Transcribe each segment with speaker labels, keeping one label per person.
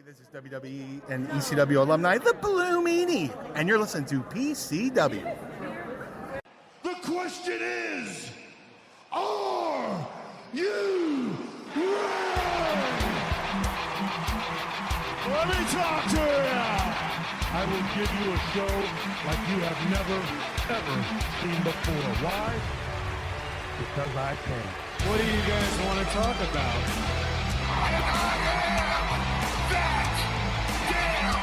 Speaker 1: This is WWE and ECW alumni, the Blue Meanie, and you're listening to PCW.
Speaker 2: The question is, are you ready? Let me talk to you. I will give you a show like you have never, ever seen before. Why? Because I can. What do you guys want to talk about? I am that damn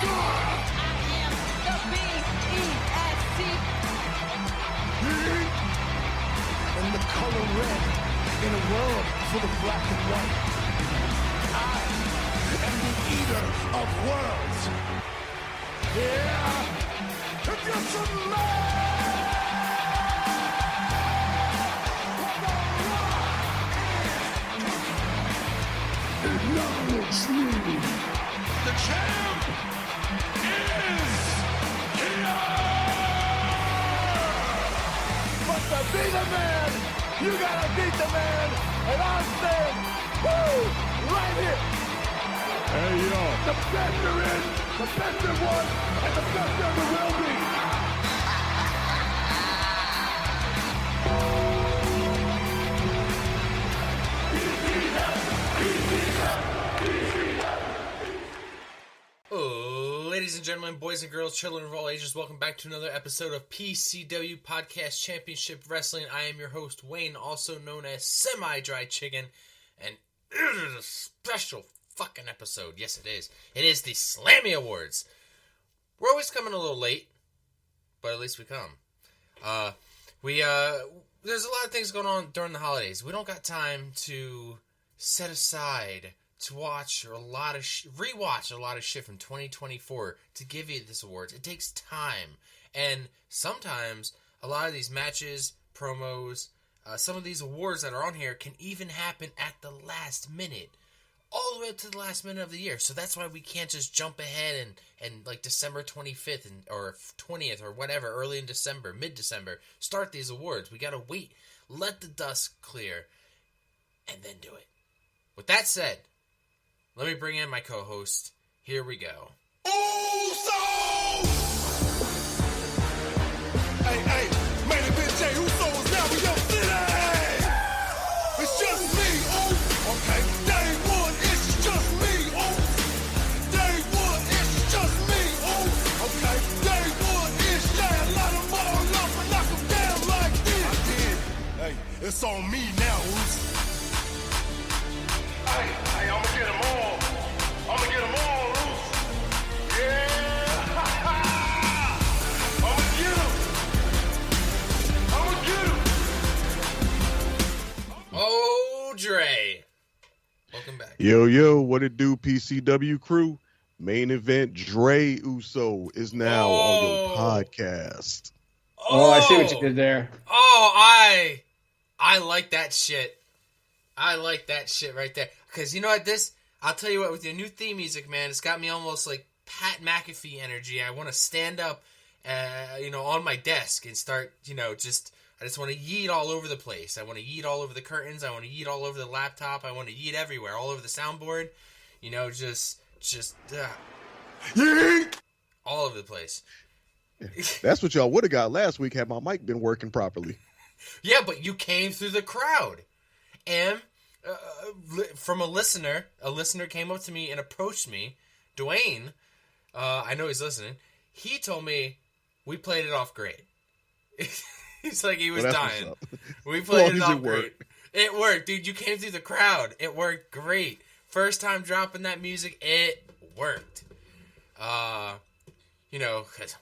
Speaker 2: good.
Speaker 3: I am the B-E-S-T.
Speaker 2: And the color red in a world full of black and white. I am the eater of worlds. Yeah, if you're some acknowledge me. The champ is here. But to be the man, you gotta beat the man. And I'm saying, woo, right here. Hey, yo. The best there is, the best there was, and the best there ever will be.
Speaker 4: Ladies and gentlemen, boys and girls, children of all ages, welcome back to another episode of PCW Podcast Championship Wrestling. I am your host, Wayne, also known as Semi-Dry Chicken, and it is a special fucking episode. Yes, it is. It is the Slammy Awards. We're always coming a little late, but at least we come. There's a lot of things going on during the holidays. We don't got time to set aside to watch rewatch a lot of shit from 2024 to give you this awards. It takes time, and sometimes a lot of these matches, promos, some of these awards that are on here can even happen at the last minute, all the way up to the last minute of the year. So that's why we can't just jump ahead and like December 25th or 20th or whatever, early in December, mid-December, start these awards. We gotta wait, let the dust clear, and then do it. With that said, let me bring in my co-host. Here we go.
Speaker 2: Uso! Hey, man, it been Jay Uso's now in your city! It's just me, ooh! Okay, day one, it's just me, ooh! Day one, it's just me, ooh! Okay, day one, it's yeah, a lot of more up and knock them down like this! I did. Hey, it's on me now, ooh! Hey, I'ma get them all. I'ma get them all, Roos. Yeah. I'ma get them.
Speaker 4: Oh, Dre. Welcome back.
Speaker 5: Yo, what it do, PCW crew? Main event, Dre Uso is now on your podcast.
Speaker 6: Oh, I see what you did there.
Speaker 4: Oh, I like that shit. I like that shit right there. Because you know what, I'll tell you what, with your new theme music, man, it's got me almost like Pat McAfee energy. I want to stand up, on my desk and start, I just want to yeet all over the place. I want to yeet all over the curtains. I want to yeet all over the laptop. I want to yeet everywhere, all over the soundboard. Yeet! All over the place.
Speaker 5: That's what y'all would have got last week had my mic been working properly.
Speaker 4: Yeah, but you came through the crowd. And from a listener came up to me and approached me. Dwayne, I know he's listening. He told me we played it off great. He's like, he was dying. We played it off great. It worked, dude. You came through the crowd. It worked great. First time dropping that music, it worked. Because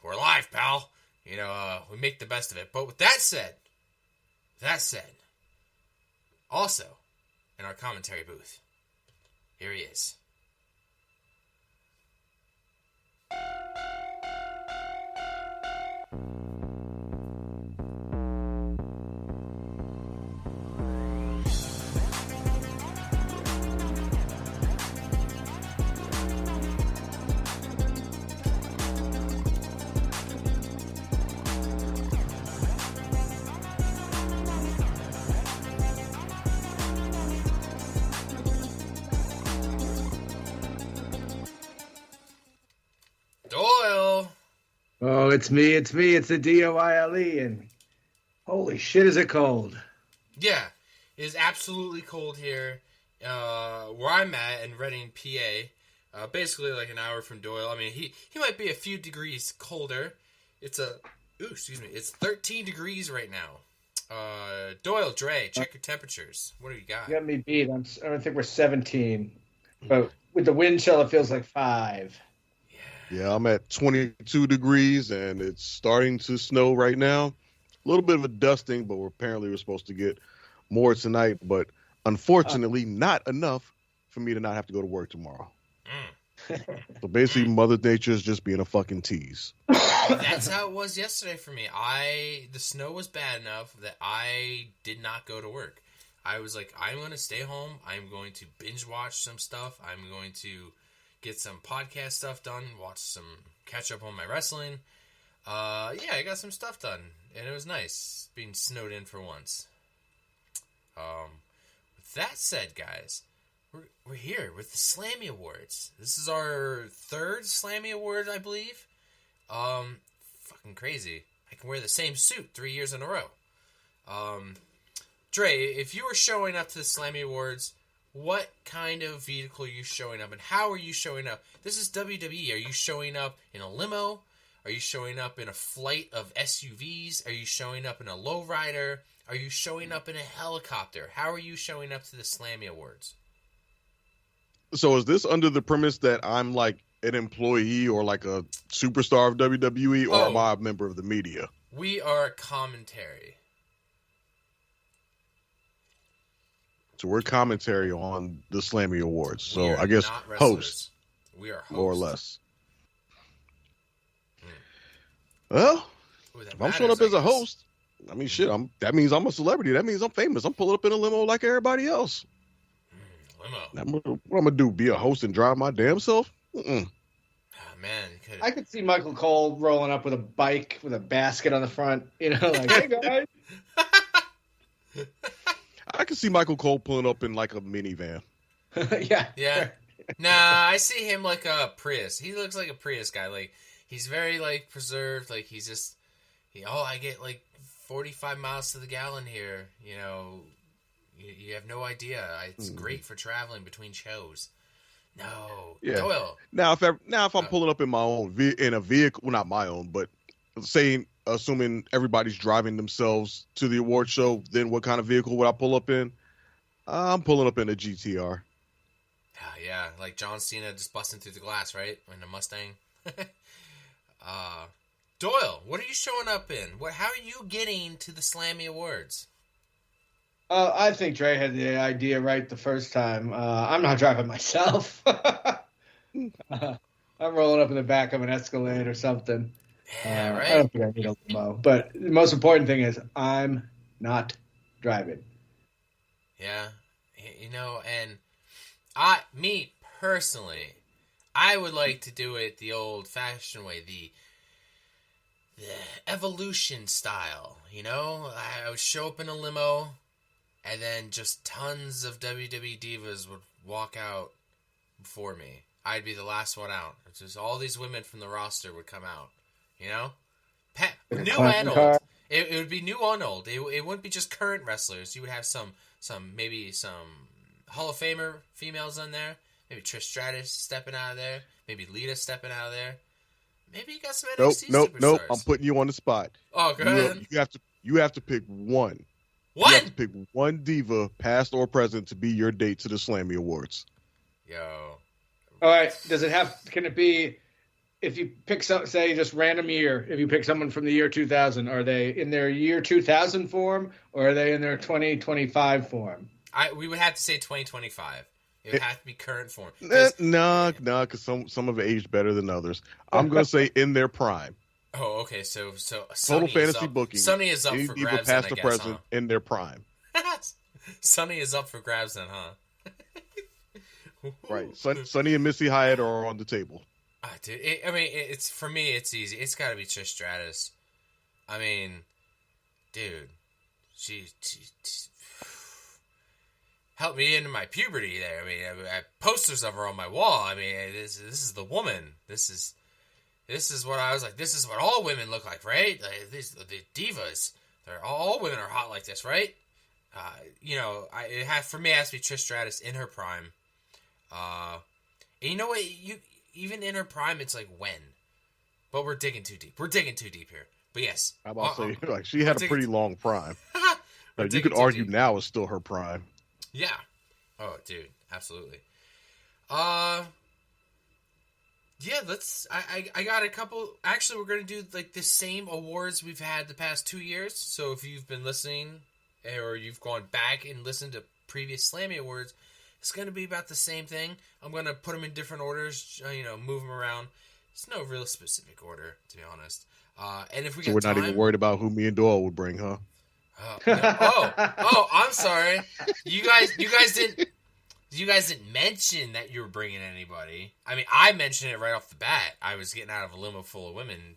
Speaker 4: we're live, pal. We make the best of it. But with that said, also, in our commentary booth, here he is.
Speaker 6: Oh, it's me. It's the Doyle, and holy shit, is it cold?
Speaker 4: Yeah, it is absolutely cold here. Where I'm at in Reading, PA, basically like an hour from Doyle. I mean, he might be a few degrees colder. It's 13 degrees right now. Doyle, Dre, check your temperatures. What do you got?
Speaker 6: You got me beat. I don't think we're 17, but with the wind chill, it feels like 5.
Speaker 5: Yeah, I'm at 22 degrees, and it's starting to snow right now. A little bit of a dusting, but we're supposed to get more tonight. But unfortunately, not enough for me to not have to go to work tomorrow. So basically, Mother Nature is just being a fucking tease.
Speaker 4: That's how it was yesterday for me. The snow was bad enough that I did not go to work. I was like, I'm going to stay home. I'm going to binge watch some stuff. I'm going to get some podcast stuff done, catch up on my wrestling. Yeah, I got some stuff done, and it was nice being snowed in for once. With that said, guys, we're here with the Slammy Awards. This is our 3rd Slammy Award, I believe. Fucking crazy. I can wear the same suit 3 years in a row. Dre, if you were showing up to the Slammy Awards, what kind of vehicle are you showing up, and how are you showing up? This is WWE. Are you showing up in a limo? Are you showing up in a flight of SUVs? Are you showing up in a lowrider? Are you showing up in a helicopter? How are you showing up to the Slammy Awards?
Speaker 5: So is this under the premise that I'm like an employee or like a superstar of WWE, or am I a member of the media?
Speaker 4: We are commentary.
Speaker 5: So we're commentary on the Slammy Awards. So I guess
Speaker 4: not
Speaker 5: host.
Speaker 4: We are hosts.
Speaker 5: More or less. Well, if I'm showing up as a host, I mean, shit, that means I'm a celebrity. That means I'm famous. I'm pulling up in a limo like everybody else.
Speaker 4: Limo.
Speaker 5: What I'm going to do, be a host and drive my damn self?
Speaker 4: Oh, man.
Speaker 6: I could see Michael Cole rolling up with a bike with a basket on the front. You know, like, hey, guys.
Speaker 5: I can see Michael Cole pulling up in like a minivan.
Speaker 6: Yeah.
Speaker 4: Nah, I see him like a Prius. He looks like a Prius guy. Like, he's very, like, preserved. Like, he's just, I get, like, 45 miles to the gallon here. You know, you have no idea. It's great for traveling between shows. No.
Speaker 5: Yeah.
Speaker 4: Doyle.
Speaker 5: Now, if I'm pulling up in my own in a vehicle, well, not my own, but assuming everybody's driving themselves to the award show, then what kind of vehicle would I pull up in? I'm pulling up in a GTR.
Speaker 4: Yeah, like John Cena just busting through the glass, right? In a Mustang. Doyle, what are you showing up in? How are you getting to the Slammy Awards?
Speaker 6: I think Dre had the idea right the first time. I'm not driving myself. I'm rolling up in the back of an Escalade or something.
Speaker 4: Yeah, right.
Speaker 6: I don't think I need a limo. But the most important thing is I'm not driving.
Speaker 4: Yeah. And me personally, I would like to do it the old-fashioned way, the evolution style, I would show up in a limo, and then just tons of WWE divas would walk out before me. I'd be the last one out. It's just all these women from the roster would come out, new and old. It would be new and old. It wouldn't be just current wrestlers. You would have some Hall of Famer females on there. Maybe Trish Stratus stepping out of there. Maybe Lita stepping out of there. Maybe you got some NXT superstars.
Speaker 5: Nope. I'm putting you on the spot.
Speaker 4: Oh, go ahead.
Speaker 5: You have to pick one.
Speaker 4: What?
Speaker 5: You have to pick one diva, past or present, to be your date to the Slammy Awards.
Speaker 4: Yo.
Speaker 6: All right. Can it be, if you pick say just random year, if you pick someone from the year 2000, are they in their year 2000 form, or are they in their 2025 form?
Speaker 4: We would have to say 2025. It would have to be current form.
Speaker 5: No, because some have aged better than others. I'm going to say in their prime.
Speaker 4: Oh, okay. So
Speaker 5: Total fantasy booking.
Speaker 4: Sunny is up for grabs then, I guess,
Speaker 5: present in their prime.
Speaker 4: Sunny is up for grabs then, huh?
Speaker 5: Right. Sunny and Missy Hyatt are on the table.
Speaker 4: Dude, it's for me. It's easy. It's got to be Trish Stratus. I mean, dude, she helped me into my puberty. There, I mean, I have posters of her on my wall. I mean, this is the woman. This This is what I was like. This is what all women look like, right? Like, the divas. They're all women are hot like this, right? For me, it has to be Trish Stratus in her prime. And you know what? Even in her prime, it's like when. But we're digging too deep. We're digging too deep here. But yes.
Speaker 5: I'm about to say, like, she had a pretty long prime. Like, you could
Speaker 4: too
Speaker 5: argue
Speaker 4: deep.
Speaker 5: now it's still her prime.
Speaker 4: Yeah. Oh, dude, absolutely. Yeah, I got a couple. Actually, we're gonna do like the same awards we've had the past 2 years. So if you've been listening, or you've gone back and listened to previous Slammy Awards, it's gonna be about the same thing. I'm gonna put them in different orders. Move them around. It's no real specific order, to be honest. And if we
Speaker 5: So
Speaker 4: get
Speaker 5: we're not even worried about who me and Doyle would bring, huh?
Speaker 4: I'm sorry. You guys didn't mention that you were bringing anybody. I mean, I mentioned it right off the bat. I was getting out of a limo full of women.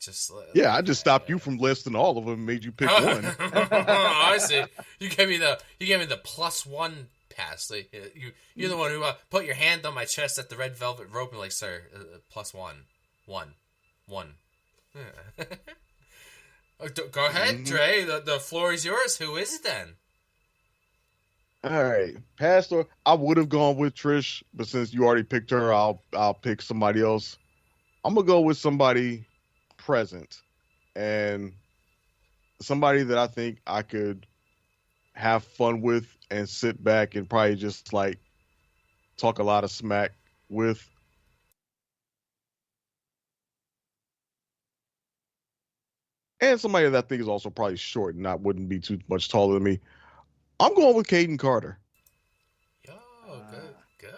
Speaker 5: Yeah, I just stopped you from listing all of them and made you pick one.
Speaker 4: I see. You gave me the +1 pass. Like, you're the one who put your hand on my chest at the red velvet rope and like, sir, +1, one. Go ahead, Dre. The floor is yours. Who is it then?
Speaker 5: All right, Pastor. I would have gone with Trish, but since you already picked her, I'll pick somebody else. I'm gonna go with somebody present and somebody that I think I could have fun with and sit back and probably just like talk a lot of smack with. And somebody that I think is also probably short and wouldn't be too much taller than me. I'm going with Caden Carter.
Speaker 4: Yo, good.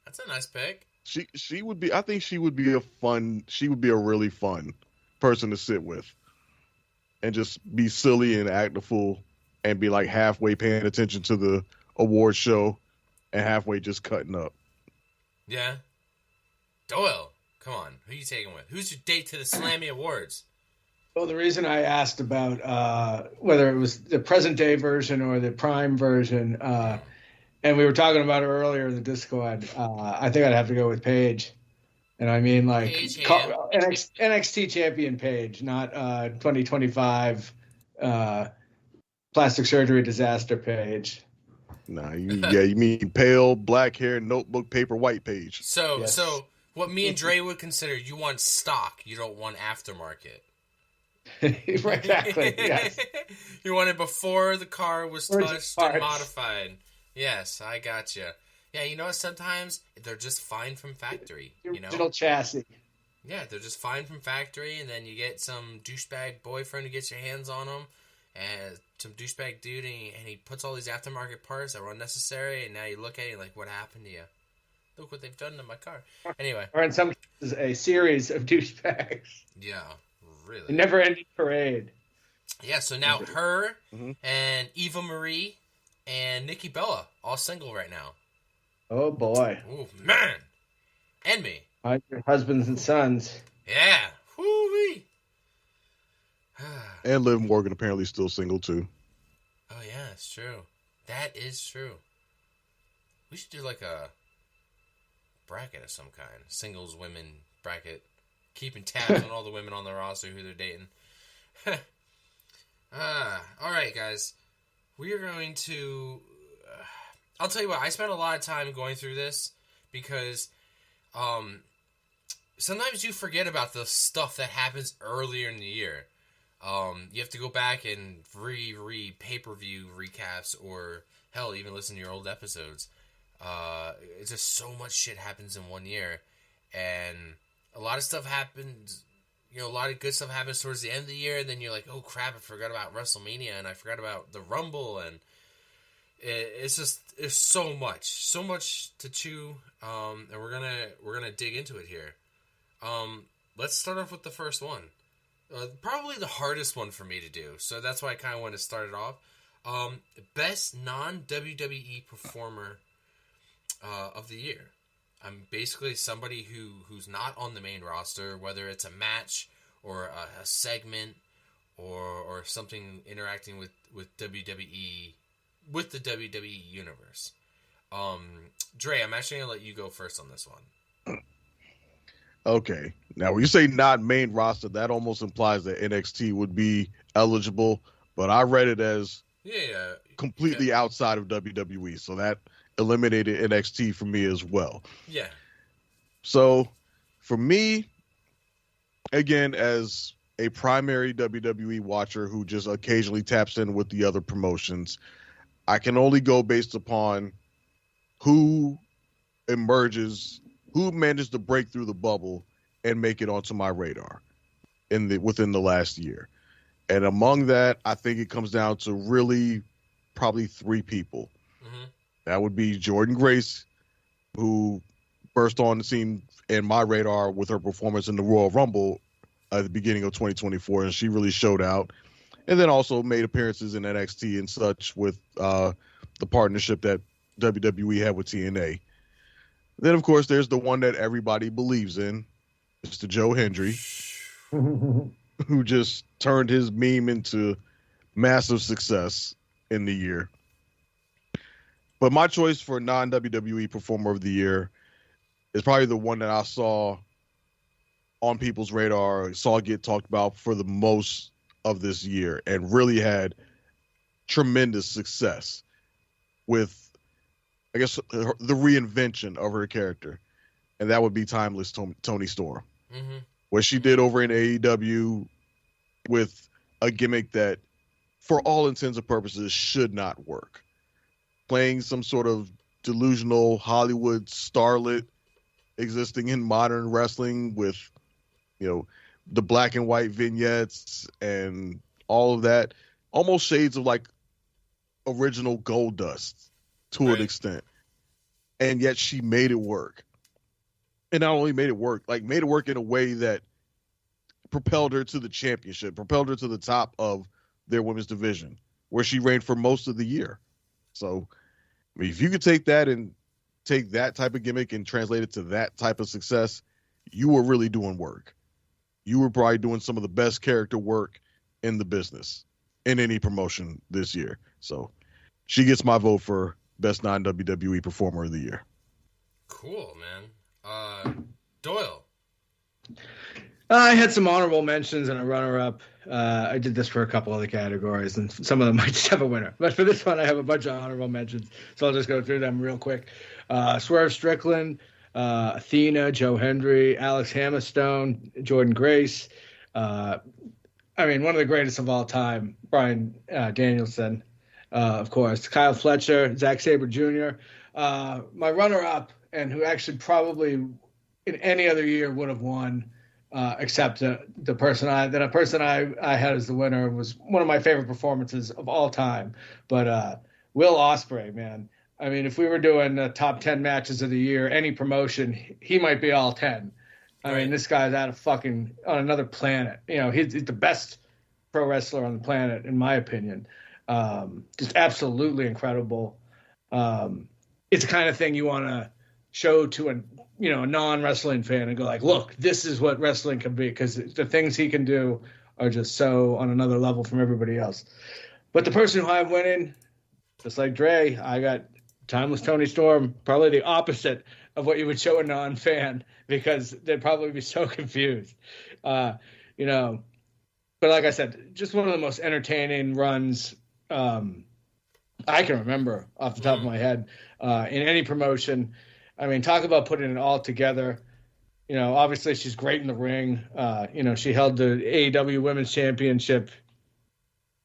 Speaker 4: That's a nice pick.
Speaker 5: She would be. I think she would be a really fun person to sit with, and just be silly and act a fool, and be like halfway paying attention to the award show, and halfway just cutting up.
Speaker 4: Yeah. Doyle, come on. Who you taking with? Who's your date to the Slammy Awards?
Speaker 6: Well, the reason I asked about whether it was the present day version or the prime version, and we were talking about it earlier in the Discord, I think I'd have to go with Paige. And I mean, like,
Speaker 4: Paige, yeah.
Speaker 6: NXT champion Paige, not 2025 plastic surgery disaster Paige.
Speaker 5: Nah, you mean pale, black hair, notebook paper, white Paige.
Speaker 4: So,
Speaker 6: Yes.
Speaker 4: so what me and Dre would consider, you want stock, you don't want aftermarket.
Speaker 6: Exactly. Yes.
Speaker 4: You want it before the car was touched and modified. Yes, I gotcha. Yeah, you know what? Sometimes they're just fine from factory.
Speaker 6: Original chassis.
Speaker 4: Yeah, they're just fine from factory, and then you get some douchebag boyfriend who gets your hands on them, and some douchebag dude, and he puts all these aftermarket parts that were unnecessary, and now you look at it like, what happened to you? Look what they've done to my car. Anyway.
Speaker 6: Or in some cases, a series of douchebags.
Speaker 4: Yeah, really.
Speaker 6: A never-ending parade.
Speaker 4: Yeah, so now her and Eva Marie and Nikki Bella all single right now.
Speaker 6: Oh, boy.
Speaker 4: Oh, man. And me.
Speaker 6: Your husbands and sons.
Speaker 4: Yeah. Woo-wee.
Speaker 5: And Liv Morgan apparently still single too.
Speaker 4: Oh, yeah, it's true. That is true. We should do like a bracket of some kind. Singles women bracket. Keeping tabs on all the women on the roster who they're dating. All right, guys. We are going to... I'll tell you what. I spent a lot of time going through this because sometimes you forget about the stuff that happens earlier in the year. You have to go back and read pay-per-view recaps, or hell, even listen to your old episodes. It's just so much shit happens in one year, and a lot of stuff happens. You know, a lot of good stuff happens towards the end of the year, and then you're like, oh crap, I forgot about WrestleMania, and I forgot about the Rumble, and it's so much to chew, and we're gonna dig into it here. Let's start off with the first one. Probably the hardest one for me to do, so that's why I kind of want to start it off. Best non-WWE performer of the year. I'm basically somebody who's not on the main roster, whether it's a match or a segment or something interacting with WWE, with the WWE universe. Dre, I'm actually gonna let you go first on this one.
Speaker 5: Okay. Now, when you say not main roster, that almost implies that NXT would be eligible, but I read it as
Speaker 4: Yeah.
Speaker 5: completely outside of WWE, so that eliminated NXT for me as well.
Speaker 4: Yeah.
Speaker 5: So, for me, again, as a primary WWE watcher who just occasionally taps in with the other promotions, I can only go based upon who emerges, who manages to break through the bubble and make it onto my radar within the last year. And among that, I think it comes down to really probably three people.
Speaker 4: Mm-hmm.
Speaker 5: That would be Jordan Grace, who burst on the scene in my radar with her performance in the Royal Rumble at the beginning of 2024, and she really showed out. And then also made appearances in NXT and such with the partnership that WWE had with TNA. Then, of course, there's the one that everybody believes in, Mr. Joe Hendry, who just turned his meme into massive success in the year. But my choice for non-WWE Performer of the Year is probably the one that I saw on people's radar, saw get talked about for the most of this year, and really had tremendous success with, I guess, the reinvention of her character. And that would be Timeless Tony Storm.
Speaker 4: Mm-hmm.
Speaker 5: What she did over in AEW with a gimmick that, for all intents and purposes, should not work. Playing some sort of delusional Hollywood starlet existing in modern wrestling with, the black and white vignettes and all of that, almost shades of like original Goldust to an extent. And yet she made it work. And not only made it work in a way that propelled her to the championship, propelled her to the top of their women's division, where she reigned for most of the year. So, I mean, if you could take that and take that type of gimmick and translate it to that type of success, you were really doing work. You were probably doing some of the best character work in the business in any promotion this year. So she gets my vote for best non-WWE Performer of the Year.
Speaker 4: Cool, man. Doyle.
Speaker 6: I had some honorable mentions and a runner-up. I did this for a couple other categories, and some of them might just have a winner. But for this one, I have a bunch of honorable mentions, so I'll just go through them real quick. Swerve Strickland, Athena, Joe Hendry, Alex Hammerstone, Jordan Grace. One of the greatest of all time, Bryan Danielson, of course. Kyle Fletcher, Zack Sabre Jr. My runner-up, and who actually probably in any other year would have won, except the person I had as the winner was one of my favorite performances of all time. But Will Ospreay, man. I mean, if we were doing the top 10 matches of the year, any promotion, he might be all 10. I mean, this guy's on another planet. He's the best pro wrestler on the planet, in my opinion. Just absolutely incredible. It's the kind of thing you want to show to a non-wrestling fan and go like, look, this is what wrestling can be, because the things he can do are just so on another level from everybody else. But the person who I'm winning, just like Dre, I got Timeless Tony Storm, probably the opposite of what you would show a non-fan, because they'd probably be so confused. But like I said, just one of the most entertaining runs I can remember off the top of my head in any promotion. I mean, talk about putting it all together. Obviously she's great in the ring. She held the AEW Women's Championship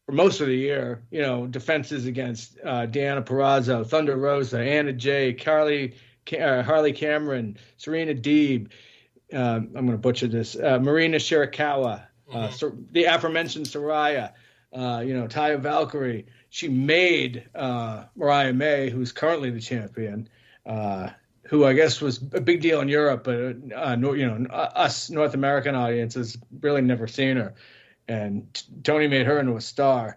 Speaker 6: for most of the year. Defenses against Deanna Purrazzo, Thunder Rosa, Anna Jay, Harley Cameron, Serena Deeb. I'm going to butcher this. Marina Shirakawa, the aforementioned Saraya, Taya Valkyrie. She made Mariah May, who's currently the champion, who I guess was a big deal in Europe, but us North American audiences really never seen her, and Tony made her into a star.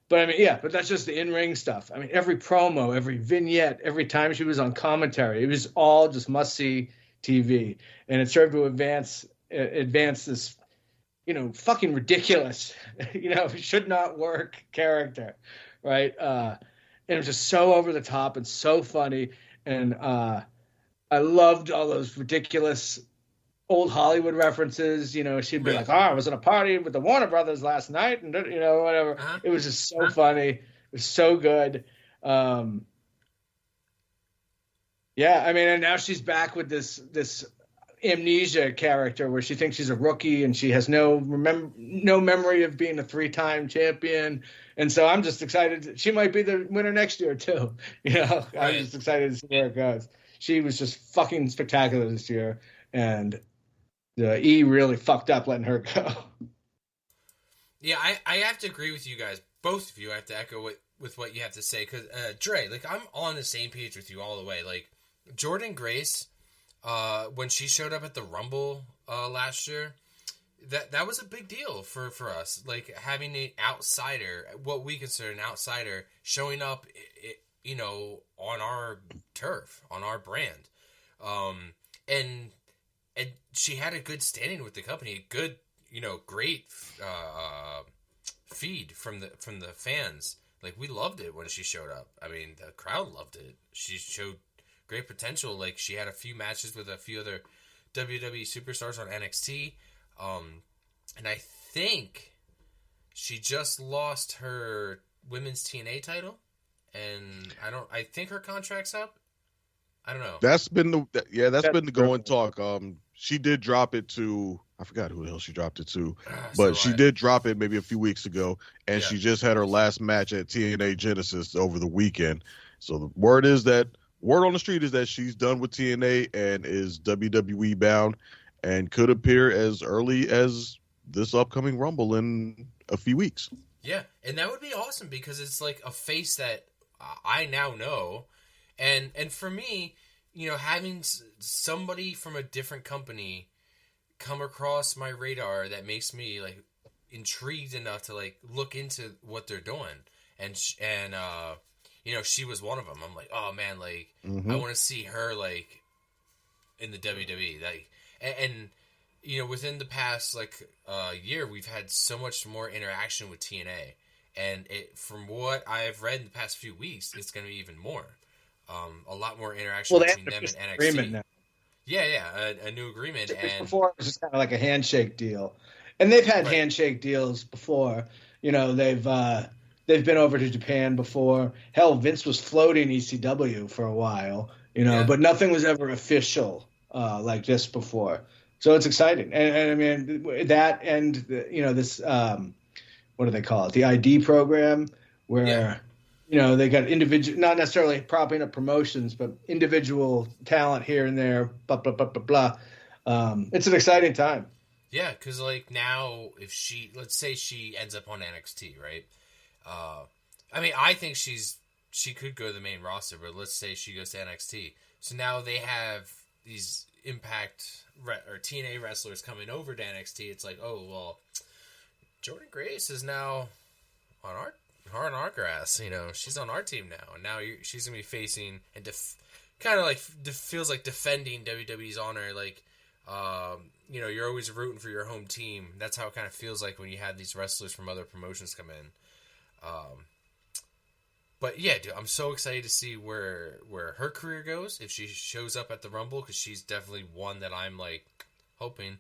Speaker 6: But but that's just the in-ring stuff. I mean, every promo, every vignette, every time she was on commentary, it was all just must-see TV, and it served to advance this, fucking ridiculous, should not work character, right? And it was just so over the top and so funny, and I loved all those ridiculous old Hollywood references. You know, she'd be
Speaker 4: Right.
Speaker 6: like, "Oh, I was at a party with the Warner Brothers last night," and you know, whatever.
Speaker 4: Uh-huh.
Speaker 6: It was just so funny. It was so good. Yeah, I mean, and now she's back with this amnesia character where she thinks she's a rookie and she has no memory of being a 3-time champion. And so I'm just excited. She might be the winner next year too. You know, I'm
Speaker 4: Right.
Speaker 6: just excited to see where it goes. She was just fucking spectacular this year, and E really fucked up letting her go.
Speaker 4: Yeah, I have to agree with you guys. Both of you, I have to echo with what you have to say. Because, Dre, like, I'm on the same page with you all the way. Like, Jordan Grace, when she showed up at the Rumble last year, that was a big deal for us. Like, having an outsider, what we consider an outsider, showing up, you know, on our turf, on our brand. And she had a good standing with the company, a good, you know, great feed from the fans. Like, we loved it when she showed up. I mean, the crowd loved it. She showed great potential. Like, she had a few matches with a few other WWE superstars on NXT. And I think she just lost her women's TNA title, and I think her contract's up. I don't know.
Speaker 5: That's been the going
Speaker 6: perfect.
Speaker 5: talk. She did drop it to, I forgot who the hell she dropped it to,
Speaker 4: So
Speaker 5: but she did drop it maybe a few weeks ago, and
Speaker 4: Yeah.
Speaker 5: she just had her last match at TNA Genesis over the weekend. So the word on the street is that she's done with TNA and is WWE bound, and could appear as early as this upcoming Rumble in a few weeks.
Speaker 4: Yeah, and that would be awesome because it's like a face that I now know, and for me, you know, having somebody from a different company come across my radar that makes me like intrigued enough to like look into what they're doing, and you know, she was one of them. I'm like, oh man, like I want to see her like in the WWE, like and you know, within the past like year, we've had so much more interaction with TNA, and from what I've read in the past few weeks, it's going to be even more. A lot more interaction
Speaker 6: Well, they
Speaker 4: between
Speaker 6: have
Speaker 4: them
Speaker 6: an
Speaker 4: and
Speaker 6: agreement
Speaker 4: NXT.
Speaker 6: now.
Speaker 4: Yeah, a new agreement,
Speaker 6: Which
Speaker 4: and
Speaker 6: before it was just kind of like a handshake deal, and they've had
Speaker 4: Right.
Speaker 6: handshake deals before. You know, they've been over to Japan before. Hell, Vince was floating ECW for a while. You know,
Speaker 4: Yeah.
Speaker 6: but nothing was ever official like this before. So it's exciting, and I mean that, and you know this what do they call it? The ID program, where
Speaker 4: Yeah.
Speaker 6: you know they got individual, not necessarily propping up promotions, but individual talent here and there. Blah blah blah blah blah. It's an exciting time.
Speaker 4: Yeah, because like now, if let's say she ends up on NXT, right? I mean, I think she could go to the main roster, but let's say she goes to NXT. So now they have these Impact or TNA wrestlers coming over to NXT. It's like, oh well, Jordan Grace is now on our grass. You know, she's on our team now, and now she's gonna be facing and kind of like feels like defending WWE's honor, like. You know, you're always rooting for your home team. That's how it kind of feels like when you have these wrestlers from other promotions come in. But yeah, dude, I'm so excited to see where her career goes if she shows up at the Rumble, because she's definitely one that I'm like hoping.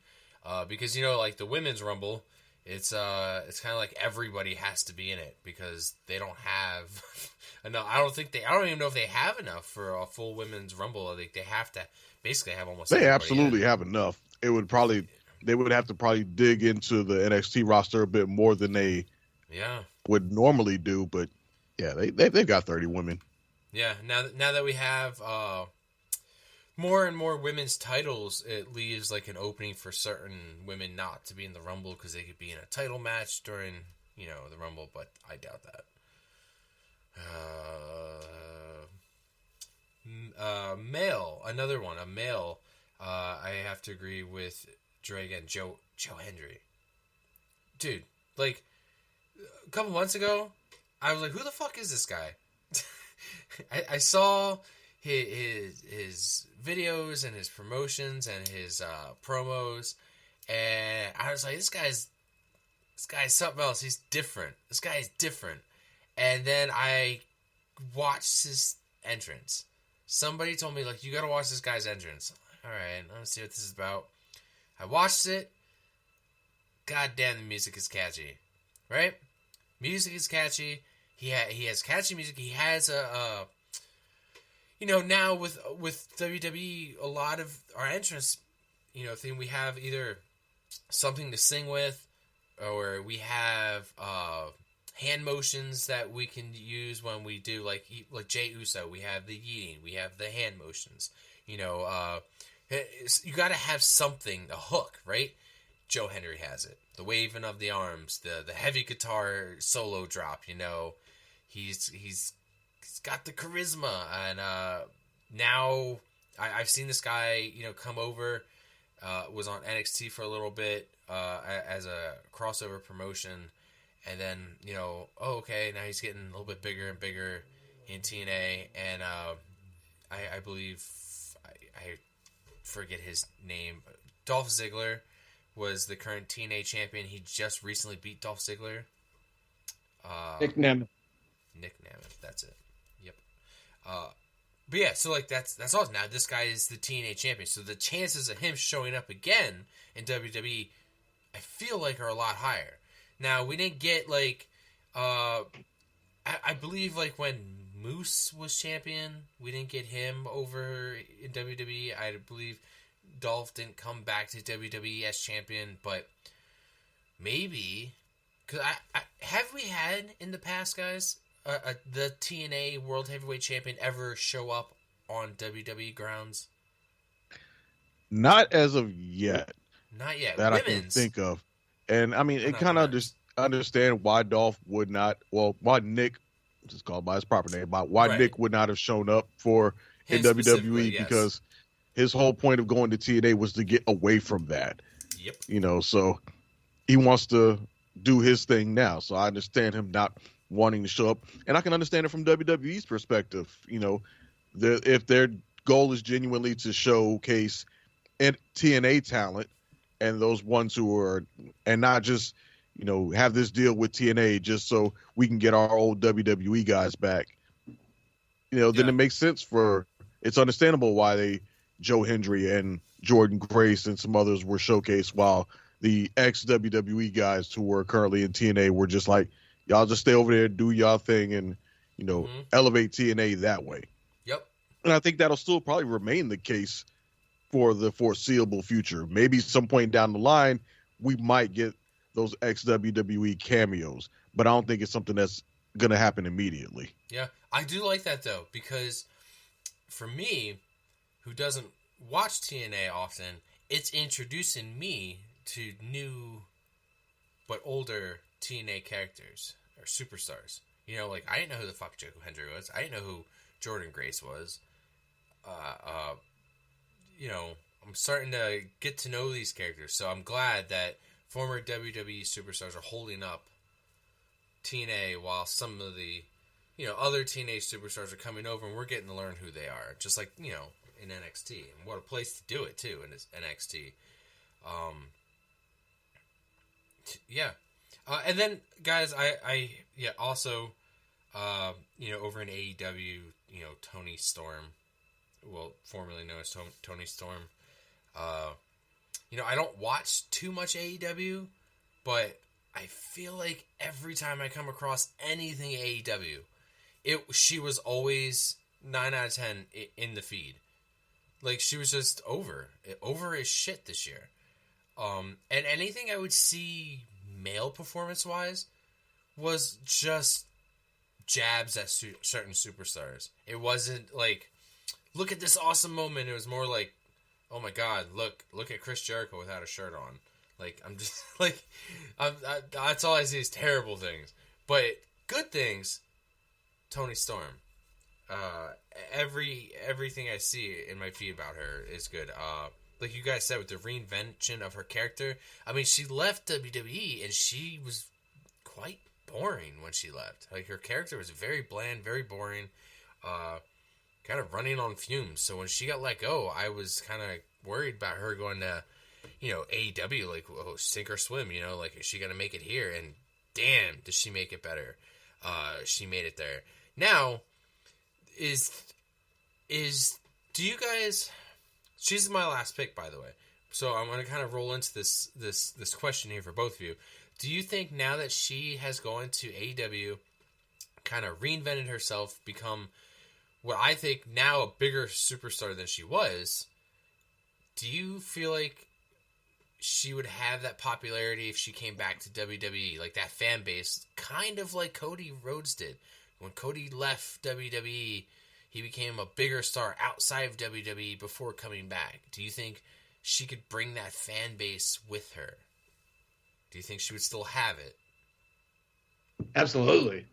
Speaker 4: Because you know, like the women's Rumble, it's kind of like everybody has to be in it because they don't have enough. I don't even know if they have enough for a full women's Rumble. Like they have to basically have almost.
Speaker 5: They
Speaker 4: everybody
Speaker 5: absolutely
Speaker 4: in.
Speaker 5: have enough. They would have to probably dig into the NXT roster a bit more than they would normally do, but yeah, they've got 30 women.
Speaker 4: Yeah, now that we have more and more women's titles, it leaves like an opening for certain women not to be in the Rumble because they could be in a title match during, you know, the Rumble, but I doubt that. Another one, a male. I have to agree with Dre again, Joe Hendry. Dude, like a couple months ago, I was like, who the fuck is this guy? I saw his videos and his promotions and his promos, and I was like, this guy's something else. He's different. This guy is different. And then I watched his entrance. Somebody told me, like, you gotta watch this guy's entrance. All right, let's see what this is about. I watched it. God damn, the music is catchy, right? Music is catchy. He has catchy music. He has now with WWE, a lot of our entrants, thing we have either something to sing with, or we have hand motions that we can use when we do like Jey Uso. We have the yeeting. We have the hand motions. You got to have something, a hook, right? Joe Hendry has it. The waving of the arms, the heavy guitar solo drop. He's got the charisma, and now I've seen this guy, come over. Was on NXT for a little bit as a crossover promotion, and then okay, now he's getting a little bit bigger and bigger in TNA, and I believe I forget his name. Dolph Ziggler was the current TNA champion. He just recently beat Dolph Ziggler.
Speaker 6: Nick Nemeth.
Speaker 4: Nick Nemeth, that's it. Yep. But yeah, so like that's awesome. Now this guy is the TNA champion, so the chances of him showing up again in WWE, I feel like, are a lot higher. Now we didn't get like, I believe like when Moose was champion, we didn't get him over in WWE. I believe Dolph didn't come back to WWE as champion, but maybe because have we had in the past, guys, the TNA World Heavyweight Champion ever show up on WWE grounds?
Speaker 5: Not as of yet.
Speaker 4: Not yet.
Speaker 5: That
Speaker 4: Women's,
Speaker 5: I can think of. And I mean, it
Speaker 4: not
Speaker 5: kind of
Speaker 4: women's.
Speaker 5: understand why Dolph would not, why Nick, which is called by his proper name, why
Speaker 4: Right.
Speaker 5: Nick would not have shown up for
Speaker 4: Him
Speaker 5: in WWE,
Speaker 4: specifically, yes.
Speaker 5: because his whole point of going to TNA was to get away from that.
Speaker 4: Yep.
Speaker 5: So he wants to do his thing now. So I understand him not wanting to show up, and I can understand it from WWE's perspective. If their goal is genuinely to showcase TNA talent and those ones who are, and not just have this deal with TNA just so we can get our old WWE guys back, then it makes sense it's understandable why Joe Hendry and Jordan Grace and some others were showcased, while the ex-WWE guys who were currently in TNA were just like, y'all just stay over there, do y'all thing, and, elevate TNA that way.
Speaker 4: Yep.
Speaker 5: And I think that'll still probably remain the case for the foreseeable future. Maybe some point down the line, we might get those ex-WWE cameos, but I don't think it's something that's going to happen immediately.
Speaker 4: Yeah. I do like that, though, because for me, who doesn't watch TNA often, it's introducing me to new but older TNA characters or superstars. Like I didn't know who the fuck Joe Hendry was. I didn't know who Jordan Grace was. I'm starting to get to know these characters, so I'm glad that former WWE superstars are holding up TNA while some of the other TNA superstars are coming over, and we're getting to learn who they are. Just like in NXT, and what a place to do it too in NXT. Yeah. And then, guys, I also, over in AEW, Tony Storm, well, formerly known as Tony Storm. I don't watch too much AEW, but I feel like every time I come across anything AEW, she was always 9 out of 10 in the feed. Like, she was just over as shit this year. And anything I would see male performance-wise was just jabs at certain superstars. It wasn't like, look at this awesome moment. It was more like, oh my god, look at Chris Jericho without a shirt on. Like, I'm just like, that's all I see is terrible things. But good things, Tony Storm. Everything I see in my feed about her is good. Like you guys said, with the reinvention of her character. I mean, she left WWE and she was quite boring when she left. Like, her character was very bland, very boring, kind of running on fumes. So when she got let go, I was kind of worried about her going to, AEW, like, oh, sink or swim, like, is she going to make it here? And damn, does she make it better. She made it there. Now, do you guys... She's my last pick, by the way. So I'm going to kind of roll into this question here for both of you. Do you think now that she has gone to AEW, kind of reinvented herself, become what I think now a bigger superstar than she was, do you feel like she would have that popularity if she came back to WWE, like that fan base, kind of like Cody Rhodes did? When Cody left WWE, he became a bigger star outside of WWE before coming back. Do you think she could bring that fan base with her? Do you think she would still have it?
Speaker 6: Absolutely.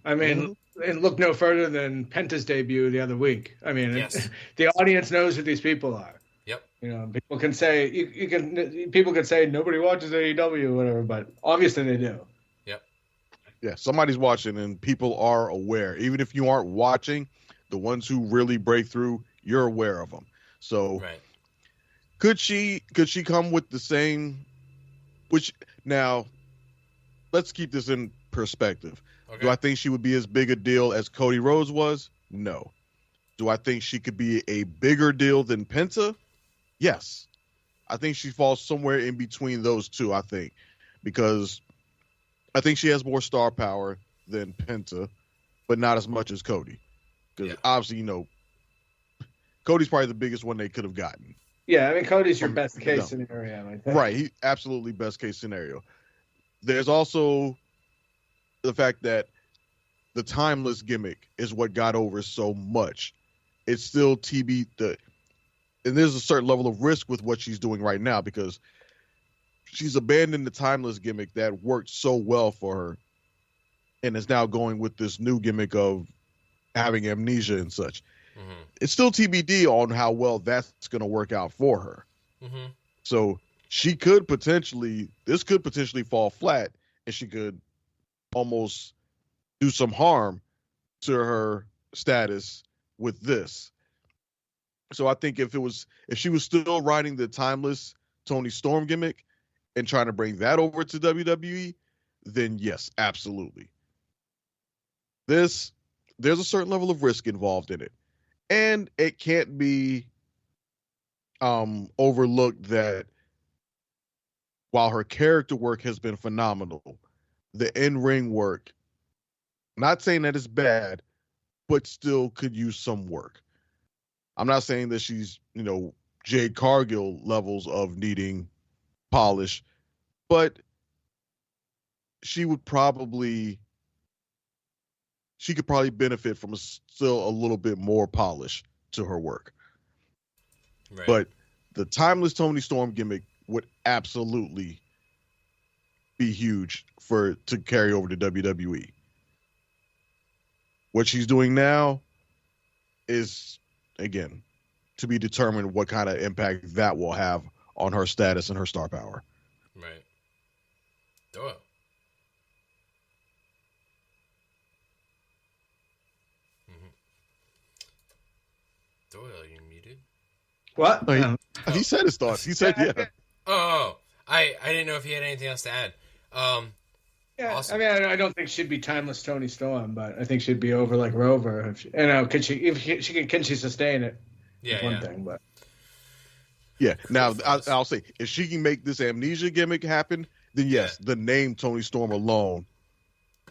Speaker 6: I mean, and look no further than Penta's debut the other week. I mean,
Speaker 4: Yes.
Speaker 6: the audience knows who these people are.
Speaker 4: Yep.
Speaker 6: You know, people can say people can say nobody watches AEW or whatever, but obviously they do.
Speaker 4: Yep.
Speaker 5: Yeah, somebody's watching and people are aware. Even if you aren't watching, the ones who really break through, you're aware of them. So
Speaker 4: Right.
Speaker 5: could she come with the same, which now let's keep this in perspective.
Speaker 4: Okay.
Speaker 5: Do I think she would be as big a deal as Cody Rhodes was? No. Do I think she could be a bigger deal than Penta? Yes. I think she falls somewhere in between those two, I think, because I think she has more star power than Penta, but not as much as Cody. Because obviously, you know, Cody's probably the biggest one they could have gotten.
Speaker 6: Yeah, I mean, Cody's your best case scenario, I think.
Speaker 5: Right. He absolutely best case scenario. There's also the fact that the timeless gimmick is what got over so much. It's still and there's a certain level of risk with what she's doing right now because she's abandoned the timeless gimmick that worked so well for her and is now going with this new gimmick of having amnesia and such.
Speaker 4: Mm-hmm.
Speaker 5: It's still TBD on how well that's going to work out for her.
Speaker 4: Mm-hmm.
Speaker 5: So this could potentially fall flat and she could almost do some harm to her status with this. So I think if she was still riding the timeless Tony Storm gimmick and trying to bring that over to WWE, then yes, absolutely. There's a certain level of risk involved in it. And it can't be overlooked that while her character work has been phenomenal, the in-ring work, not saying that it's bad, but still could use some work. I'm not saying that she's, you know, Jade Cargill levels of needing polish, but she could probably benefit from still a little bit more polish to her work.
Speaker 4: Right.
Speaker 5: But the timeless Tony Storm gimmick would absolutely be huge to carry over to WWE. What she's doing now is, again, to be determined what kind of impact that will have on her status and her star power.
Speaker 4: Right. Doyle. Doyle, you muted?
Speaker 6: What?
Speaker 5: Oh, he said his thoughts. He said, yeah.
Speaker 4: Oh, I didn't know if he had anything else to add.
Speaker 6: Yeah,
Speaker 4: Awesome.
Speaker 6: I mean, I don't think she'd be timeless Tony Storm, but I think she'd be over like Rover. If she, you know, can she sustain it?
Speaker 4: Yeah,
Speaker 6: That's one thing, but
Speaker 5: Yeah. Now, I'll say, if she can make this amnesia gimmick happen, then yes, the name Tony Storm alone,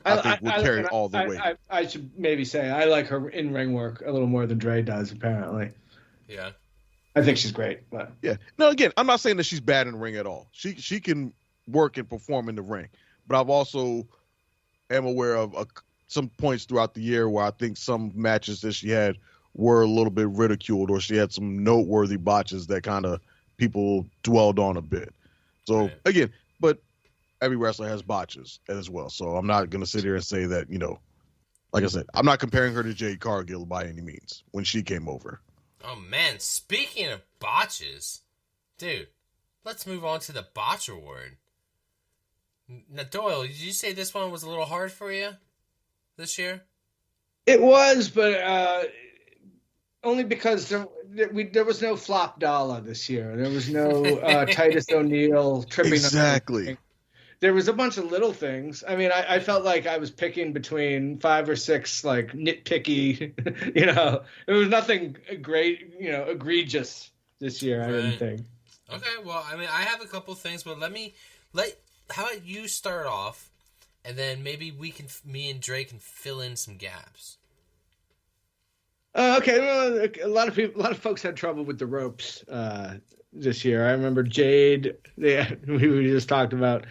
Speaker 5: I think would carry it all the way.
Speaker 6: I should maybe say I like her in-ring work a little more than Dre does, apparently.
Speaker 4: Yeah.
Speaker 6: I think she's great, but
Speaker 5: Yeah. No, again, I'm not saying that she's bad in the ring at all. She can work and perform in the ring. But I've also am aware of some points throughout the year where I think some matches that she had were a little bit ridiculed, or she had some noteworthy botches that kind of people dwelled on a bit. So
Speaker 4: Right.
Speaker 5: again, but every wrestler has botches as well. So I'm not going to sit here and say that, you know, like I said, I'm not comparing her to Jade Cargill by any means when she came over.
Speaker 4: Oh, man. Speaking of botches, dude, let's move on to the Botch Award. Now, Doyle, did you say this one was a little hard for you this year?
Speaker 6: it was, but only because there was no flop dollar this year. There was no Titus O'Neil tripping.
Speaker 5: Exactly.
Speaker 6: There was a bunch of little things. I mean, I felt like I was picking between 5 or 6 like nitpicky, you know, there was nothing great, you know, egregious this year. I didn't
Speaker 4: Right.
Speaker 6: think.
Speaker 4: Okay, well, I mean, I have a couple things, but how about you start off, and then maybe me and Dre can fill in some gaps.
Speaker 6: Okay, well, a lot of folks had trouble with the ropes this year. I remember Jade. Yeah, we just talked about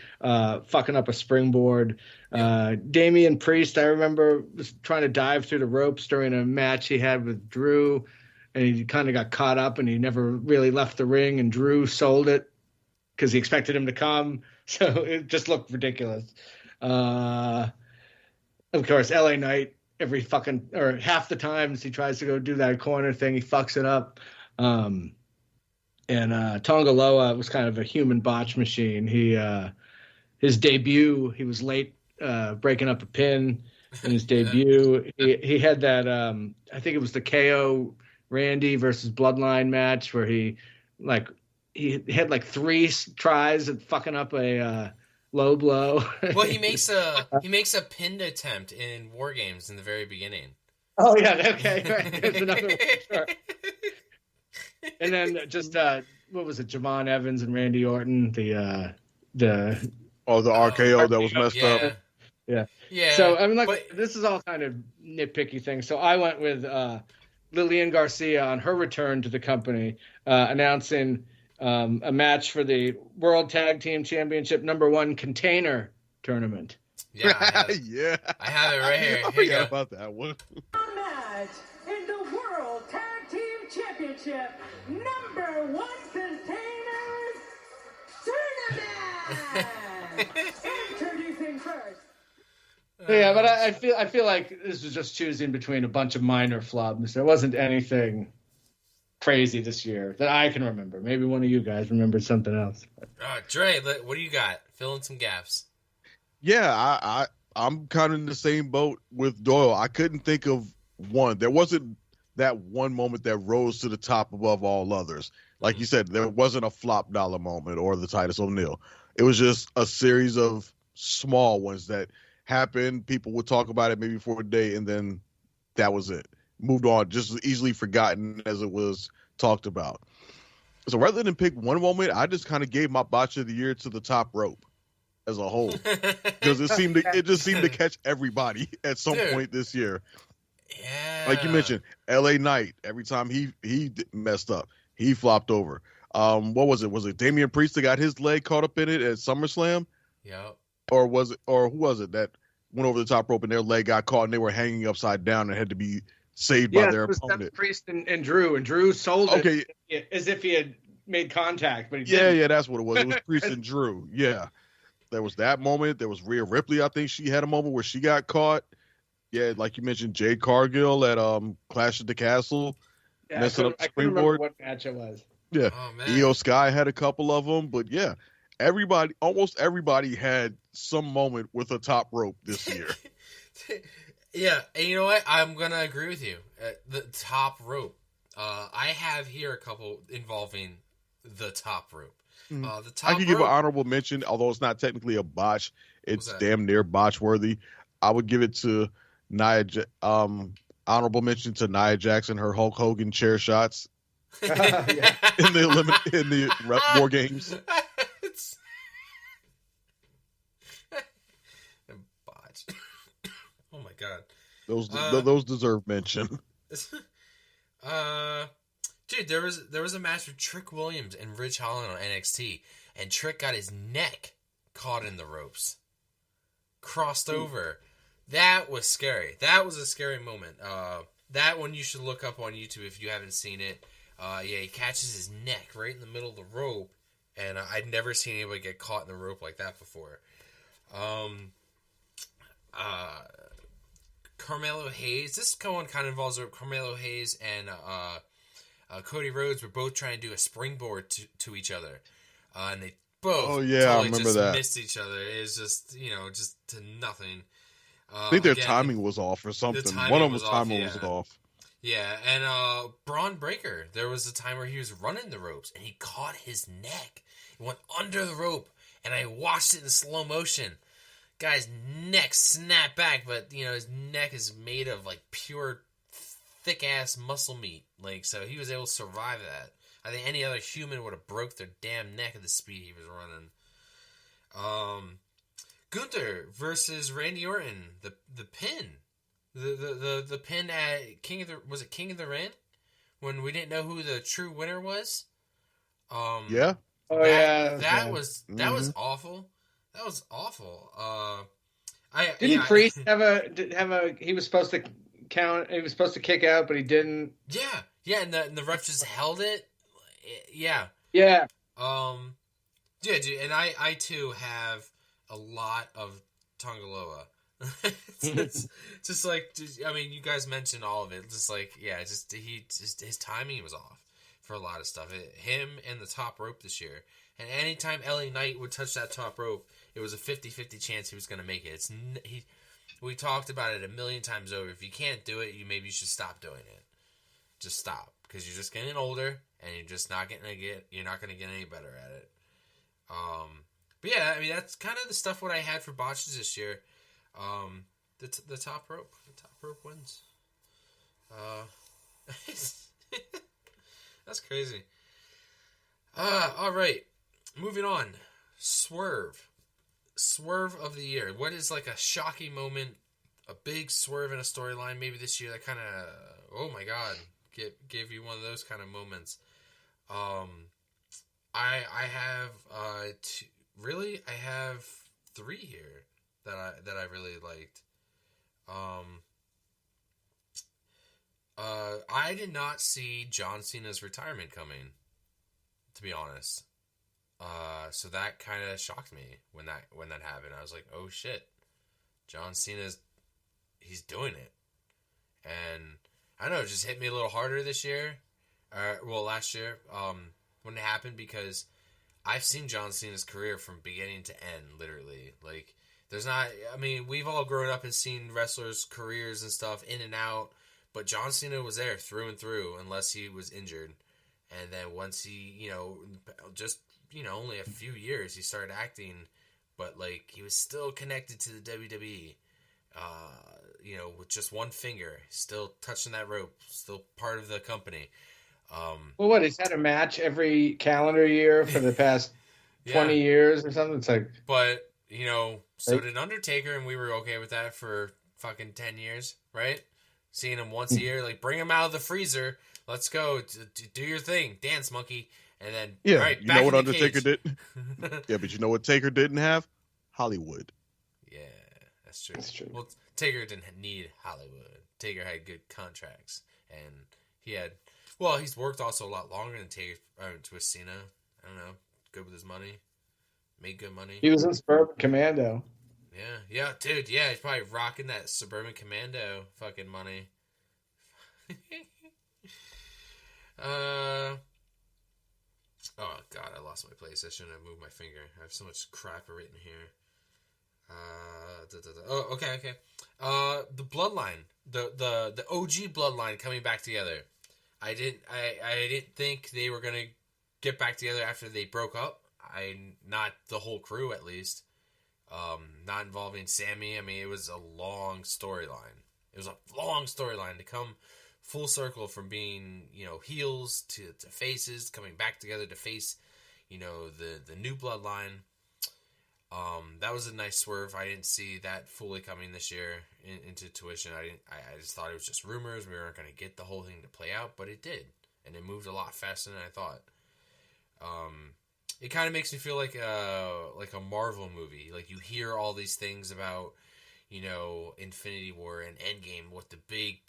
Speaker 6: fucking up a springboard. Damian Priest, I remember, was trying to dive through the ropes during a match he had with Drew, and he kind of got caught up, and he never really left the ring. And Drew sold it because he expected him to come, so it just looked ridiculous. Of course, LA Knight. Half the times he tries to go do that corner thing, he fucks it up. And Tongaloa was kind of a human botch machine. His debut, he was late breaking up a pin in his debut. He had that, I think it was the KO Randy versus Bloodline match where he had like 3 tries at fucking up a low blow.
Speaker 4: Well, he makes a pinned attempt in War Games in the very beginning.
Speaker 6: Oh yeah, okay, right. There's another one, sure. And then just what was it, Javon Evans and Randy Orton, the
Speaker 5: RKO that was messed up.
Speaker 6: Yeah. So I mean, this is all kind of nitpicky things. So I went with Lillian Garcia on her return to the company, announcing a match for the World Tag Team Championship #1 container tournament.
Speaker 4: Yeah,
Speaker 5: Yeah.
Speaker 4: I have it right here.
Speaker 5: I forgot about that one.
Speaker 7: Match in the World Tag Team Championship #1 containers tournament. Introducing first.
Speaker 6: Yeah, but I feel like this was just choosing between a bunch of minor flubs. There wasn't anything crazy this year that I can remember. Maybe one of you guys remembered something else.
Speaker 4: Dre, what do you got? Fill in some gaps.
Speaker 5: Yeah, I'm kind of in the same boat with Doyle. I couldn't think of one. There wasn't that one moment that rose to the top above all others. Like you said, there wasn't a flop dollar moment or the Titus O'Neil. It was just a series of small ones that happened. People would talk about it maybe for a day, and then that was it. Moved on, just as easily forgotten as it was talked about. So rather than pick one moment, I just kind of gave my botch of the year to the top rope as a whole, because it just seemed to catch everybody at some point this year.
Speaker 4: Yeah,
Speaker 5: like you mentioned, LA Knight. Every time he messed up, he flopped over. What was it? Was it Damian Priest that got his leg caught up in it at SummerSlam?
Speaker 4: Yep.
Speaker 5: Or who was it that went over the top rope and their leg got caught and they were hanging upside down and had to be saved by their opponent?
Speaker 6: It was Priest and Drew sold it as if he had made contact, but he didn't.
Speaker 5: Yeah, that's what it was. It was Priest and Drew. Yeah, there was that moment. There was Rhea Ripley. I think she had a moment where she got caught. Yeah, like you mentioned, Jade Cargill at Clash at the Castle, messing up the springboard.
Speaker 6: What match it was?
Speaker 5: Yeah,
Speaker 4: Oh, man.
Speaker 5: Io Sky had a couple of them, but yeah, almost everybody had some moment with a top rope this year.
Speaker 4: Yeah, and you know what? I'm gonna agree with you. The top rope. I have here a couple involving the top rope. The top
Speaker 5: I could give an
Speaker 4: rope.
Speaker 5: honorable mention, although it's not technically a botch. It's
Speaker 4: that?
Speaker 5: damn near botch worthy. I would give it to honorable mention to Nia Jackson, her Hulk Hogan chair shots in the War Games.
Speaker 4: Botch. Oh my god.
Speaker 5: Those deserve mention.
Speaker 4: Dude, there was a match with Trick Williams and Ridge Holland on NXT, and Trick got his neck caught in the ropes, crossed over. That was scary. That was a scary moment. That one you should look up on YouTube if you haven't seen it. He catches his neck right in the middle of the rope, and I'd never seen anybody get caught in the rope like that before. Carmelo Hayes. This one kind of involves Carmelo Hayes and Cody Rhodes were both trying to do a springboard to each other, and they both
Speaker 5: I remember
Speaker 4: just
Speaker 5: that.
Speaker 4: missed each other. It was just just to nothing.
Speaker 5: I think their timing was off or something. One of them's timing was off.
Speaker 4: Yeah, and Braun Breaker, there was a time where he was running the ropes and he caught his neck. He went under the rope, and I watched it in slow motion. Guy's neck snapped back, but his neck is made of like pure thick ass muscle meat. Like, so he was able to survive that. I think any other human would have broke their damn neck at the speed he was running. Gunther versus Randy Orton, the pin, the pin at King of the Ring, when we didn't know who the true winner was.
Speaker 5: Yeah.
Speaker 6: Oh
Speaker 4: that was awful. That was awful.
Speaker 6: Didn't Priest have a? He was supposed to count. He was supposed to kick out, but he didn't.
Speaker 4: Yeah, and the ref just held it. Yeah.
Speaker 6: Yeah.
Speaker 4: Yeah, dude, and I too have a lot of Tongaloa. it's just like, I mean, you guys mentioned all of it. Just like, yeah, just his timing was off for a lot of stuff. Him and the top rope this year. And anytime LA Knight would touch that top rope, it was a 50-50 chance he was going to make it. We talked about it a million times over. If you can't do it, maybe you should stop doing it. Just stop, because you're just getting older, and you're just not going to get any better at it. But yeah, I mean, that's kind of the stuff what I had for botches this year. The top rope wins. That's crazy. All right, moving on. Swerve of the year. What is like a shocking moment, a big swerve in a storyline maybe this year that kind of, oh my god, give you one of those kind of moments. I have I have 3 here that I really liked. I did not see John Cena's retirement coming, to be honest. So that kind of shocked me when that happened. I was like, oh shit, John Cena's, he's doing it. And I don't know, it just hit me a little harder this year. Last year, when it happened, because I've seen John Cena's career from beginning to end, literally. Like, we've all grown up and seen wrestlers' careers and stuff in and out, but John Cena was there through and through, unless he was injured. And then once he, only a few years, he started acting, but, like, he was still connected to the WWE, with just one finger, still touching that rope, still part of the company.
Speaker 6: Well, he's had a match every calendar year for the past 20 years or something. It's like,
Speaker 4: but so did Undertaker, and we were okay with that for fucking 10 years, right? Seeing him once a year, like, bring him out of the freezer. Let's go, do your thing, dance, monkey, and then right,
Speaker 5: you know what Undertaker did? Yeah, but you know what Taker didn't have? Hollywood.
Speaker 4: Yeah, that's true. That's true. Well, Taker didn't need Hollywood. Taker had good contracts, and he had. Well, he's worked also a lot longer than Taker with Cena. I don't know. Good with his money. Made good money.
Speaker 6: He was in Suburban Commando.
Speaker 4: Yeah, dude. Yeah, he's probably rocking that Suburban Commando fucking money. Oh god, I lost my place. I shouldn't have moved my finger. I have so much crap written here. Oh, okay. The Bloodline, the OG Bloodline coming back together. I didn't think they were gonna get back together after they broke up. Not the whole crew, at least. Not involving Sammy. I mean, it was a long storyline. It was a long storyline to come full circle from being, heels to faces, coming back together to face, the new Bloodline. That was a nice swerve. I didn't see that fully coming this year into tuition. I just thought it was just rumors. We weren't going to get the whole thing to play out, but it did, and it moved a lot faster than I thought. It kind of makes me feel like a Marvel movie. Like, you hear all these things about, Infinity War and Endgame, what the big,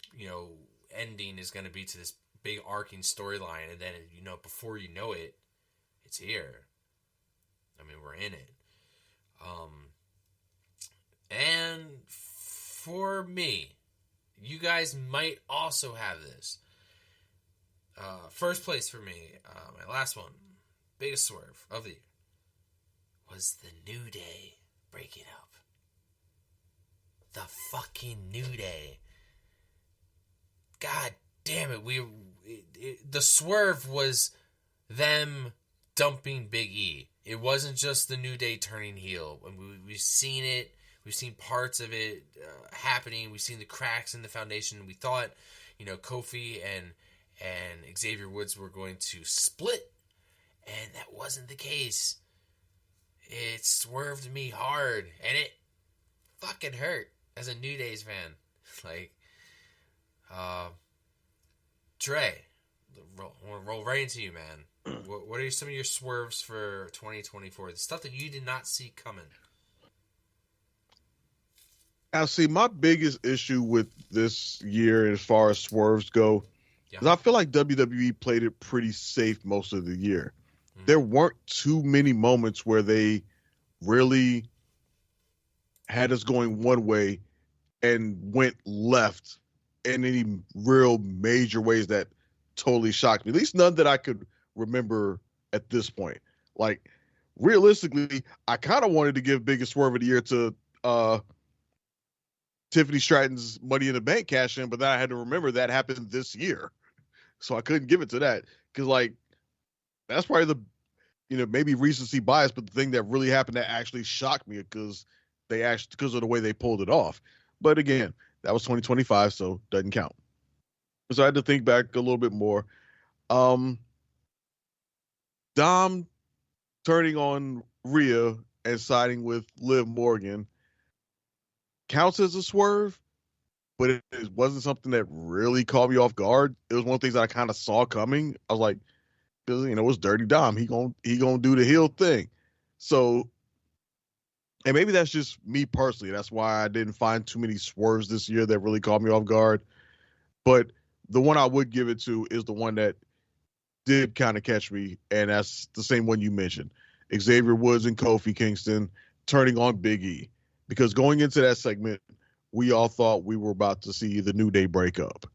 Speaker 4: ending is going to be to this big arcing storyline, and then, before you know it, it's here. I mean, we're in it. And for me, you guys might also have this. First place for me, my last one, biggest swerve of the year, was the New Day breaking up. The fucking New Day. God damn it, the swerve was them dumping Big E. It wasn't just the New Day turning heel. We've seen it. We've seen parts of it happening. We've seen the cracks in the foundation. We thought, Kofi and Xavier Woods were going to split, and that wasn't the case. It swerved me hard, and it fucking hurt as a New Days fan. Like, Dre, roll right into you, man. What are some of your swerves for 2024? The stuff that you did not see coming.
Speaker 5: Now, see, my biggest issue with this year as far as swerves go is I feel like WWE played it pretty safe most of the year. There weren't too many moments where they really had us going one way and went left in any real major ways that totally shocked me. At least none that I could remember at this point. Like, realistically, I kind of wanted to give biggest swerve of the year to Tiffany Stratton's Money in the Bank cash in, but then I had to remember that happened this year. So I couldn't give it to that because, like, that's probably the, maybe recency bias, but the thing that really happened that actually shocked me because of the way they pulled it off. But again, that was 2025, so doesn't count. So I had to think back a little bit more. Dom turning on Rhea and siding with Liv Morgan counts as a swerve, but it wasn't something that really caught me off guard. It was one of the things that I kind of saw coming. I was like, because it's Dirty Dom. He gonna do the heel thing. So, and maybe that's just me personally. That's why I didn't find too many swerves this year that really caught me off guard. But the one I would give it to is the one that did kind of catch me, and that's the same one you mentioned. Xavier Woods and Kofi Kingston turning on Big E. Because going into that segment, we all thought we were about to see the New Day break up.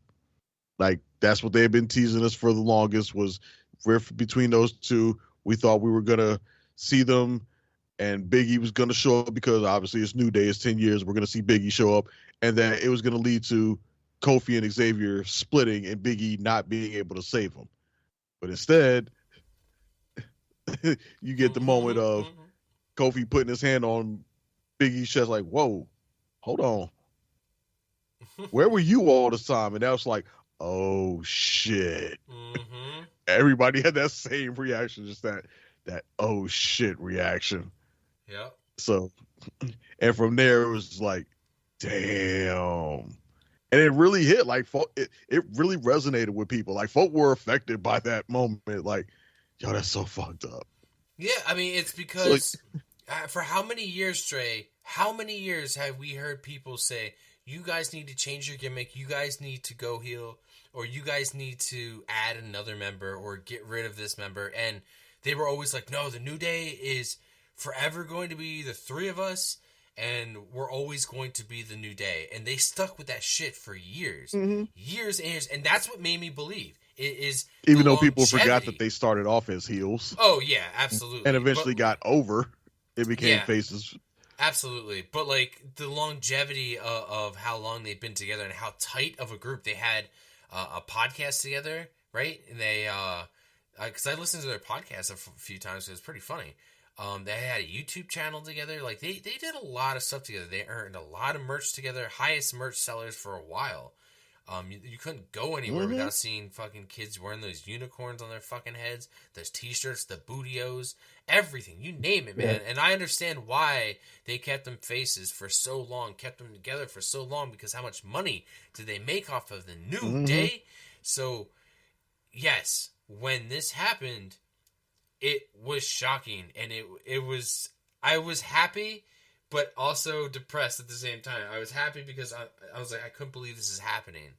Speaker 5: Like, that's what they had been teasing us for the longest, was rift between those two. We thought we were going to see them, and Big E was going to show up because obviously it's New Day, it's 10 years, we're going to see Big E show up, and then it was going to lead to Kofi and Xavier splitting and Big E not being able to save them. But instead, you get the moment of Kofi putting his hand on Big E's chest like, whoa, hold on. Where were you all this time? And that was like, oh, shit. Everybody had that same reaction, just that oh, shit reaction.
Speaker 4: Yep.
Speaker 5: So, and from there, it was like, damn. And it really hit. Like, it really resonated with people. Like, folk were affected by that moment. Like, yo, that's so fucked up.
Speaker 4: Yeah, I mean, it's because for how many years, Dre, how many years have we heard people say, you guys need to change your gimmick, you guys need to go heel, or you guys need to add another member or get rid of this member? And they were always like, no, the New Day is forever going to be the three of us, and we're always going to be the New Day. And they stuck with that shit for years. Years and years. And that's what made me believe. It is
Speaker 5: even though people forgot that they started off as heels.
Speaker 4: Oh, yeah, absolutely.
Speaker 5: And eventually got over. It became faces.
Speaker 4: Absolutely. But, like, the longevity of how long they've been together and how tight of a group. They had a podcast together, right? And they, because I listened to their podcast a few times. It was pretty funny. They had a YouTube channel together. Like, they did a lot of stuff together. They earned a lot of merch together. Highest merch sellers for a while. You couldn't go anywhere without seeing fucking kids wearing those unicorns on their fucking heads, those t-shirts, the bootios, everything. You name it, man. And I understand why they kept them faces for so long, kept them together for so long, because how much money did they make off of the New Day? So, yes, when this happened, it was shocking, and I was happy, but also depressed at the same time. I was happy because I was like, I couldn't believe this is happening.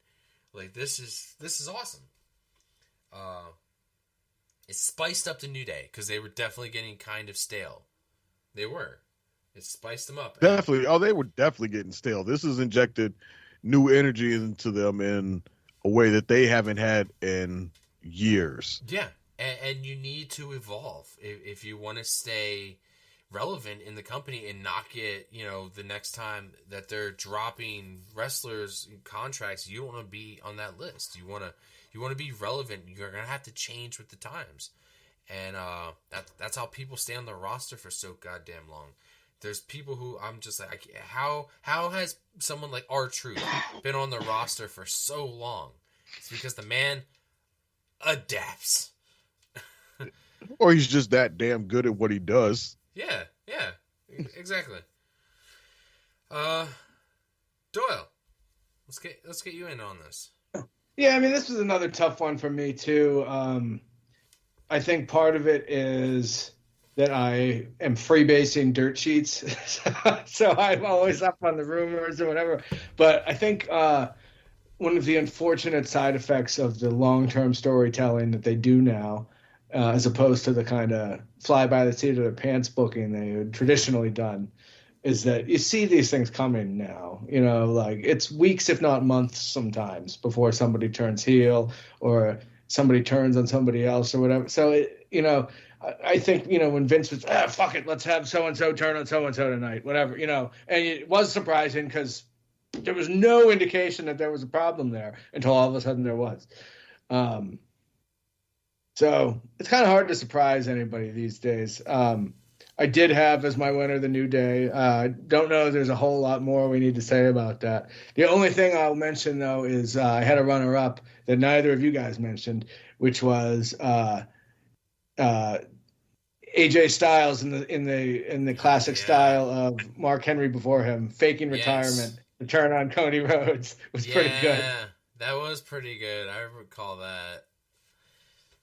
Speaker 4: Like, this is awesome. It spiced up the New Day because they were definitely getting kind of stale. They were. It spiced them up.
Speaker 5: Definitely. Oh, they were definitely getting stale. This has injected new energy into them in a way that they haven't had in years.
Speaker 4: Yeah, and you need to evolve if you want to stay relevant in the company and not get, the next time that they're dropping wrestlers contracts, you don't want to be on that list. You want to be relevant. You're going to have to change with the times. And that's how people stay on the roster for so goddamn long. There's people who I'm just like, how has someone like R-Truth been on the roster for so long? It's because the man adapts.
Speaker 5: Or he's just that damn good at what he does.
Speaker 4: Yeah, exactly. Doyle, let's get you in on this.
Speaker 6: Yeah, I mean, this was another tough one for me too. I think part of it is that I am freebasing dirt sheets, so I'm always up on the rumors or whatever. But I think one of the unfortunate side effects of the long-term storytelling that they do now, as opposed to the kind of fly by the seat of their pants booking they had traditionally done, is that you see these things coming now. You know, like it's weeks, if not months, sometimes before somebody turns heel or somebody turns on somebody else or whatever. So I think, when Vince was, fuck it, let's have so-and-so turn on so-and-so tonight, whatever, and it was surprising because there was no indication that there was a problem there until all of a sudden there was. So it's kind of hard to surprise anybody these days. I did have as my winner the New Day. Don't know if there's a whole lot more we need to say about that. The only thing I'll mention, though, is I had a runner-up that neither of you guys mentioned, which was AJ Styles in the classic style of Mark Henry before him, faking retirement, to turn on Cody Rhodes was pretty good.
Speaker 4: Yeah, that was pretty good. I recall that.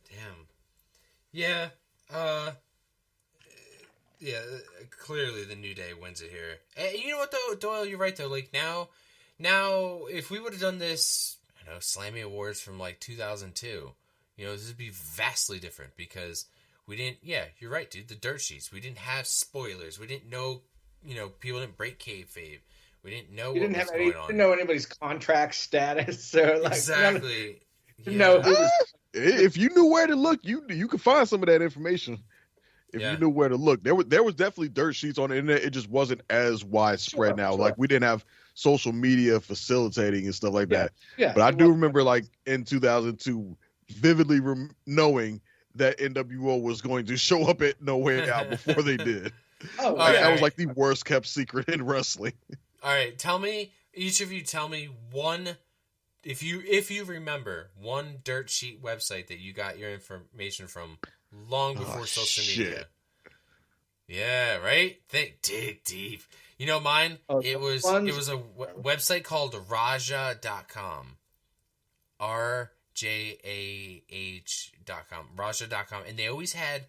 Speaker 4: Damn. Yeah. Yeah. Clearly, the New Day wins it here. And you know what though, Doyle? You're right though. Like now, if we would have done this, I don't know, Slammy Awards from like 2002, this would be vastly different because we didn't. Yeah, you're right, dude. The dirt sheets. We didn't have spoilers. We didn't know. People didn't break kayfabe. We didn't know what was going on.
Speaker 6: Didn't know anybody's contract status. So like,
Speaker 4: exactly.
Speaker 6: Didn't know who was.
Speaker 5: If you knew where to look, you could find some of that information. If you knew where to look, there was definitely dirt sheets on the internet. It just wasn't as widespread now. Sure. Like we didn't have social media facilitating and stuff like that. Yeah. But I do remember, like in 2002, vividly knowing that NWO was going to show up at No Way Out before they did. That was like the worst kept secret in wrestling.
Speaker 4: All right, each of you tell me one. If you remember one dirt sheet website that you got your information from long before social media. Yeah, right? Dig deep. Mine, it was a website called Raja.com. RJAH.com. Raja.com. And they always had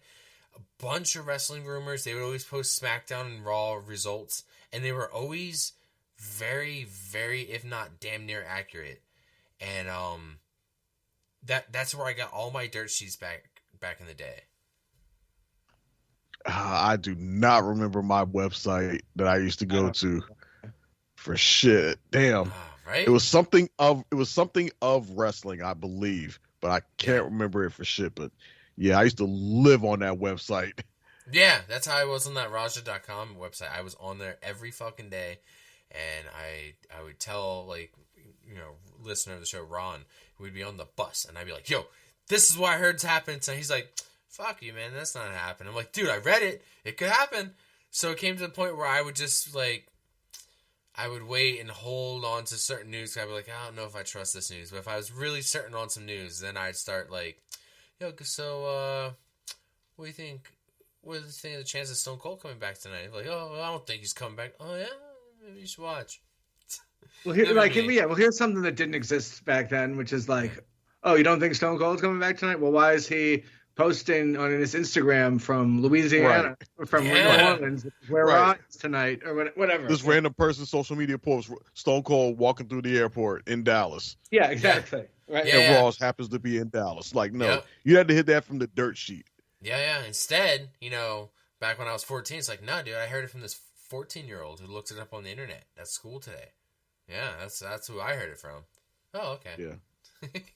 Speaker 4: a bunch of wrestling rumors. They would always post SmackDown and Raw results. And they were always very, very, if not damn near accurate. And that's where I got all my dirt sheets back in the day.
Speaker 5: I do not remember my website that I used to go to for shit. Damn.
Speaker 4: Right?
Speaker 5: It was something of wrestling, I believe, but I can't remember it for shit. But yeah, I used to live on that website.
Speaker 4: Yeah, that's how I was on that Raja.com website. I was on there every fucking day, and I would tell, like, listener of the show, Ron, who would be on the bus, and I'd be like, yo, this is what I heard's happened. And he's like, fuck you, man, that's not happening. I'm like, dude, I read it. It could happen. So it came to the point where I would just, like, I would wait and hold on to certain news. I'd be like, I don't know if I trust this news. But if I was really certain on some news, then I'd start like, yo, so, what do you think? What do you think of the chance of Stone Cold coming back tonight? Like, oh, I don't think he's coming back. Oh, yeah? Maybe you should watch.
Speaker 6: Well, here's something that didn't exist back then, which is like, oh, you don't think Stone Cold's coming back tonight? Well, why is he posting on his Instagram from Louisiana, from New Orleans, where Raw is tonight, or whatever?
Speaker 5: This random person's social media post, Stone Cold walking through the airport in Dallas.
Speaker 6: Yeah, exactly.
Speaker 5: Right. And Ross happens to be in Dallas. Like, no, you had to hit that from the dirt sheet.
Speaker 4: Yeah. Instead, back when I was 14, it's like, no, dude, I heard it from this 14-year-old who looked it up on the internet at school today. Yeah, that's who I heard it from. Oh, okay.
Speaker 5: Yeah.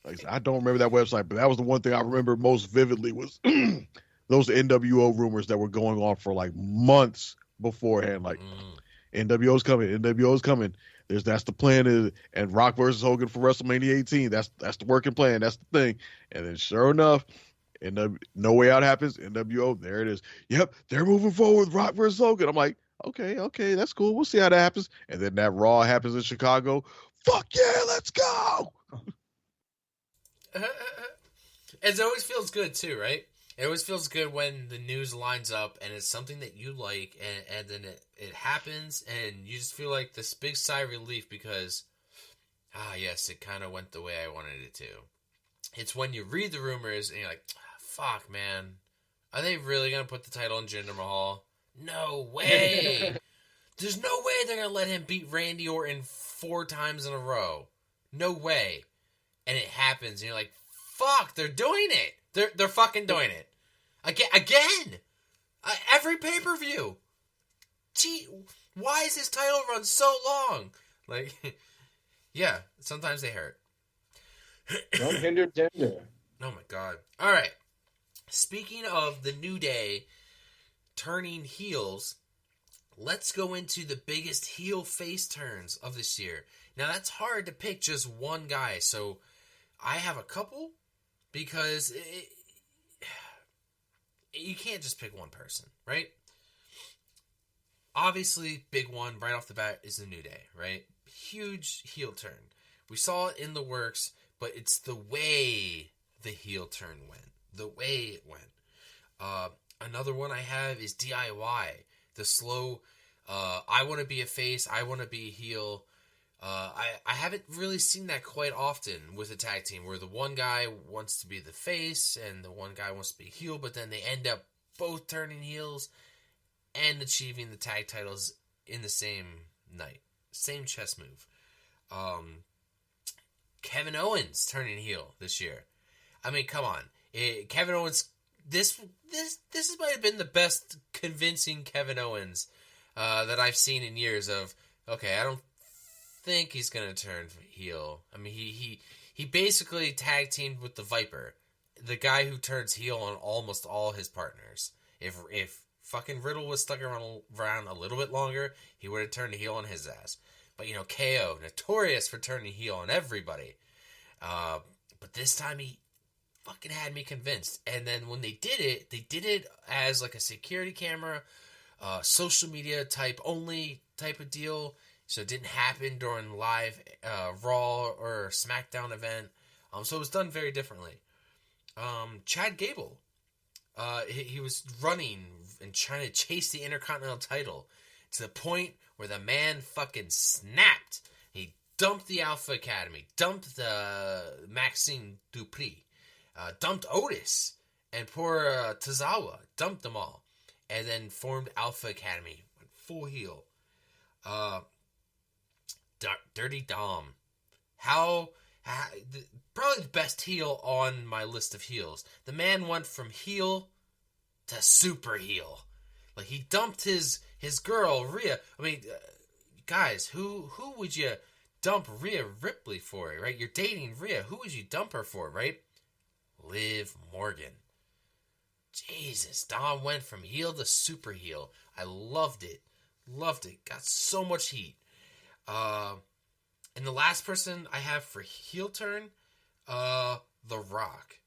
Speaker 5: Like I said, I don't remember that website, but that was the one thing I remember most vividly was those NWO rumors that were going on for like months beforehand. Like, NWO's coming. That's the plan, and Rock versus Hogan for WrestleMania 18. That's the working plan. That's the thing. And then sure enough, No Way Out happens. NWO, there it is. Yep, they're moving forward with Rock versus Hogan. I'm like, okay, that's cool. We'll see how that happens. And then that Raw happens in Chicago. Fuck yeah, let's go.
Speaker 4: It always feels good too, right? It always feels good when the news lines up and it's something that you like, and then it happens, and you just feel like this big sigh of relief because, yes, it kind of went the way I wanted it to. It's when you read the rumors and you're like, fuck, man. Are they really going to put the title on Jinder Mahal? No way. There's no way they're going to let him beat Randy Orton 4 times in a row. No way. And it happens, and you're like, fuck, they're doing it. They're fucking doing it. Again. Every pay-per-view. Gee, why is this title run so long? Like, yeah, sometimes they hurt.
Speaker 6: Don't hinder gender.
Speaker 4: Oh my god. All right. Speaking of the New Day turning heels, let's go into the biggest heel face turns of this year. Now, that's hard to pick just one guy, so I have a couple because you can't just pick one person, right? Obviously, big one right off the bat is the New Day, right? Huge heel turn. We saw it in the works, but it's the way the heel turn went. The way it went. Another one I have is DIY. The slow, I want to be a face, I want to be a heel. I haven't really seen that quite often with a tag team where the one guy wants to be the face and the one guy wants to be a heel, but then they end up both turning heels and achieving the tag titles in the same night. Same chess move. Kevin Owens turning heel this year. I mean, come on. Kevin Owens, this might have been the best convincing Kevin Owens that I've seen in years of, okay, I don't think he's going to turn heel. I mean, he basically tag teamed with the Viper, the guy who turns heel on almost all his partners. If fucking Riddle was stuck around a little bit longer, he would have turned heel on his ass. But, you know, KO, notorious for turning heel on everybody. But this time he fucking had me convinced. And then when they did it as like a security camera, social media type of deal. So it didn't happen during live Raw or SmackDown event. So it was done very differently. Chad Gable, he was running and trying to chase the Intercontinental title to the point where the man fucking snapped. He dumped the Alpha Academy, dumped the Maxine Dupree, dumped Otis, and poor Tozawa, dumped them all, and then formed Alpha Academy, went full heel. Dirty Dom, probably the best heel on my list of heels. The man went from heel to super heel. Like, he dumped his girl Rhea. I mean, guys, who would you dump Rhea Ripley for, right? You're dating Rhea. Who would you dump her for, right? Liv Morgan. Jesus, Dom went from heel to super heel. I loved it. Loved it. Got so much heat. And the last person I have for heel turn, The Rock.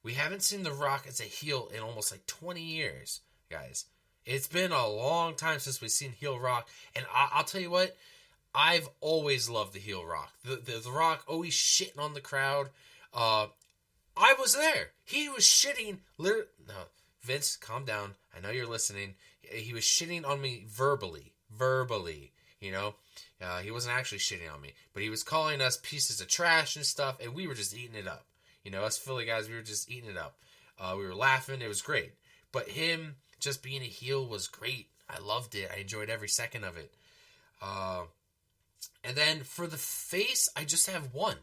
Speaker 4: We haven't seen The Rock as a heel in almost like 20 years, guys. It's been a long time since we've seen heel Rock, and I'll tell you what, I've always loved the heel Rock. The Rock always shitting on the crowd. I was there. He was shitting. No, Vince, calm down. I know you're listening. He was shitting on me verbally. You know, he wasn't actually shitting on me, but he was calling us pieces of trash and stuff, and we were just eating it up. You know, us Philly guys, we were just eating it up. We were laughing. It was great. But him just being a heel was great. I loved it. I enjoyed every second of it. And then for the face, I just have one.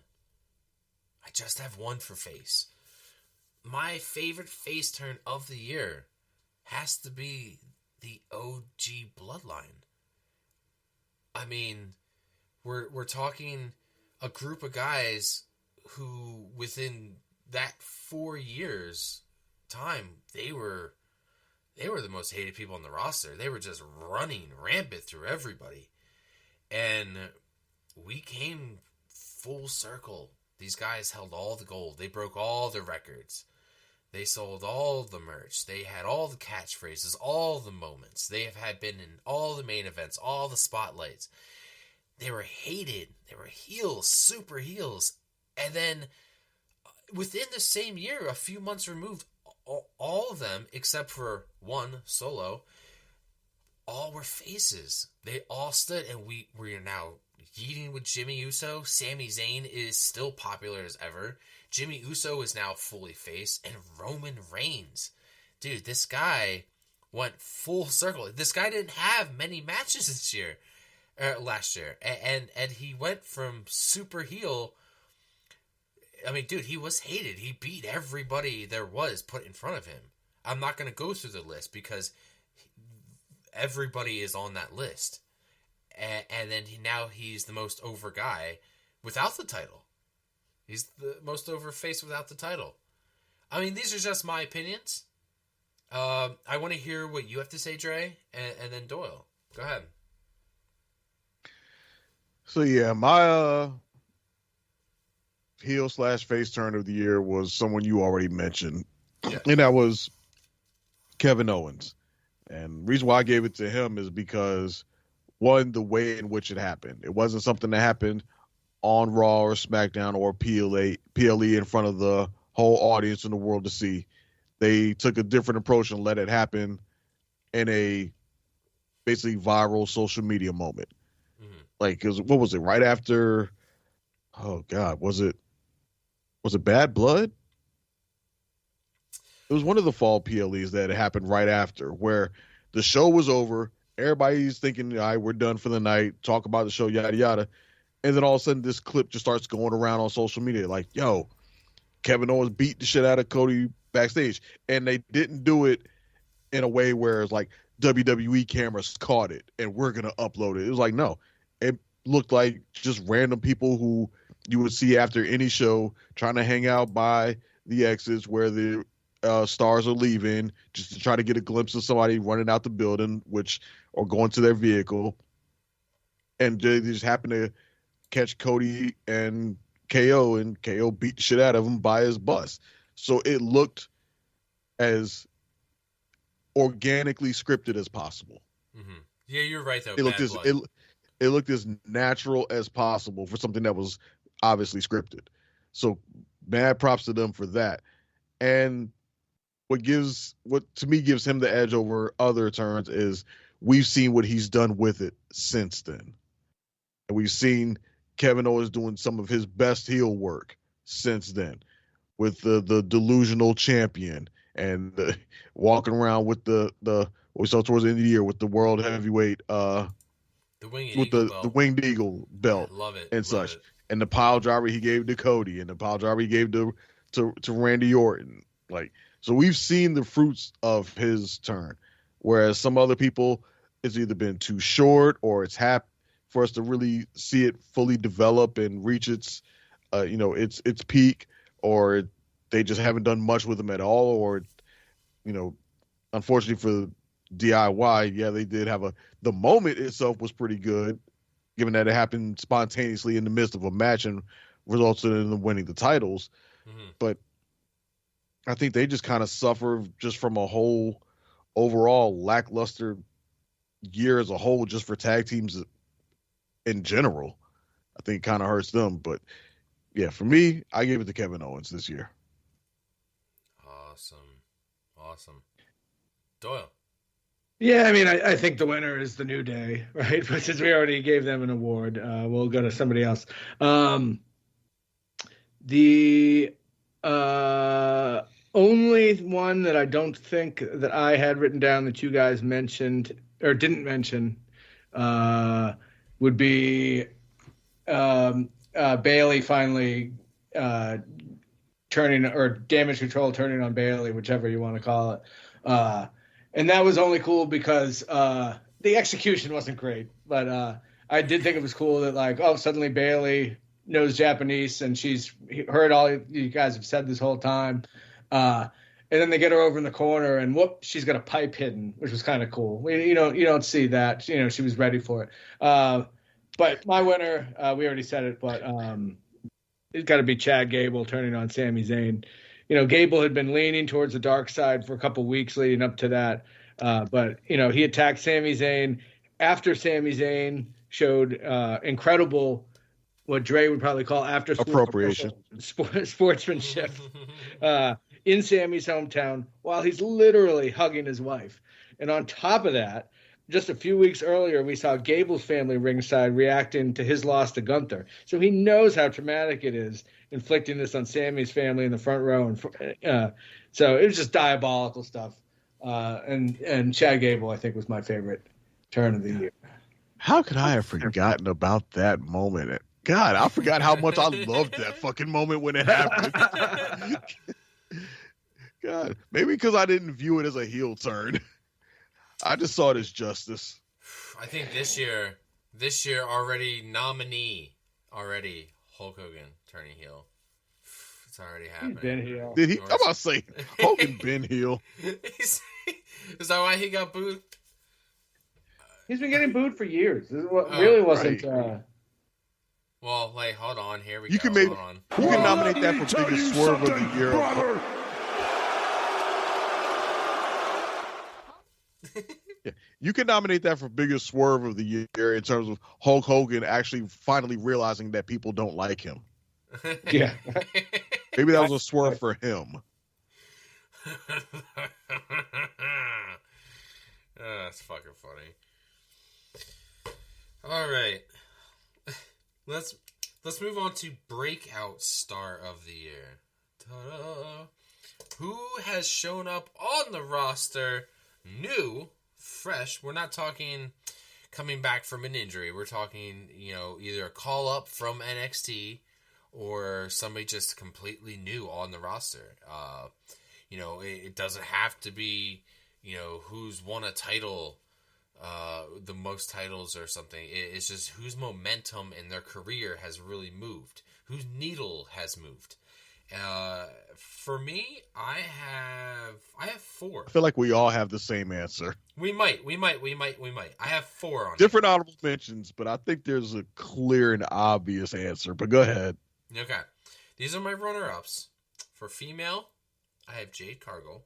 Speaker 4: I just have one for face. My favorite face turn of the year has to be the OG Bloodline. I mean, we're talking a group of guys who, within that 4 years time, they were the most hated people on the roster. They were just running rampant through everybody. And we came full circle. These guys held all the gold. They broke all the records. They sold all the merch. They had all the catchphrases, all the moments. They have been in all the main events, all the spotlights. They were hated. They were heels, super heels. And then within the same year, a few months removed, all of them, except for one, Solo, all were faces. They all stood, and we are now yeeting with Jimmy Uso. Sami Zayn is still popular as ever. Jimmy Uso is now fully face, and Roman Reigns. Dude, this guy went full circle. This guy didn't have many matches last year, and he went from super heel. I mean, dude, he was hated. He beat everybody there was put in front of him. I'm not going to go through the list because everybody is on that list. And then now he's the most over guy without the title. He's the most over face without the title. I mean, these are just my opinions. I want to hear what you have to say, Dre, and then Doyle. Go ahead.
Speaker 5: So yeah, my heel / face turn of the year was someone you already mentioned, and that was Kevin Owens. And the reason why I gave it to him is because, one, the way in which it happened. It wasn't something that happened on Raw or SmackDown or PLE in front of the whole audience in the world to see. They took a different approach and let it happen in a basically viral social media moment. Mm-hmm. Like, what was it? Right after, oh God, was it Bad Blood? It was one of the fall PLEs that happened right after, where the show was over. Everybody's thinking, all right, we're done for the night. Talk about the show, yada, yada. And then all of a sudden this clip just starts going around on social media like, yo, Kevin Owens beat the shit out of Cody backstage. And they didn't do it in a way where it's like WWE cameras caught it and we're going to upload it. It was like, no. It looked like just random people who you would see after any show trying to hang out by the exits where the stars are leaving, just to try to get a glimpse of somebody running out the building, or going to their vehicle. And they just happen to catch Cody and KO, and KO beat the shit out of him by his bus. So it looked as organically scripted as possible.
Speaker 4: Mm-hmm. Yeah, you're right though.
Speaker 5: It looked as natural as possible for something that was obviously scripted. So mad props to them for that. And what to me gives him the edge over other turns is we've seen what he's done with it since then. And we've seen Kevin Owens doing some of his best heel work since then, with the delusional champion and walking around with the what we saw towards the end of the year with the world heavyweight
Speaker 4: the
Speaker 5: winged eagle belt.
Speaker 4: Yeah, love it.
Speaker 5: And such. It. And the pile driver he gave to Cody, and the pile driver he gave to Randy Orton. Like, so we've seen the fruits of his turn, whereas some other people, it's either been too short or it's for us to really see it fully develop and reach its peak, or they just haven't done much with them at all, or, unfortunately for DIY, yeah, they did have the moment itself was pretty good, given that it happened spontaneously in the midst of a match and resulted in them winning the titles. Mm-hmm. But I think they just kind of suffer just from a whole overall lackluster year as a whole, just for tag teams in general. I think it kind of hurts them. But yeah, for me, I gave it to Kevin Owens this year.
Speaker 4: Awesome. Doyle.
Speaker 6: Yeah, I mean, I think the winner is the New Day, right? But since we already gave them an award, we'll go to somebody else. The only one that I don't think that I had written down that you guys mentioned or didn't mention would be Bailey finally turning, or Damage Control turning on Bailey, whichever you want to call it. And that was only cool because the execution wasn't great, but I did think it was cool that suddenly Bailey knows Japanese and she's heard all you guys have said this whole time. And then they get her over in the corner and whoop, she's got a pipe hidden, which was kind of cool. You don't see that. She was ready for it. But my winner, we already said it, but it's got to be Chad Gable turning on Sami Zayn. Gable had been leaning towards the dark side for a couple weeks leading up to that. But he attacked Sami Zayn after Sami Zayn showed incredible what Dre would probably call after school
Speaker 5: Appropriation.
Speaker 6: sportsmanship in Sammy's hometown while he's literally hugging his wife. And on top of that, just a few weeks earlier, we saw Gable's family ringside reacting to his loss to Gunther. So he knows how traumatic it is inflicting this on Sammy's family in the front row. So it was just diabolical stuff. And Chad Gable, I think, was my favorite turn of the year.
Speaker 5: How could I have forgotten about that moment? God, I forgot how much I loved that fucking moment when it happened. God, maybe because I didn't view it as a heel turn. I just saw it as justice.
Speaker 4: I think this year already nominee already Hulk Hogan turning heel. It's already happening.
Speaker 6: He's been heel.
Speaker 5: Did he? I'm about to say Hogan been heel.
Speaker 4: Is that why he got booed?
Speaker 6: He's been getting booed for years. This is what really wasn't.
Speaker 5: Right.
Speaker 4: Well, like, hold on. Here we
Speaker 5: You
Speaker 4: go.
Speaker 5: can maybe
Speaker 4: Hold on.
Speaker 5: you can nominate that for biggest swerve of the year.
Speaker 2: brother.
Speaker 5: Yeah, you can nominate that for biggest swerve of the year in terms of Hulk Hogan actually finally realizing that people don't like him.
Speaker 6: Yeah.
Speaker 5: Maybe that was a swerve for him.
Speaker 4: That's fucking funny. All right, let's move on to breakout star of the year. Ta-da. Who has shown up on the roster? New, fresh. We're not talking coming back from an injury. We're talking, either a call up from NXT or somebody just completely new on the roster. It doesn't have to be, who's won a title, the most titles or something. It's just whose momentum in their career has really moved, whose needle has moved. For me, I have 4.
Speaker 5: I feel like we all have the same answer.
Speaker 4: We might. I have 4 on
Speaker 5: Different honorable mentions, but I think there's a clear and obvious answer. But go ahead.
Speaker 4: Okay. These are my runner-ups. For female, I have Jade Cargill.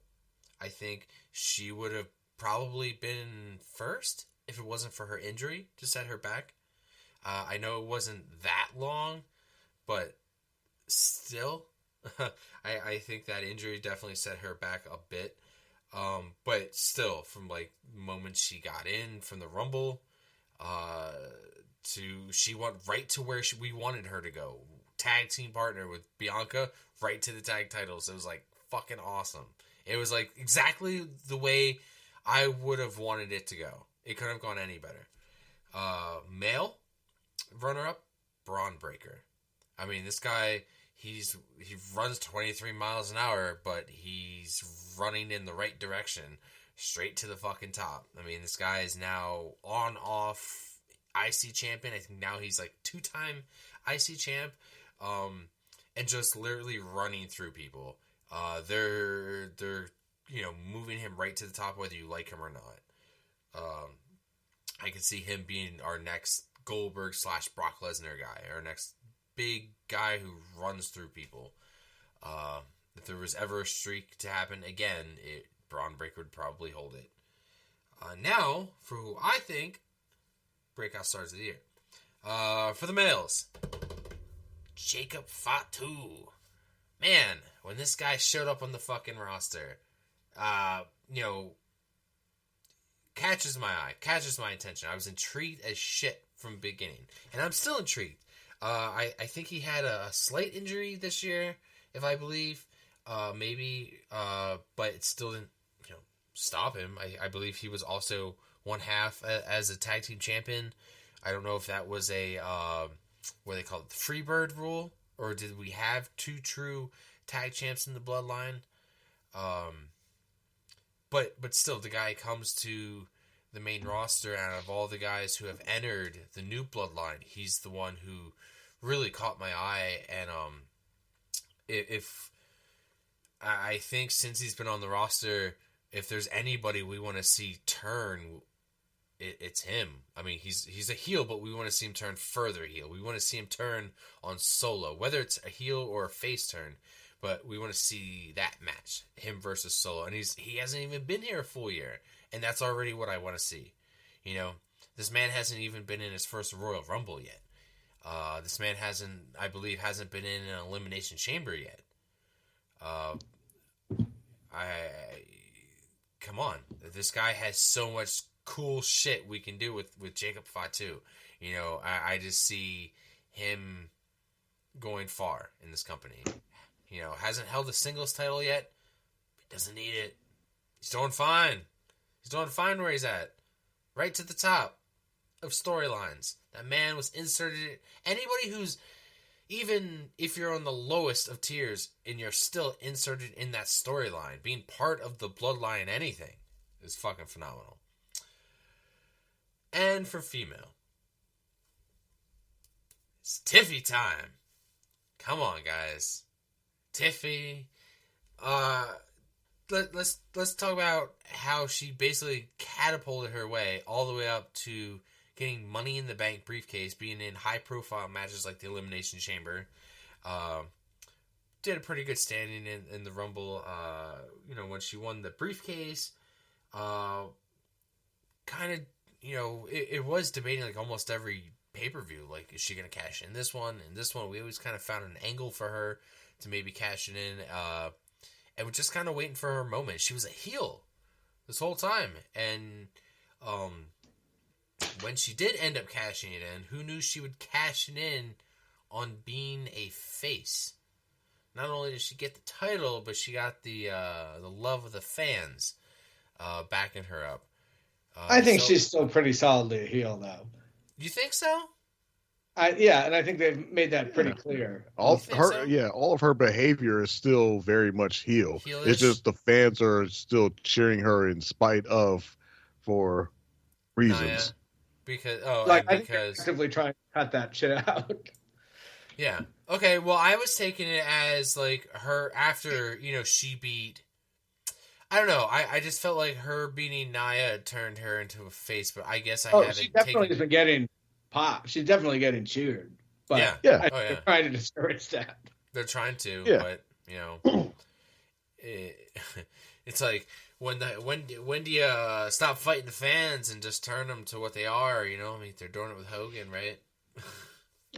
Speaker 4: I think she would have probably been first if it wasn't for her injury to set her back. I know it wasn't that long, but still, I think that injury definitely set her back a bit. But still, from like the moment she got in from the Rumble, she went right to where we wanted her to go. Tag team partner with Bianca, right to the tag titles. It was like fucking awesome. It was like exactly the way I would have wanted it to go. It couldn't have gone any better. Male runner-up, Braun Breaker. I mean, this guy, he runs 23 miles an hour, but he's running in the right direction, straight to the fucking top. I mean, this guy is now on-off IC champion. I think now he's like 2-time IC champ, and just literally running through people. They're moving him right to the top, whether you like him or not. I can see him being our next Goldberg / Brock Lesnar guy, our next big guy who runs through people. If there was ever a streak to happen again, Braun Breaker would probably hold it. Now, for who I think breakout stars of the year. For the males, Jacob Fatu. Man, when this guy showed up on the fucking roster, catches my eye, catches my attention. I was intrigued as shit from the beginning, and I'm still intrigued. I think he had a slight injury this year, if I believe, maybe, but it still didn't, stop him. I believe he was also one half as a tag team champion. I don't know if that was a what they call it, the Freebird rule, or did we have 2 true tag champs in the bloodline? But still, the guy comes to the main roster, and out of all the guys who have entered the new bloodline, he's the one who really caught my eye. And if I think since he's been on the roster, if there's anybody we want to see turn, it's him. I mean, he's a heel, but we want to see him turn further heel. We want to see him turn on Solo, whether it's a heel or a face turn. But we want to see that match, him versus Solo. And he hasn't even been here a full year. And that's already what I want to see. This man hasn't even been in his first Royal Rumble yet. This man I believe, hasn't been in an elimination chamber yet. Come on, this guy has so much cool shit we can do with Jacob Fatu. You know, I just see him going far in this company. You know, hasn't held a singles title yet. Doesn't need it. He's doing fine. He's doing fine where he's at. Right to the top of storylines. That man was inserted. Anybody who's, even if you're on the lowest of tiers and you're still inserted in that storyline, being part of the bloodline, anything, is fucking phenomenal. And for female, it's Tiffy time. Come on, guys. Tiffy. Let's talk about how she basically catapulted her way all the way up to getting Money in the Bank briefcase, being in high profile matches like the Elimination Chamber. Did a pretty good standing in the Rumble. You know, when she won the briefcase, kind of, you know, it was debating like almost every pay-per-view. Like, is she going to cash in this one? And this one, we always kind of found an angle for her to maybe cash it in. And we're just kind of waiting for her moment. She was a heel this whole time. And when she did end up cashing it in, who knew she would cash it in on being a face? Not only did she get the title, but she got the love of the fans backing her up.
Speaker 6: I think she's still pretty solidly a heel, though.
Speaker 4: You think so?
Speaker 6: Yeah, and I think they've made that pretty clear.
Speaker 5: All
Speaker 4: so?
Speaker 5: all of her behavior is still very much heel.
Speaker 4: Heelish?
Speaker 5: It's just the fans are still cheering her in spite of, for reasons.
Speaker 4: Because
Speaker 6: I think they're actively trying to cut that shit out.
Speaker 4: Yeah. Okay, well, I was taking it as, like, her after, you know, she beat... I don't know. I just felt like her beating Nia turned her into a face, but I guess I haven't
Speaker 6: she definitely has been getting pop. She's definitely getting cheered. But
Speaker 4: Yeah.
Speaker 5: Yeah.
Speaker 6: they're trying to discourage that.
Speaker 4: They're trying to,
Speaker 5: Yeah.
Speaker 4: but, you know... it's like, when do you stop fighting the fans and just turn them to what they are, you know? I mean, they're doing it with Hogan, right?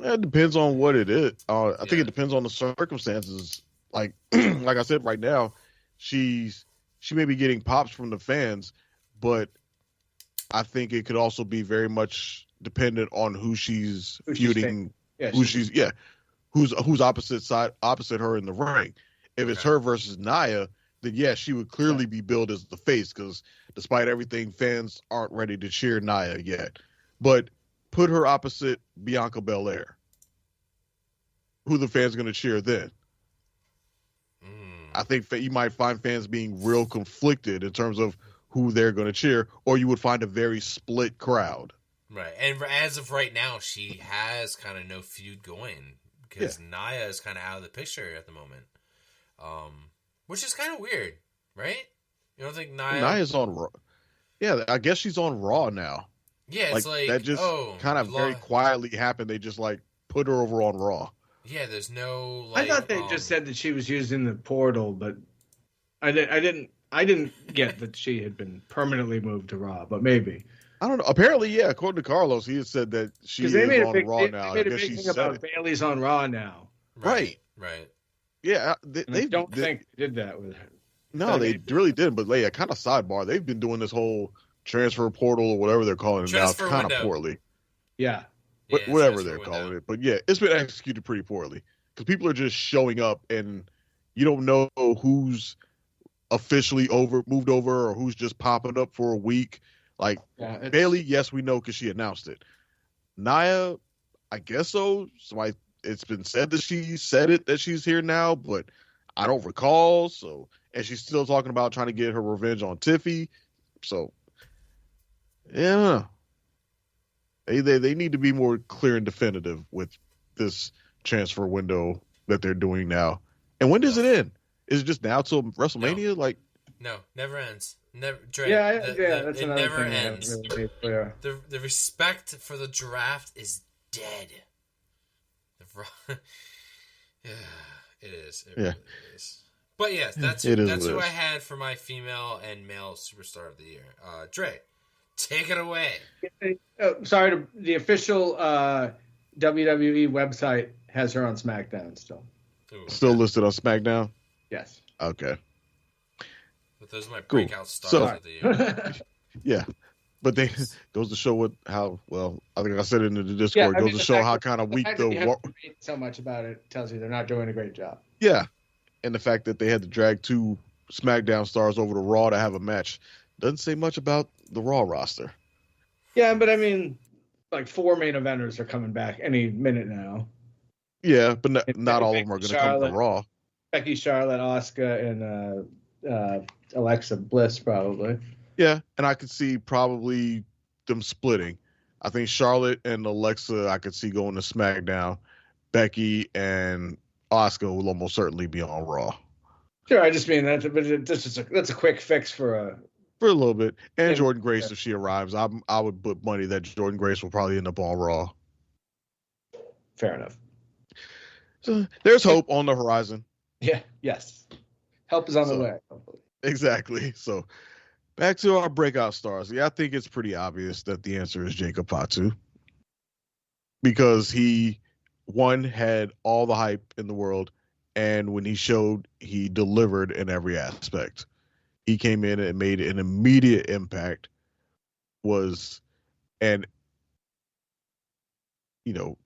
Speaker 5: It depends on what it is. I think it depends on the circumstances. Like, like I said, right now, she may be getting pops from the fans, but I think it could also be very much dependent on who she's feuding, who's opposite her in the ring. If it's her versus Nia, then yeah, she would clearly be billed as the face, because despite everything, fans aren't ready to cheer Nia yet. But put her opposite Bianca Belair. Who the fans going to cheer then? I think you might find fans being real conflicted in terms of who they're going to cheer, or you would find a very split crowd.
Speaker 4: Right. And as of right now, she has kind of no feud going, because Nia is kind of out of the picture at the moment. Which is kind of weird, right? You don't think
Speaker 5: Nia's on Raw? Yeah, I guess she's on Raw now.
Speaker 4: Yeah, it's like
Speaker 5: that just kind of very quietly happened. They just like put her over on Raw.
Speaker 4: Yeah, there's no.
Speaker 6: I thought they just said that she was using the portal, but I didn't get that she had been permanently moved to Raw. But maybe
Speaker 5: I don't know. Apparently, yeah. According to Carlos, he had said that she is on Raw now. I guess she said it.
Speaker 6: Bailey's on Raw now.
Speaker 5: Right. Yeah, they
Speaker 6: don't think they did that with her.
Speaker 5: No, they really didn't. But like, kind of sidebar, they've been doing this whole transfer portal or whatever they're calling it now, kind of poorly.
Speaker 6: Yeah.
Speaker 5: Whatever they're calling it. But yeah, it's been executed pretty poorly, because people are just showing up and you don't know who's officially moved over or who's just popping up for a week. Like Bailey, yes, we know because she announced it. Nia, I guess so. It's been said that she said it, that she's here now, but I don't recall. So, and she's still talking about trying to get her revenge on Tiffy. So, yeah. They need to be more clear and definitive with this transfer window that they're doing now. And when does it end? Is it just now till WrestleMania?
Speaker 4: No, never ends. Never. Dre,
Speaker 6: that's
Speaker 4: it
Speaker 6: another
Speaker 4: never
Speaker 6: thing
Speaker 4: ends.
Speaker 6: that really clear.
Speaker 4: The respect for the draft is dead. It is. It really is. But yes, that's who I had for my female and male superstar of the year. Dre, take it away.
Speaker 6: Sorry, the official WWE website has her on SmackDown still.
Speaker 4: Ooh,
Speaker 5: Still
Speaker 4: okay.
Speaker 5: listed on SmackDown.
Speaker 6: Yes.
Speaker 5: Okay.
Speaker 4: But those are my
Speaker 5: Cool.
Speaker 4: breakout stars
Speaker 5: So-
Speaker 4: of the year.
Speaker 5: Yeah. But they
Speaker 4: Yes.
Speaker 5: goes to show I think I said it in the
Speaker 6: Yeah,
Speaker 5: Discord.
Speaker 6: I mean,
Speaker 5: Goes to
Speaker 6: the
Speaker 5: show
Speaker 6: fact
Speaker 5: how
Speaker 6: that-
Speaker 5: kind of weak
Speaker 6: fact that you
Speaker 5: the
Speaker 6: have to read so much about it tells you they're not doing a great job.
Speaker 5: yeah, and the fact that they had to drag 2 SmackDown stars over to Raw to have a match doesn't say much about the Raw roster.
Speaker 6: Yeah, but I mean, like 4 main eventers are coming back any minute now.
Speaker 5: Yeah, but not all of them are going to come to
Speaker 6: Charlotte.
Speaker 5: Raw.
Speaker 6: Becky, Charlotte, Asuka, and Alexa Bliss probably.
Speaker 5: Yeah, and I could see probably them splitting. I think Charlotte and Alexa I could see going to SmackDown. Becky and Asuka will almost certainly be on Raw
Speaker 6: Sure, I just mean that's a quick fix for a.
Speaker 5: for a little bit. And
Speaker 6: Yeah.
Speaker 5: Jordan Grace, if she arrives, I would put money that Jordan Grace will probably end up on Raw.
Speaker 6: Fair enough.
Speaker 5: So there's hope on the horizon.
Speaker 6: Yeah. Yes. Help is on the
Speaker 5: So-
Speaker 6: way.
Speaker 5: Exactly. So back to our breakout stars. Yeah, I think it's pretty obvious that the answer is Jacob Fatu because he had all the hype in the world, and when he showed, he delivered in every aspect. He came in and made an immediate impact.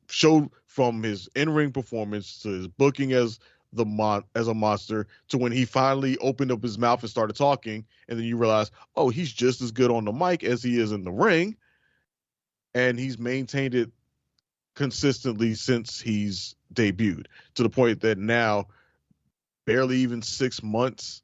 Speaker 5: Showed from his in-ring performance to his booking as a monster to when he finally opened up his mouth and started talking, and then you realize, oh, he's just as good on the mic as he is in the ring, and he's maintained it consistently since he's debuted to the point that now, barely even 6 months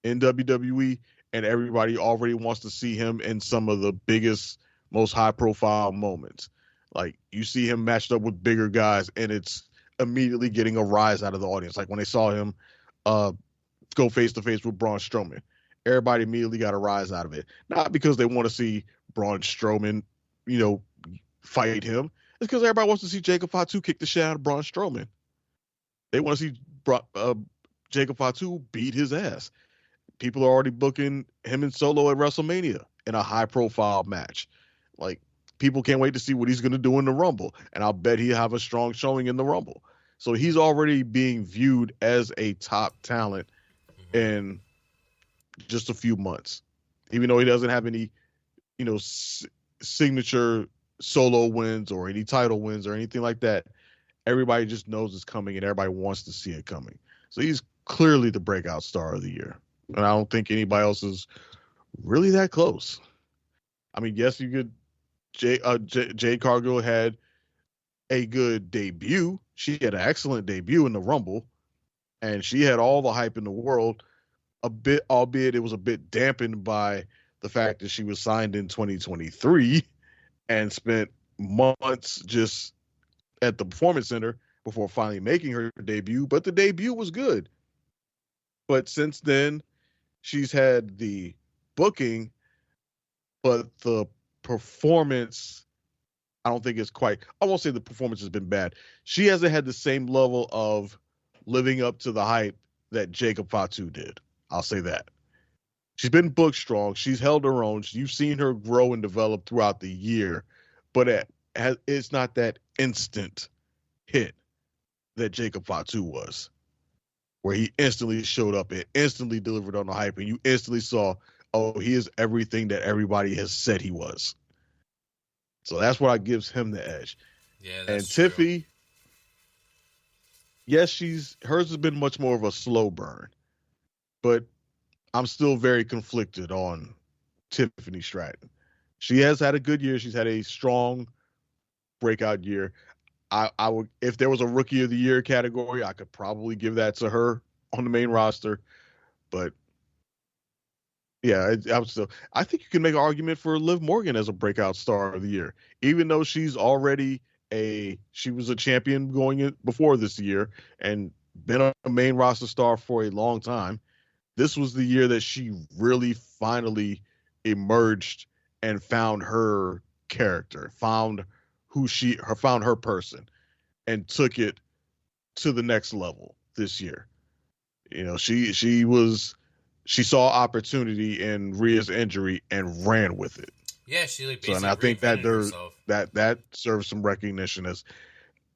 Speaker 5: in WWE, and everybody already wants to see him in some of the biggest, most high-profile moments. Like, you see him matched up with bigger guys, and it's immediately getting a rise out of the audience. Like when they saw him go face-to-face with Braun Strowman. Everybody immediately got a rise out of it. Not because they want to see Braun Strowman, fight him. It's because everybody wants to see Jacob Fatu kick the shit out of Braun Strowman. They want to see Jacob Fatu beat his ass. People are already booking him and Solo at WrestleMania in a high-profile match. Like, people can't wait to see what he's going to do in the Rumble, and I'll bet he'll have a strong showing in the Rumble. So he's already being viewed as a top talent in just a few months, even though he doesn't have any, signature solo wins or any title wins or anything like that. Everybody just knows it's coming, and everybody wants to see it coming. So he's clearly the breakout star of the year, and I don't think anybody else is really that close. I mean, yes, you could. Jade Cargill had a good debut. She had an excellent debut in the Rumble, and she had all the hype in the world, albeit it was a bit dampened by the fact that she was signed in 2023 and spent months just at the Performance Center before finally making her debut. But the debut was good. But since then, she's had the booking, but the performance, I don't think it's quite, I won't say the performance has been bad. She hasn't had the same level of living up to the hype that Jacob Fatu did. I'll say that. She's been booked strong. She's held her own. You've seen her grow and develop throughout the year, but it's not that instant hit that Jacob Fatu was, where he instantly showed up and instantly delivered on the hype, and you instantly saw, oh, he is everything that everybody has said he was. So that's what gives him the edge.
Speaker 4: Yeah,
Speaker 5: And
Speaker 4: that's true.
Speaker 5: Tiffy, yes, hers has been much more of a slow burn, but I'm still very conflicted on Tiffany Stratton. She has had a good year. She's had a strong breakout year. I would, if there was a Rookie of the Year category, I could probably give that to her on the main roster. But yeah, I think you can make an argument for Liv Morgan as a breakout star of the year, even though she's already she was a champion going in before this year and been a main roster star for a long time. This was the year that she really finally emerged and found her character, found her person, and took it to the next level this year. She saw opportunity in Rhea's injury and ran with it.
Speaker 4: Yeah, she
Speaker 5: So,
Speaker 4: basically
Speaker 5: and I think that
Speaker 4: reinvented herself.
Speaker 5: that serves some recognition as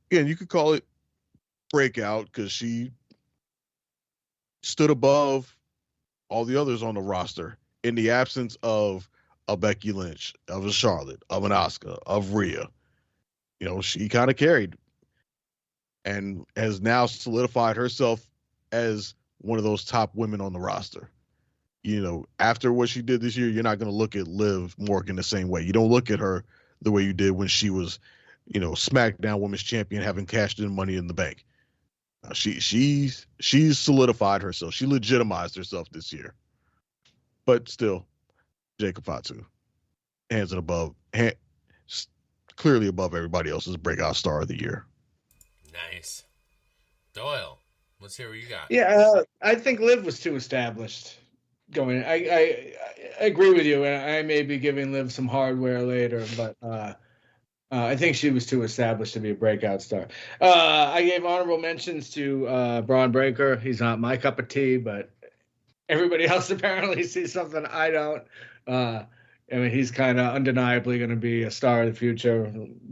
Speaker 5: again, you could call it breakout because she stood above all the others on the roster in the absence of a Becky Lynch, of a Charlotte, of an Asuka, of Rhea. You know, she kind of carried and has now solidified herself as one of those top women on the roster. You know, after what she did this year, you're not going to look at Liv Morgan the same way. You don't look at her the way you did when she was, you know, SmackDown Women's Champion, having cashed in Money in the Bank. She's solidified herself. She legitimized herself this year. But still, Jacob Fatu, clearly above everybody else's breakout star of the year.
Speaker 4: Nice. Doyle, let's hear what you got.
Speaker 6: Yeah, I think Liv was too established. I agree with you, and I may be giving Liv some hardware later, but I think she was too established to be a breakout star. I gave honorable mentions to Braun Breaker. He's not my cup of tea, but everybody else apparently sees something I don't. I mean, he's kind of undeniably going to be a star of the future,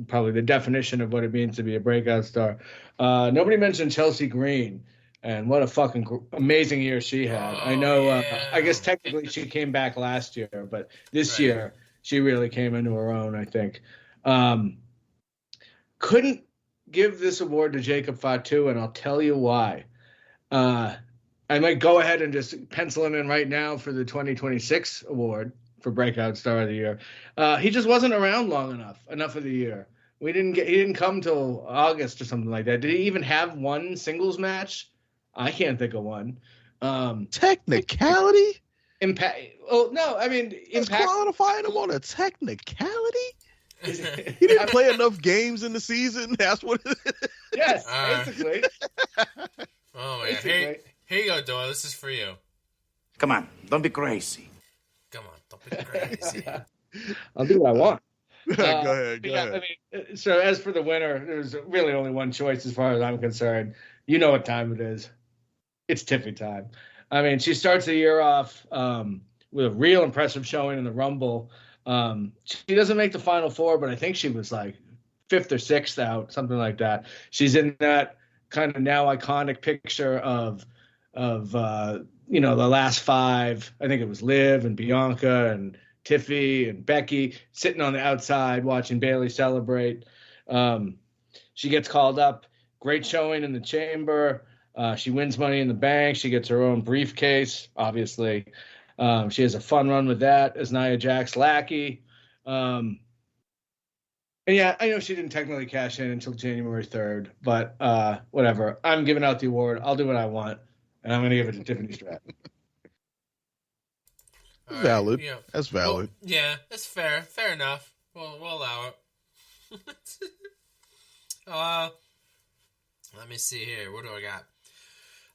Speaker 6: probably the definition of what it means to be a breakout star. Nobody mentioned Chelsea Green. And what a fucking amazing year she had. I know, I guess technically she came back last year, but this year she really came into her own, I think. Couldn't give this award to Jacob Fatu, and I'll tell you why. I might go ahead and just pencil him in right now for the 2026 award for Breakout Star of the Year. He just wasn't around long enough of the year. He didn't come till August or something like that. Did he even have one singles match? I can't think of one.
Speaker 5: Technicality?
Speaker 6: Impact. Oh no, I mean
Speaker 5: Impact. Qualifying him on a technicality? He didn't play enough games in the season. That's what it is.
Speaker 6: Yes, basically.
Speaker 4: Oh man, here you go, Doyle. This is for you.
Speaker 8: Come on, don't be crazy.
Speaker 4: Come on, don't be crazy.
Speaker 6: I'll do what I want.
Speaker 5: Go ahead.
Speaker 6: I mean, so as for the winner, there's really only one choice as far as I'm concerned. You know what time it is. It's Tiffy time. I mean, she starts the year off with a real impressive showing in the Rumble. She doesn't make the Final Four, but I think she was like 5th or 6th out, something like that. She's in that kind of now iconic picture of the last 5. I think it was Liv and Bianca and Tiffy and Becky sitting on the outside watching Bayley celebrate. She gets called up. Great showing in the Chamber. She wins Money in the Bank. She gets her own briefcase, obviously. She has a fun run with that as Nia Jax's lackey. And yeah, I know she didn't technically cash in until January 3rd, but whatever. I'm giving out the award. I'll do what I want, and I'm going to give it to Tiffany Stratton.
Speaker 5: Valid.
Speaker 4: Yeah.
Speaker 5: That's valid.
Speaker 4: Well, yeah, that's fair. Fair enough. We'll allow it. Let me see here. What do I got?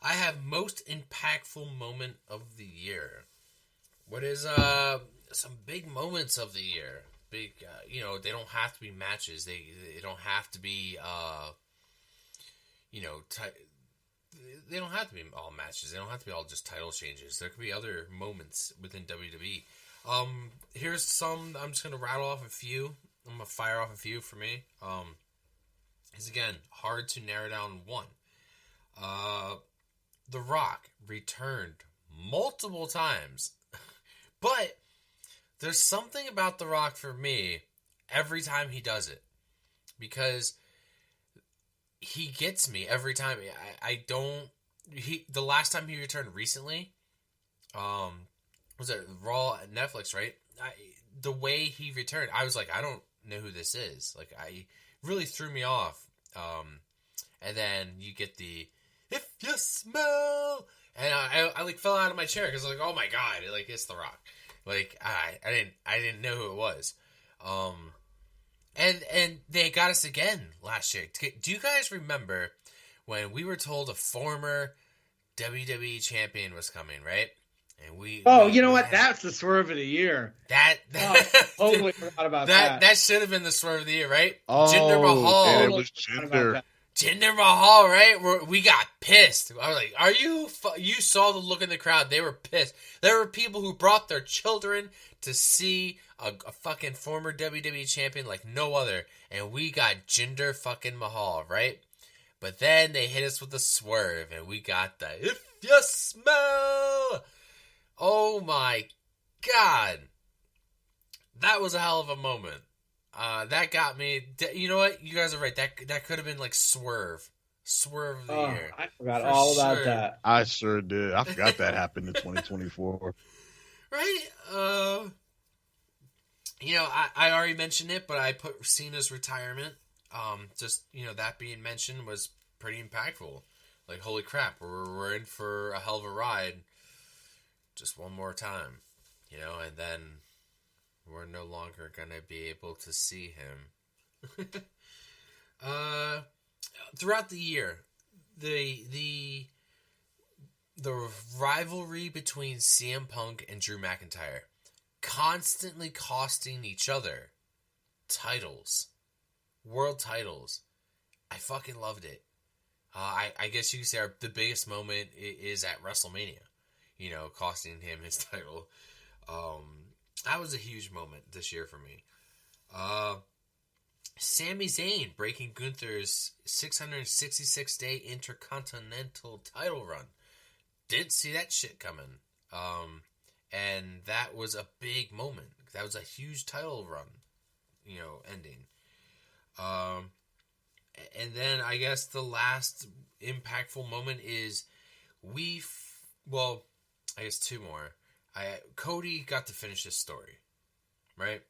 Speaker 4: I have most impactful moment of the year. What is some big moments of the year? Big, they don't have to be matches. They don't have to be they don't have to be all matches. They don't have to be all just title changes. There could be other moments within WWE. Here's some. I'm just gonna rattle off a few. I'm gonna fire off a few for me. It's again hard to narrow down one. The Rock returned multiple times, but there's something about The Rock for me every time he does it, because he gets me every time. The last time he returned recently, was it Raw at Netflix, right? The way he returned, I was like, I don't know who this is. Like, I really threw me off. And then you get the "if you smell," and I like fell out of my chair because like, oh my god, like it's The Rock. Like I didn't know who it was. And they got us again last year. Do you guys remember when we were told a former WWE champion was coming, right? And
Speaker 6: you know what? That's the swerve of the year. Totally forgot about that.
Speaker 4: That should have been the swerve of the year, right?
Speaker 5: Oh,
Speaker 4: Jinder Mahal.
Speaker 5: and it was Jinder.
Speaker 4: Jinder Mahal, right? We got pissed. I was like, "Are you? You saw the look in the crowd. They were pissed. There were people who brought their children to see a fucking former WWE champion like no other, and we got Jinder fucking Mahal, right? But then they hit us with a swerve, and we got the if you smell. Oh my god, that was a hell of a moment. That got me. You know what? You guys are right. That could have been like Swerve of the year.
Speaker 6: I forgot
Speaker 4: For
Speaker 6: all about
Speaker 4: sure.
Speaker 6: that.
Speaker 5: I sure did. I forgot that happened in 2024.
Speaker 4: Right? You know, I already mentioned it, but I put Cena's retirement. Just, you know, that being mentioned was pretty impactful. Like, holy crap, we're in for a hell of a ride. Just one more time, you know, and then we're no longer gonna be able to see him. Throughout the year, the rivalry between CM Punk and Drew McIntyre constantly costing each other titles, world titles. I fucking loved it. I guess you could say the biggest moment is at WrestleMania, you know, costing him his title. That was a huge moment this year for me. Sami Zayn breaking Gunther's 666-day Intercontinental title run. Didn't see that shit coming. And that was a big moment. That was a huge title run, you know, ending. And then I guess the last impactful moment is I guess two more. Cody got to finish his story, right?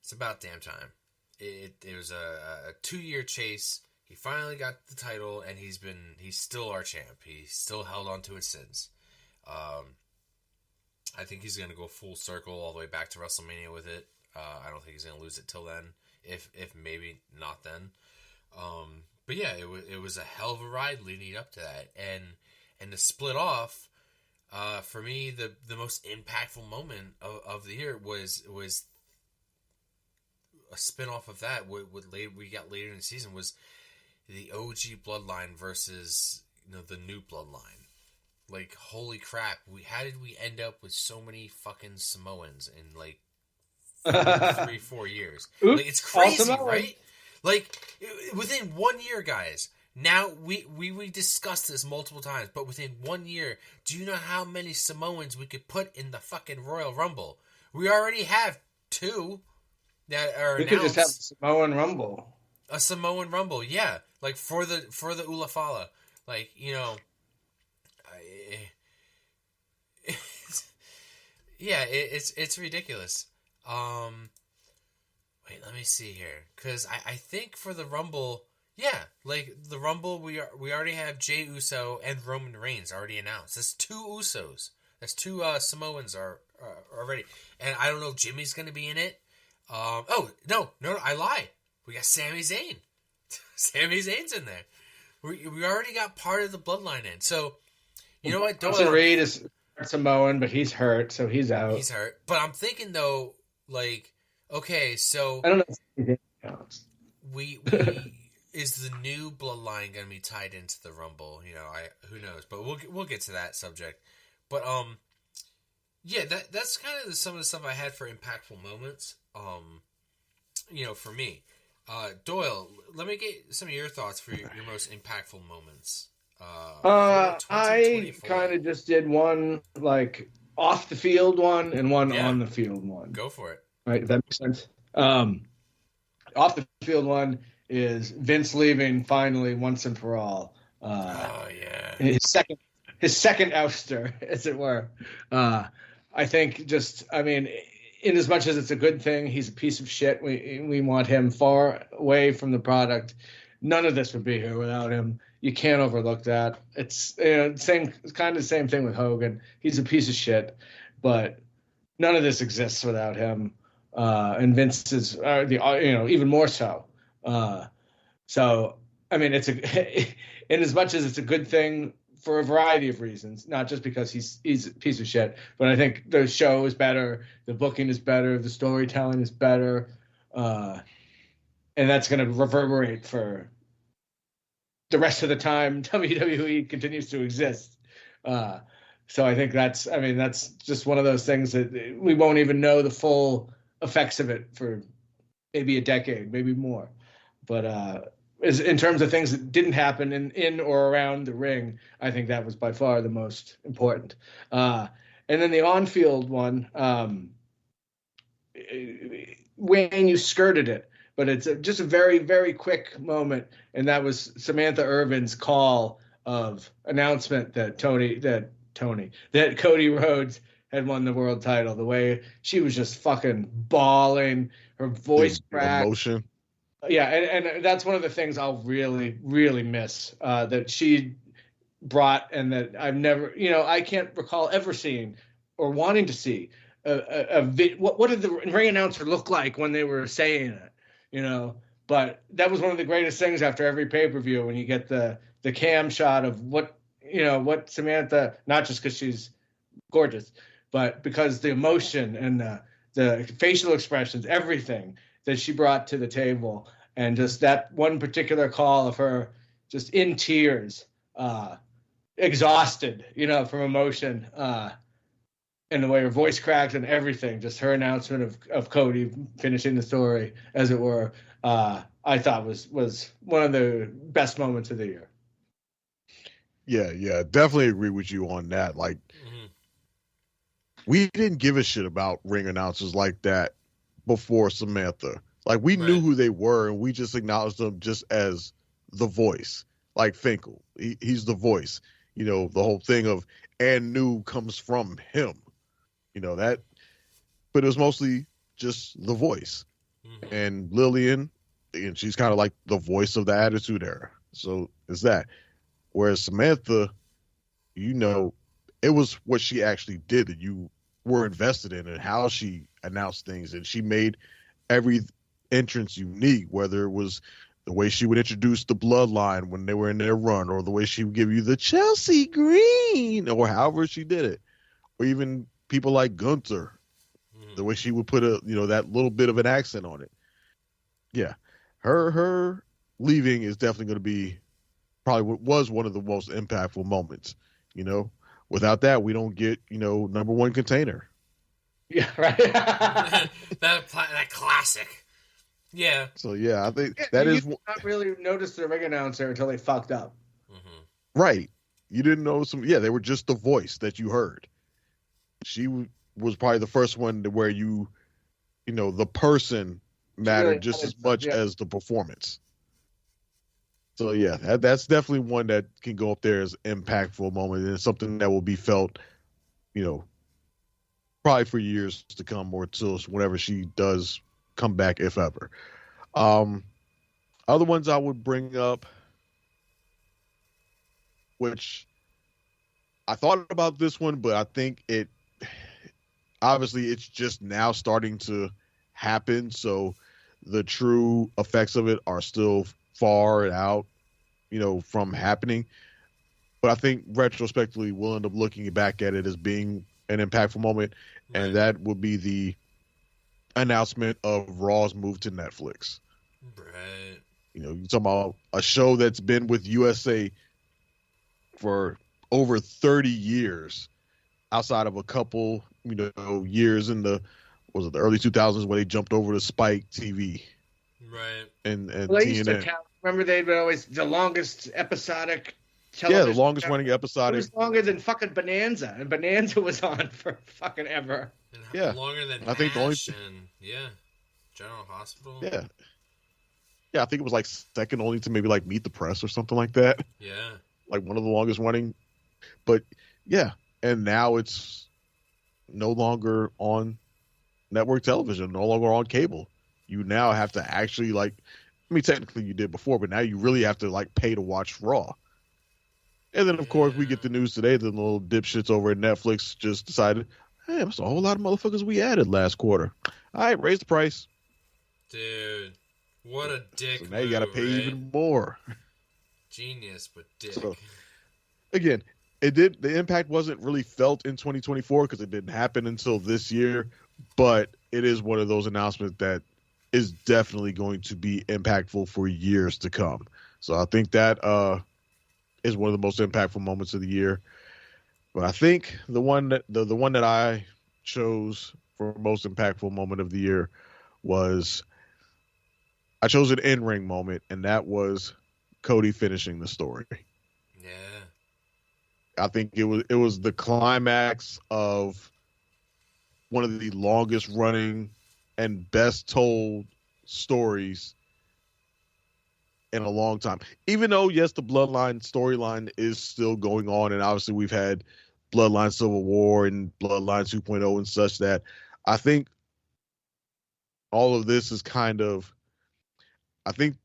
Speaker 4: It's about damn time. It was a 2-year chase. He finally got the title, and he's still our champ. He's still held on to it since. I think he's going to go full circle all the way back to WrestleMania with it. I don't think he's going to lose it till then, if maybe not then. But yeah, it was a hell of a ride leading up to that, and to split off. For me, the most impactful moment of the year was a spin-off of that. What we got later in the season was the OG Bloodline versus, you know, the new Bloodline. Like, holy crap! How did we end up with so many fucking Samoans in like 3-4 years?
Speaker 6: Oops,
Speaker 4: like, it's crazy,
Speaker 6: Samoans.
Speaker 4: right? Like, within 1 year, guys. Now, we discussed this multiple times, but within 1 year, do you know how many Samoans we could put in the fucking Royal Rumble? We already have 2 that are
Speaker 6: We
Speaker 4: announced.
Speaker 6: could just have a Samoan Rumble.
Speaker 4: A Samoan Rumble, yeah. Like, for the Ulafala. Like, you know... it's ridiculous. Wait, let me see here, because I think for the Rumble, yeah, like the Rumble, we already have Jey Uso and Roman Reigns already announced. That's 2 Usos. That's 2 Samoans are already, and I don't know if Jimmy's going to be in it. Oh no, I lie. We got Sami Zayn. Sami Zayn's in there. We already got part of the bloodline in. So you know what?
Speaker 6: Wilson Reed is Samoan, but he's hurt, so he's out.
Speaker 4: He's hurt. But I'm thinking though, like, okay, so
Speaker 6: I don't know.
Speaker 4: we is the new bloodline going to be tied into the Rumble? You know, who knows? But we'll get to that subject. But yeah, that's kind of some of the stuff I had for impactful moments. You know, for me, Doyle, let me get some of your thoughts for your most impactful moments.
Speaker 6: I kind of just did one like off the field one and one on the field one.
Speaker 4: Go for it.
Speaker 6: Right, if that makes sense. Off the field one is Vince leaving finally once and for all.
Speaker 4: Oh yeah,
Speaker 6: his second ouster, as it were. I think I mean, in as much as it's a good thing, he's a piece of shit. We want him far away from the product. None of this would be here without him. You can't overlook that. It's kind of the same thing with Hogan. He's a piece of shit, but none of this exists without him. And Vince is even more so. So I mean, in as much as it's a good thing for a variety of reasons, not just because he's a piece of shit, but I think the show is better, the booking is better, the storytelling is better, and that's going to reverberate for the rest of the time WWE continues to exist. So I think that's just one of those things that we won't even know the full effects of it for maybe a decade, maybe more. But as in terms of things that didn't happen in or around the ring, I think that was by far the most important. And then the on-field one, Wayne, you skirted it, but it's just a very, very quick moment, and that was Samantha Irvin's call of announcement that Cody Rhodes had won the world title. The way she was just fucking bawling, her voice cracked.
Speaker 5: Emotion.
Speaker 6: Yeah, and that's one of the things I'll really, really miss that she brought, and that I've never, I can't recall ever seeing or wanting to see what did the ring announcer look like when they were saying it, But that was one of the greatest things after every pay-per-view, when you get the cam shot of what Samantha, not just because she's gorgeous, but because the emotion and the facial expressions, everything that she brought to the table, and just that one particular call of her just in tears, exhausted, from emotion, and the way her voice cracked and everything, just her announcement of Cody finishing the story, as it were, I thought was one of the best moments of the year.
Speaker 5: Yeah, definitely agree with you on that. Like, we didn't give a shit about ring announcers like that before Samantha. Like, we knew who they were, and we just acknowledged them just as the voice. Like Finkel, he's the voice. The whole thing of "and new" comes from him. That, but it was mostly just the voice. And Lillian, and she's kind of like the voice of the Attitude Era. So it's that. Whereas Samantha, it was what she actually did that you were invested in, and how she announced things, and she made every entrance unique, whether it was the way she would introduce the Bloodline when they were in their run, or the way she would give you the Chelsea Green, or however she did it, or even people like Gunther, the way she would put that little bit of an accent on it. Yeah, her leaving is definitely going to be probably was one of the most impactful moments. Without that, we don't get number one container.
Speaker 6: Yeah, right.
Speaker 4: that classic. Yeah.
Speaker 5: So yeah, I think that is
Speaker 6: not really notice the ring announcer until they fucked up.
Speaker 5: Right. You didn't know they were just the voice that you heard. She was probably the first one to where the person mattered
Speaker 6: really
Speaker 5: just as much as the performance. So yeah, that's definitely one that can go up there as an impactful moment, and something that will be felt, probably for years to come, or till whenever she does come back, if ever. Other ones I would bring up, which I thought about this one, but I think obviously it's just now starting to happen, so the true effects of it are still far out, from happening. But I think retrospectively we'll end up looking back at it as being an impactful moment, and that would be the announcement of Raw's move to Netflix.
Speaker 4: Right.
Speaker 5: You're talking about a show that's been with USA for over 30 years, outside of a couple, years in the early 2000s when they jumped over to Spike TV.
Speaker 4: Right.
Speaker 5: And
Speaker 6: well, they used to
Speaker 5: TNN.
Speaker 6: count. Remember, they'd been always the longest episodic
Speaker 5: Yeah,
Speaker 6: television.
Speaker 5: the longest running
Speaker 6: It
Speaker 5: episodic.
Speaker 6: was longer than fucking Bonanza, and Bonanza was on for fucking ever.
Speaker 4: And
Speaker 5: Yeah.
Speaker 4: Longer than
Speaker 5: I think the only-
Speaker 4: MASH and General Hospital.
Speaker 5: Yeah. Yeah, I think it was like second only to maybe like Meet the Press or something like that.
Speaker 4: Yeah.
Speaker 5: Like one of the longest running. But yeah, and now it's no longer on network television, no longer on cable. You now have to actually technically you did before, but now you really have to pay to watch Raw. And then of course we get the news today that the little dipshits over at Netflix just decided, hey, that's a whole lot of motherfuckers we added last quarter. All right, raise the price.
Speaker 4: Dude, what a dick.
Speaker 5: So now you got to pay
Speaker 4: move, right?
Speaker 5: even more.
Speaker 4: Genius, but dick.
Speaker 5: So, again, the impact wasn't really felt in 2024 because it didn't happen until this year, but it is one of those announcements that is definitely going to be impactful for years to come. So I think that is one of the most impactful moments of the year. But I think the one that I chose for most impactful moment of the year was I chose an in-ring moment, and that was Cody finishing the story.
Speaker 4: Yeah.
Speaker 5: I think it was the climax of one of the longest running and best told stories in a long time. Even though, yes, the Bloodline storyline is still going on, and obviously we've had Bloodline Civil War and Bloodline 2.0 and such, that I think all of this is kind of, I think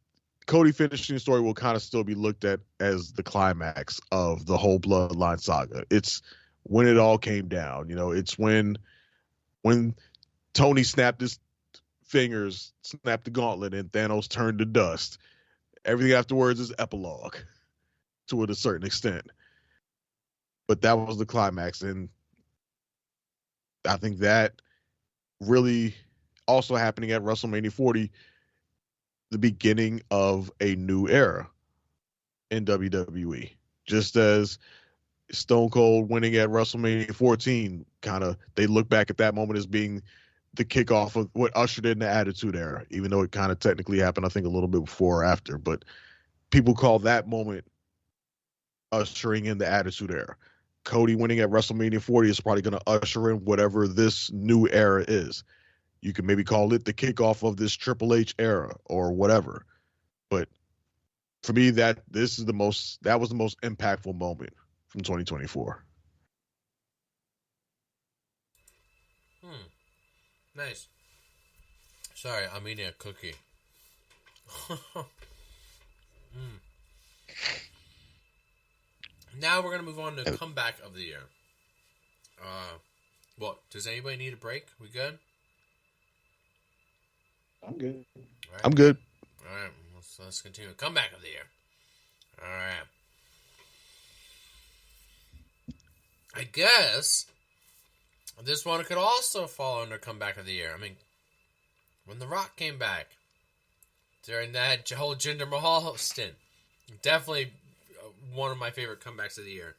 Speaker 5: Cody finishing the story will kind of still be looked at as the climax of the whole Bloodline saga. It's when it all came down. It's when Tony snapped his fingers, snapped the gauntlet, and Thanos turned to dust. Everything afterwards is epilogue to a certain extent. But that was the climax. And I think that really also happening at WrestleMania 40, the beginning of a new era in WWE. Just as Stone Cold winning at WrestleMania 14, kind of, they look back at that moment as being the kickoff of what ushered in the Attitude Era, even though it kind of technically happened, I think, a little bit before or after. But people call that moment ushering in the Attitude Era. Cody winning at WrestleMania 40 is probably going to usher in whatever this new era is. You can maybe call it the kickoff of this Triple H era or whatever. But for me, that was the most impactful moment from 2024.
Speaker 4: Nice. Sorry, I'm eating a cookie. Now we're going to move on to comeback of the year. Does anybody need a break? We good?
Speaker 6: I'm good.
Speaker 4: All right.
Speaker 5: I'm good.
Speaker 4: All right, let's continue. Comeback of the year. All right. I guess this one could also fall under comeback of the year. I mean, when The Rock came back during that whole Jinder Mahal stint, definitely one of my favorite comebacks of the year.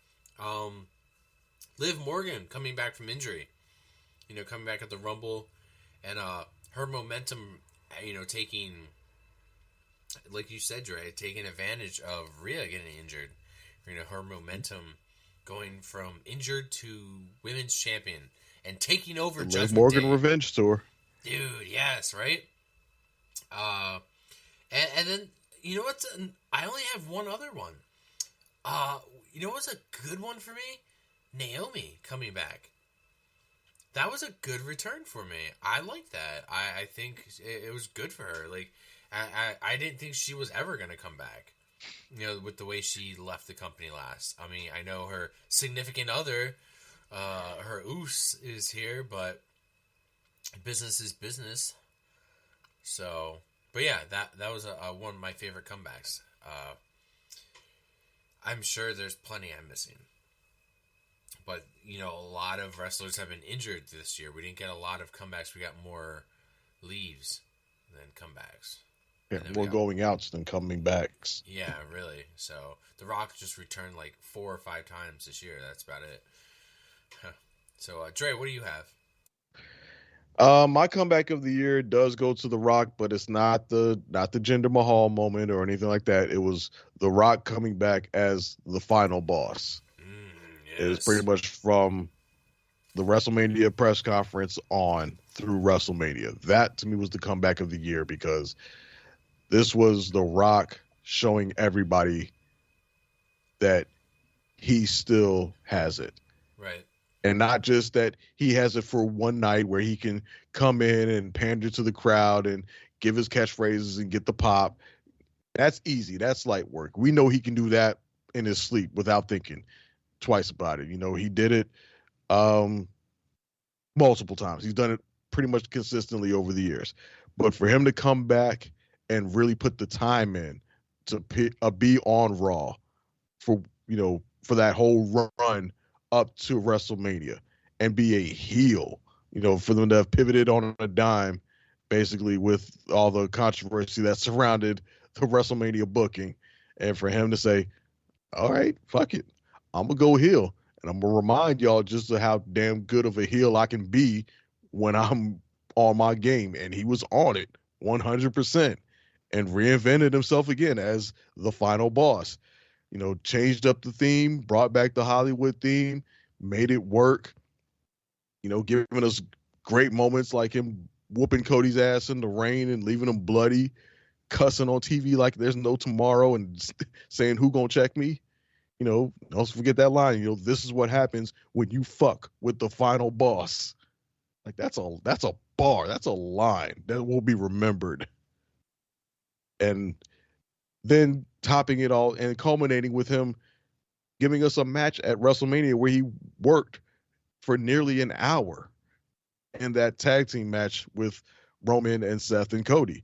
Speaker 4: Liv Morgan coming back from injury, coming back at the Rumble, and her momentum, taking, like you said, Dre, taking advantage of Rhea getting injured. Her momentum going from injured to women's champion and taking over
Speaker 5: Liv
Speaker 4: Judgment
Speaker 5: Morgan
Speaker 4: Day.
Speaker 5: revenge tour.
Speaker 4: Dude, yes, right? And then, you know what? I only have one other one. You know what's a good one for me? Naomi coming back. That was a good return for me. I like that. I think it was good for her. Like, I didn't think she was ever going to come back, with the way she left the company last. I mean, I know her significant other, her oos, is here, but business is business. So, but yeah, that was one of my favorite comebacks. I'm sure there's plenty I'm missing. But, a lot of wrestlers have been injured this year. We didn't get a lot of comebacks. We got more leaves than comebacks.
Speaker 5: Yeah, more going outs than coming backs.
Speaker 4: Yeah, really. So, The Rock just returned like 4 or 5 times this year. That's about it. So, Dre, what do you have?
Speaker 5: My comeback of the year does go to The Rock, but it's not the Jinder Mahal moment or anything like that. It was The Rock coming back as the final boss.
Speaker 4: Yes.
Speaker 5: It was pretty much from the WrestleMania press conference on through WrestleMania. That to me was the comeback of the year, because this was The Rock showing everybody that he still has it.
Speaker 4: Right.
Speaker 5: And not just that he has it for one night where he can come in and pander to the crowd and give his catchphrases and get the pop. That's easy. That's light work. We know he can do that in his sleep without thinking twice about it. He did it multiple times. He's done it pretty much consistently over the years. But for him to come back and really put the time in to be on Raw for that whole run up to WrestleMania and be a heel, for them to have pivoted on a dime, basically, with all the controversy that surrounded the WrestleMania booking, And for him to say, all right, fuck it. I'm going to go heel. And I'm going to remind y'all just of how damn good of a heel I can be when I'm on my game. And he was on it 100% and reinvented himself again as the final boss. You know, changed up the theme, brought back the Hollywood theme, made it work, you know, giving us great moments like him whooping Cody's ass in the rain and leaving him bloody, cussing on TV like there's no tomorrow and saying, who gonna check me? You know, don't forget that line, you know, this is what happens when you fuck with the final boss. Like that's a bar, that's a line that will be remembered. And then topping it all and culminating with him giving us a match at WrestleMania where he worked for nearly an hour in that tag team match with Roman and Seth and Cody.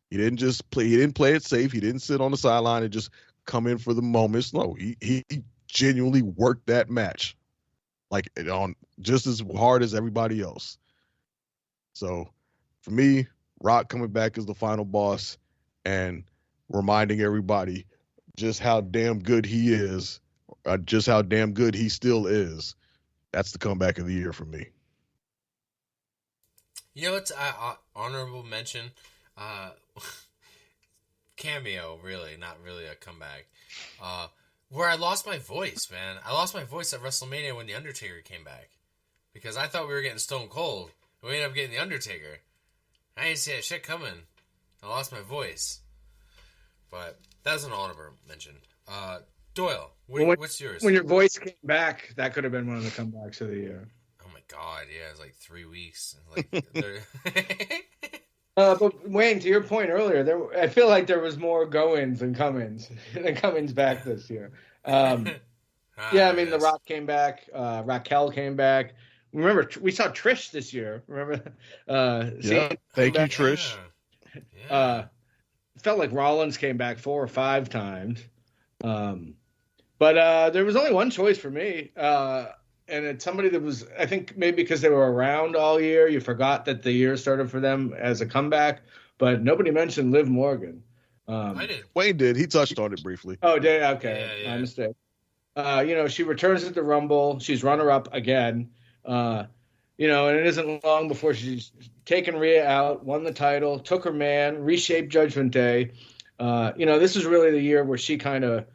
Speaker 5: He didn't just play. He didn't play it safe. He didn't sit on the sideline and just come in for the moments. No, he genuinely worked that match like on just as hard as everybody else. So for me, Rock coming back as the final boss and reminding everybody just how damn good he is, just how damn good he still is. That's the comeback of the year for me.
Speaker 4: You know what's honorable mention? Cameo, really, not really a comeback. Where I lost my voice, man. I lost my voice at WrestleMania when The Undertaker came back. Because I thought we were getting Stone Cold. We ended up getting The Undertaker. I didn't see that shit coming. I lost my voice. But that's an honorable mention. Doyle, what's yours?
Speaker 6: When your voice came back, that could have been one of the comebacks of the year.
Speaker 4: Oh my god, yeah, it's like 3 weeks. Like,
Speaker 6: But Wayne, to your point earlier, I feel like there was more go-ins than come-ins back this year. Yeah, I mean, The Rock came back, Raquel came back. Remember, we saw Trish this year. Remember?
Speaker 5: Yeah, thank you, Trish.
Speaker 4: Yeah.
Speaker 6: It felt like Rollins came back 4 or 5 times. But there was only one choice for me. And it's somebody that was, I think maybe because they were around all year, you forgot that the year started for them as a comeback. But nobody mentioned Liv Morgan.
Speaker 4: I did.
Speaker 5: Wayne did. He touched on it briefly.
Speaker 6: Oh, did okay.
Speaker 4: Yeah.
Speaker 6: My mistake. You know, she returns at the Rumble. She's runner-up again. You know, and it isn't long before she's taken Rhea out, won the title, took her man, reshaped Judgment Day. You know, this is really the year where she kind of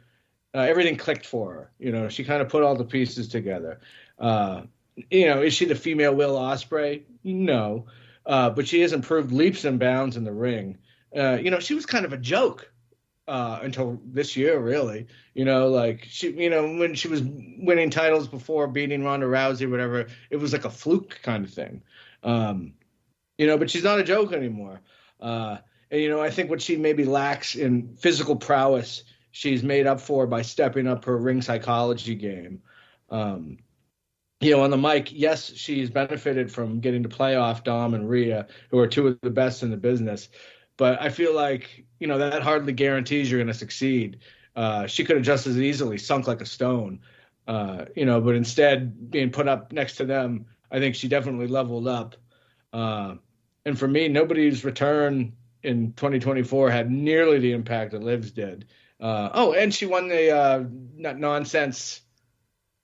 Speaker 6: everything clicked for her. You know, she kind of put all the pieces together. You know, is she the female Will Ospreay? No. But she has improved leaps and bounds in the ring. You know, she was kind of a joke until this year, really. You know, like you know, when she was winning titles before beating Ronda Rousey, or whatever, it was like a fluke kind of thing. You know, but she's not a joke anymore. And you know, I think what she maybe lacks in physical prowess, she's made up for by stepping up her ring psychology game. You know, on the mic, yes, she's benefited from getting to play off Dom and Rhea, who are 2 of the best in the business. But I feel like, you know, that hardly guarantees you're going to succeed. She could have just as easily sunk like a stone, you know, but instead being put up next to them, I think she definitely leveled up. And for me, nobody's return in 2024 had nearly the impact that Liv's did. And she won the nonsense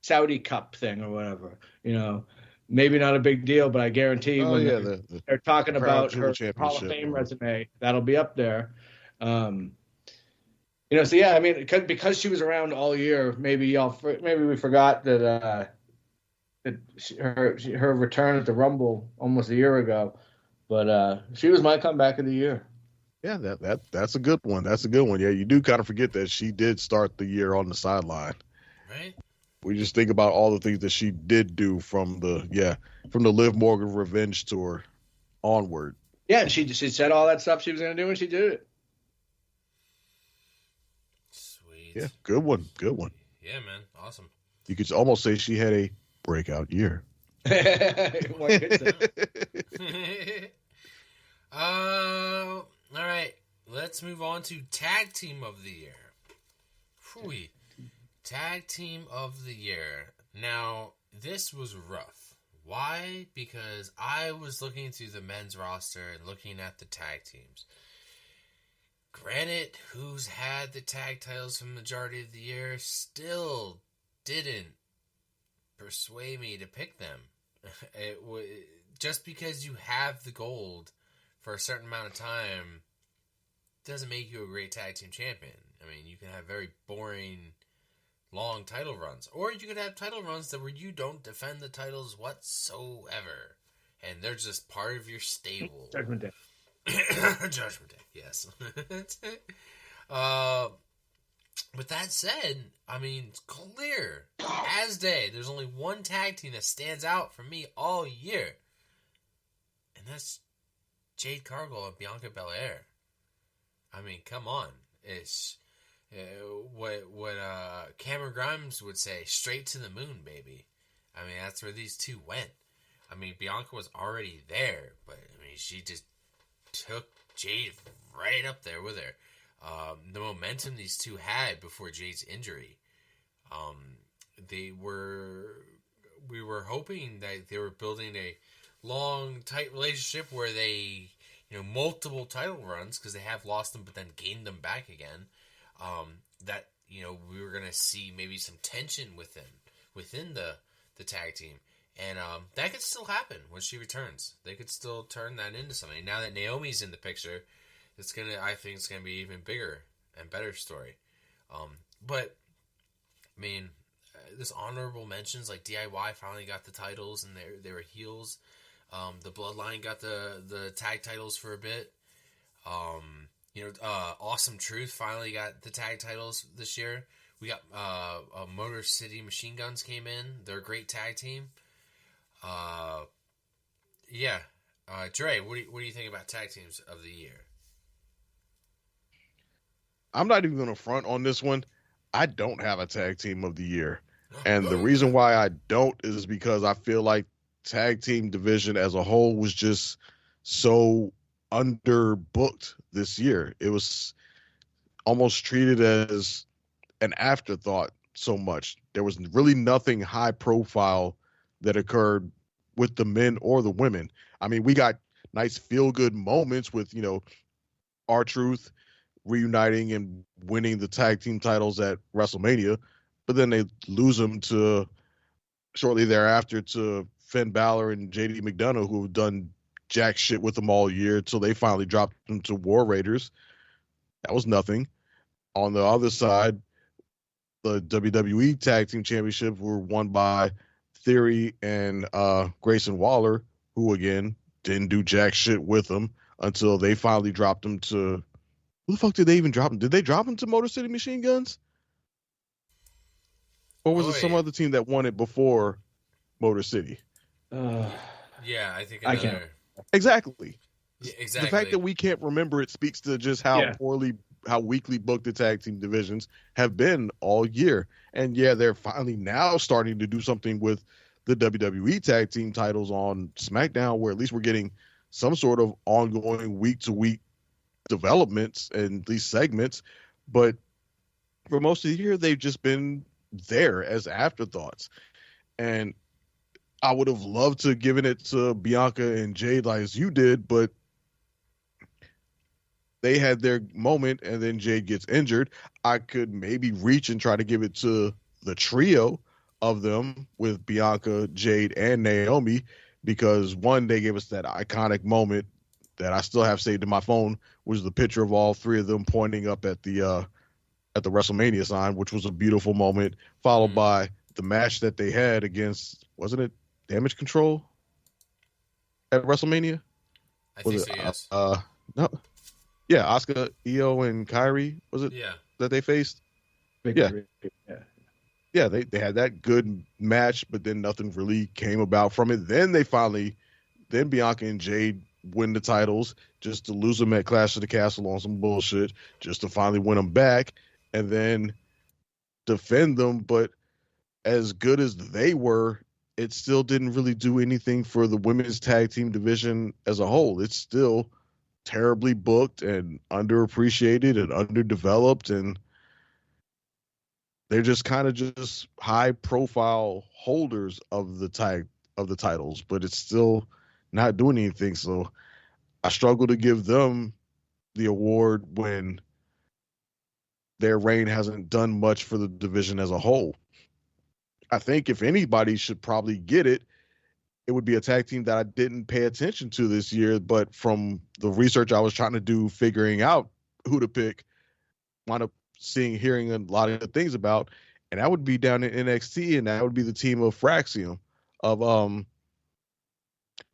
Speaker 6: Saudi Cup thing or whatever. You know, maybe not a big deal, but I guarantee when they're talking about her Hall of Fame resume, that'll be up there. You know, so yeah, I mean, because she was around all year, maybe we forgot that her return at the Rumble almost a year ago, but she was my comeback of the year.
Speaker 5: Yeah, that's a good one. That's a good one. Yeah, you do kind of forget that she did start the year on the sideline.
Speaker 4: Right.
Speaker 5: We just think about all the things that she did do from the Liv Morgan Revenge tour onward.
Speaker 6: Yeah, and she said all that stuff she was going to do, and she did it.
Speaker 4: Sweet.
Speaker 5: Yeah, good one. Good one.
Speaker 4: Yeah, man. Awesome.
Speaker 5: You could almost say she had a breakout year.
Speaker 6: One could say.
Speaker 4: All right. Let's move on to Tag Team of the Year. Phooey. Tag Team of the Year. Now, this was rough. Why? Because I was looking through the men's roster and looking at the tag teams. granted, who's had the tag titles for the majority of the year still didn't persuade me to pick them. Just because you have the gold for a certain amount of time doesn't make you a great tag team champion. I mean, you can have very boring, long title runs, or you could have title runs where you don't defend the titles whatsoever, and they're just part of your stable.
Speaker 6: Judgment Day.
Speaker 4: Judgment Day, yes. With that said, I mean, it's clear as day. There's only one tag team that stands out for me all year, and that's Jade Cargill and Bianca Belair. I mean, come on. It's what Cameron Grimes would say, straight to the moon, baby. I mean, that's where these two went. I mean, Bianca was already there, but I mean, she just took Jade right up there with her. The momentum these two had before Jade's injury, we were hoping that they were building a long, tight relationship where they, multiple title runs, because they have lost them but then gained them back again. That we were gonna see maybe some tension within the tag team, and that could still happen when she returns. They could still turn that into something. Now that Naomi's in the picture, I think it's gonna be even bigger and better story. But I mean, there's honorable mentions like DIY finally got the titles and they were heels. The Bloodline got the tag titles for a bit. Awesome Truth finally got the tag titles this year. We got Motor City Machine Guns came in. They're a great tag team. Dre, what do you think about tag teams of the year?
Speaker 5: I'm not even going to front on this one. I don't have a tag team of the year. And the reason why I don't is because I feel like tag team division as a whole was just so underbooked this year. It was almost treated as an afterthought so much. There was really nothing high profile that occurred with the men or the women. I mean, we got nice feel good moments with, R-Truth reuniting and winning the tag team titles at WrestleMania, but then they lose them to shortly thereafter to Finn Balor and JD McDonough, who have done jack shit with them all year till they finally dropped them to War Raiders. That was nothing. On the other side, the WWE Tag Team Championship were won by Theory and Grayson Waller, who again didn't do jack shit with them until they finally dropped them to. Who the fuck did they even drop them? Did they drop them to Motor City Machine Guns? Or was it some other team that won it before Motor City?
Speaker 4: Yeah, I think
Speaker 6: I can't.
Speaker 5: Exactly.
Speaker 4: Yeah, exactly.
Speaker 5: The fact that we can't remember it speaks to just how how weakly booked the tag team divisions have been all year. And yeah, they're finally now starting to do something with the WWE tag team titles on SmackDown, where at least we're getting some sort of ongoing week to week developments and these segments. But for most of the year, they've just been there as afterthoughts. And I would have loved to have given it to Bianca and Jade like as you did, but they had their moment and then Jade gets injured. I could maybe reach and try to give it to the trio of them with Bianca, Jade, and Naomi, because one, they gave us that iconic moment that I still have saved in my phone, was the picture of all three of them pointing up at the WrestleMania sign, which was a beautiful moment, followed by the match that they had against, wasn't it Damage Control at WrestleMania?
Speaker 4: I think so, yes.
Speaker 5: No. Yeah, Asuka, Io, and Kyrie, was it?
Speaker 4: Yeah.
Speaker 5: That they faced?
Speaker 6: Victory.
Speaker 5: Yeah, they had that good match, but then nothing really came about from it. Then Bianca and Jade win the titles just to lose them at Clash of the Castle on some bullshit, just to finally win them back and then defend them. But as good as they were, it still didn't really do anything for the women's tag team division as a whole. It's still terribly booked and underappreciated and underdeveloped, and they're just kind of just high profile holders of the titles, but it's still not doing anything. So I struggle to give them the award when their reign hasn't done much for the division as a whole. I think if anybody should probably get it, it would be a tag team that I didn't pay attention to this year, but from the research I was trying to do, figuring out who to pick, wound up hearing a lot of things about, and that would be down in NXT, and that would be the team of Fraxium, of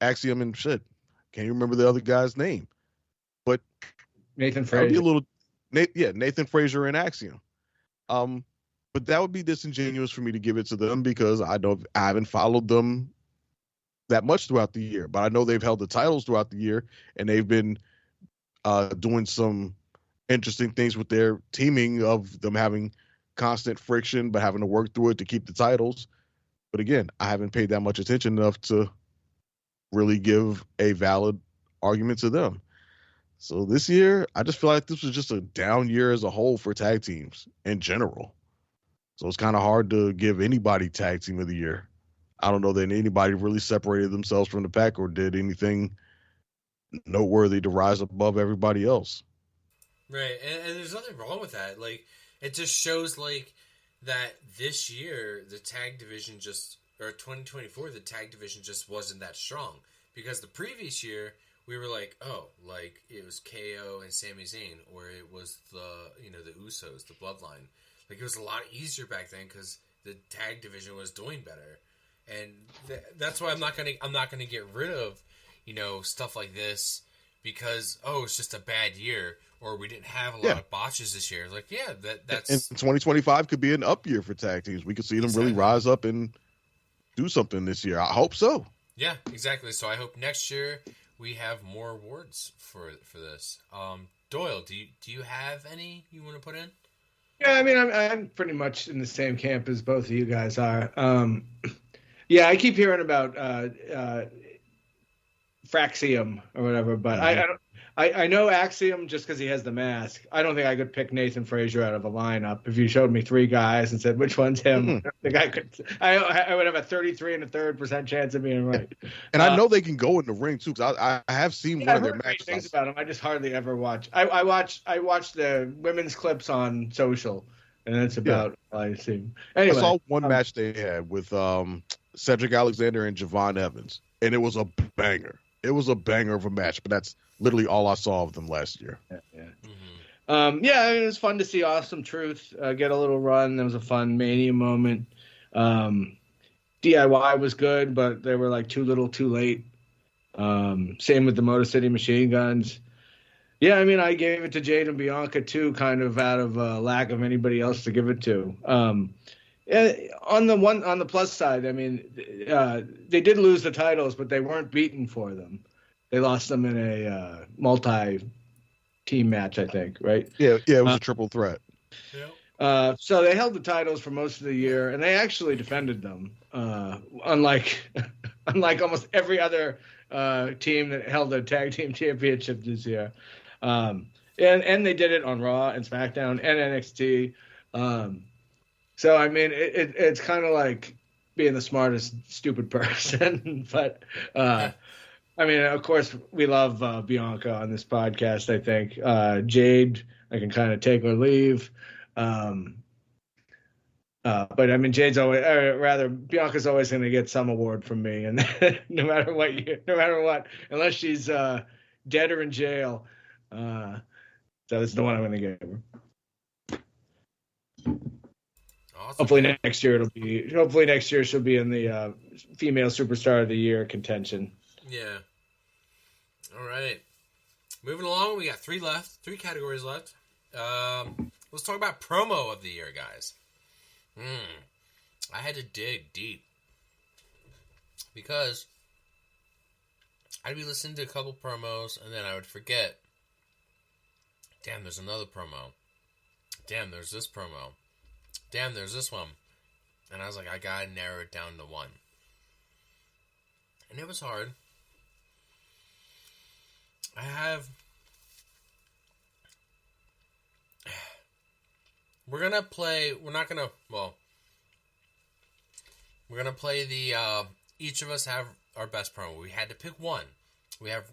Speaker 5: Axiom and shit. Can't even remember the other guy's name, but
Speaker 6: Nathan
Speaker 5: that would be
Speaker 6: Frazier.
Speaker 5: a little, Nathan Frazier and Axiom. But that would be disingenuous for me to give it to them because I haven't followed them that much throughout the year, but I know they've held the titles throughout the year, and they've been doing some interesting things with their teaming of them having constant friction, but having to work through it to keep the titles. But again, I haven't paid that much attention enough to really give a valid argument to them. So this year, I just feel like this was just a down year as a whole for tag teams in general. So it's kind of hard to give anybody tag team of the year. I don't know that anybody really separated themselves from the pack or did anything noteworthy to rise above everybody else.
Speaker 4: Right, and there's nothing wrong with that. Like, it just shows, like, that this year, the tag division or 2024, the tag division just wasn't that strong. Because the previous year, we were like, oh, like, it was KO and Sami Zayn, or it was the Usos, the Bloodline. Like, it was a lot easier back then because the tag division was doing better. And that's why I'm not gonna get rid of, stuff like this because it's just a bad year or we didn't have a lot of botches this year. Like, that's.
Speaker 5: And 2025 could be an up year for tag teams. We could see them really rise up and do something this year. I hope so.
Speaker 4: Yeah, exactly. So I hope next year we have more awards for this. Doyle, do you have any you want to put in?
Speaker 6: Yeah, I mean, I'm pretty much in the same camp as both of you guys are. Yeah, I keep hearing about Fraxium or whatever, but I know Axiom just because he has the mask. I don't think I could pick Nathan Frazier out of a lineup. If you showed me three guys and said which one's him, I think I could. I would have a 33.3% chance of being right.
Speaker 5: And I know they can go in the ring too, because I have seen one of their matches.
Speaker 6: Things about him. I just hardly ever watch. I watch the women's clips on social, and that's about all I see. Anyway,
Speaker 5: I saw one match they had with Cedric Alexander and Javon Evans, and it was a banger. It was a banger of a match, but that's literally all I saw of them last year.
Speaker 6: Yeah. It was fun to see Awesome Truth get a little run. There was a fun Mania moment. DIY was good, but they were like too little, too late. Same with the Motor City Machine Guns. Yeah, I mean, I gave it to Jade and Bianca too, kind of out of lack of anybody else to give it to. On the plus side, I mean, they did lose the titles, but they weren't beaten for them. They lost them in a multi-team match, I think, right?
Speaker 5: Yeah, it was a triple threat.
Speaker 6: So they held the titles for most of the year, and they actually defended them, unlike almost every other team that held a tag team championship this year. And they did it on Raw and SmackDown and NXT. So, I mean, it's kind of like being the smartest stupid person. But, I mean, of course, we love Bianca on this podcast, I think. Jade, I can kind of take or leave. But, I mean, Bianca's always going to get some award from me. And no matter what, unless she's dead or in jail. So that's the one I'm going to give her.
Speaker 4: Awesome.
Speaker 6: Hopefully next year she'll be in the female superstar of the year contention.
Speaker 4: Yeah. All right. Moving along, we got three categories left. Let's talk about promo of the year, guys. I had to dig deep because I'd be listening to a couple promos and then I would forget. Damn, there's another promo. Damn, there's this promo. Damn, there's this one. And I was like, I gotta narrow it down to one. And it was hard. We're gonna play the, each of us have our best promo. We had to pick one. We have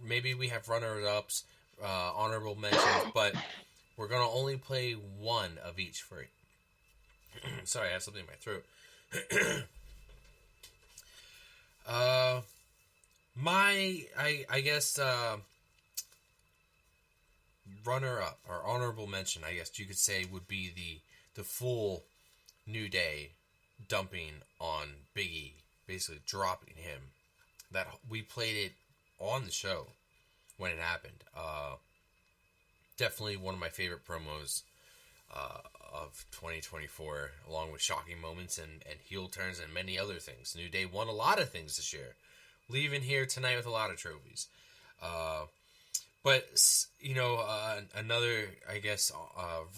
Speaker 4: runners-ups, honorable mentions, but We're going to only play one of each for it. Sorry, I have something in my throat. I guess, runner-up, or honorable mention, I guess you could say, would be the full New Day dumping on Big E, basically dropping him. That we played it on the show when it happened. Definitely one of my favorite promos of 2024, along with shocking moments and heel turns and many other things. New Day won a lot of things this year, leaving here tonight with a lot of trophies. But another, I guess,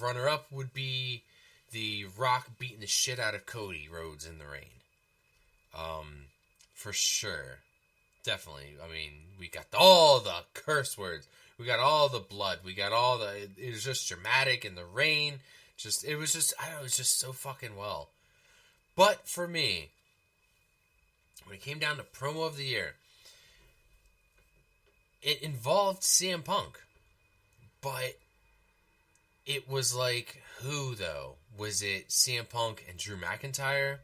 Speaker 4: runner-up would be the Rock beating the shit out of Cody Rhodes in the ring. For sure. Definitely. I mean, we got all the curse words. We got all the blood. We got all the... It was just dramatic in the rain. It was just so fucking well. But for me, when it came down to promo of the year, it involved CM Punk. But it was like, who, though? Was it CM Punk and Drew McIntyre?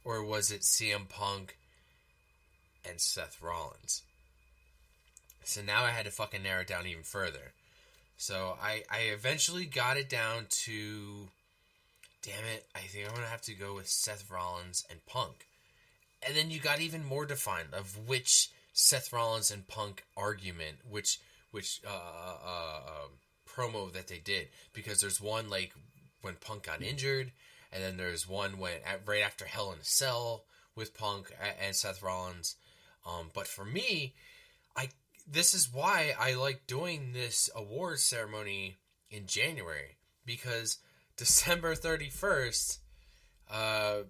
Speaker 4: Or was it CM Punk and Seth Rollins? So now I had to fucking narrow it down even further. So I eventually got it down to... Damn it, I think I'm going to have to go with Seth Rollins and Punk. And then you got even more defined of which Seth Rollins and Punk argument, which promo that they did. Because there's one, like, when Punk got injured, and then there's one right after Hell in a Cell with Punk and Seth Rollins. But for me, this is why I like doing this awards ceremony in January, because December 31st, at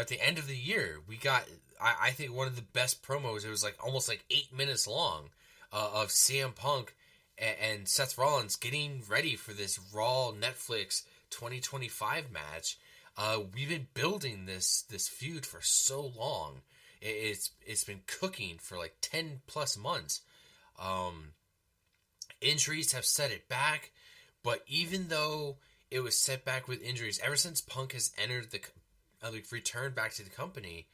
Speaker 4: the end of the year, we got, I think, one of the best promos. It was like almost like 8 minutes long of CM Punk and Seth Rollins getting ready for this Raw Netflix 2025 match. We've been building this feud for so long. It's been cooking for like 10 plus months. Injuries have set it back, but even though it was set back with injuries, ever since Punk has entered returned back to the company,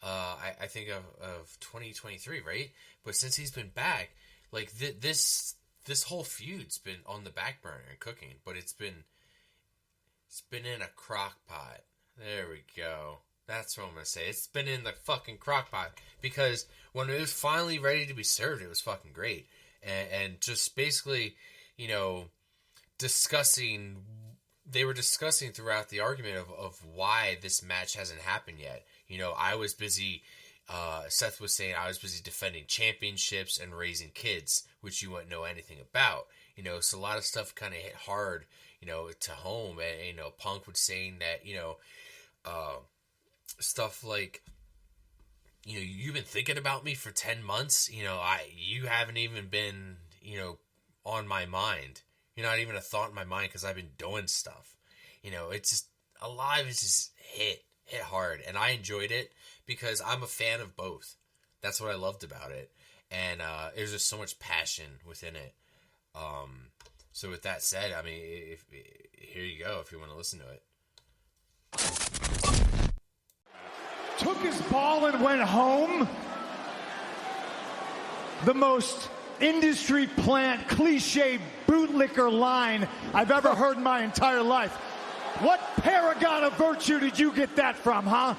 Speaker 4: I think of 2023, right? But since he's been back, like this whole feud's been on the back burner and cooking, but it's been in a crock pot. There we go. That's what I'm going to say. It's been in the fucking crock pot, because when it was finally ready to be served, it was fucking great. And just basically, they were discussing throughout the argument of why this match hasn't happened yet. I was busy, Seth was saying I was busy defending championships and raising kids, which you wouldn't know anything about. So a lot of stuff kind of hit hard, to home. And, Punk was saying that, stuff like, you've been thinking about me for 10 months. You haven't even been, on my mind. You're not even a thought in my mind because I've been doing stuff. It's just, Alive is just hit hard. And I enjoyed it because I'm a fan of both. That's what I loved about it. And there's just so much passion within it. So with that said, I mean, here you go if you want to listen to it.
Speaker 9: Took his ball and went home. The most industry plant, cliche bootlicker line I've ever heard in my entire life. What paragon of virtue did you get that from, huh?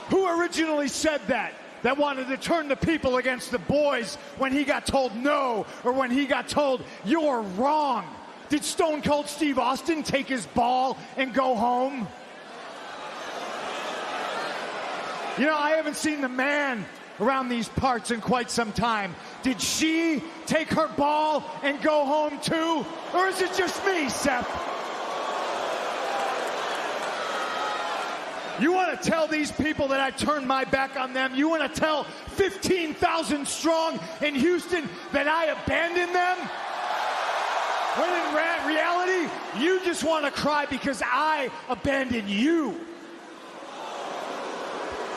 Speaker 9: Who originally said that? That wanted to turn the people against the boys when he got told no, or when he got told you're wrong? Did Stone Cold Steve Austin take his ball and go home? I haven't seen the man around these parts in quite some time. Did she take her ball and go home too? Or is it just me, Seth? You want to tell these people that I turned my back on them? You want to tell 15,000 strong in Houston that I abandoned them? When in reality, you just want to cry because I abandoned you.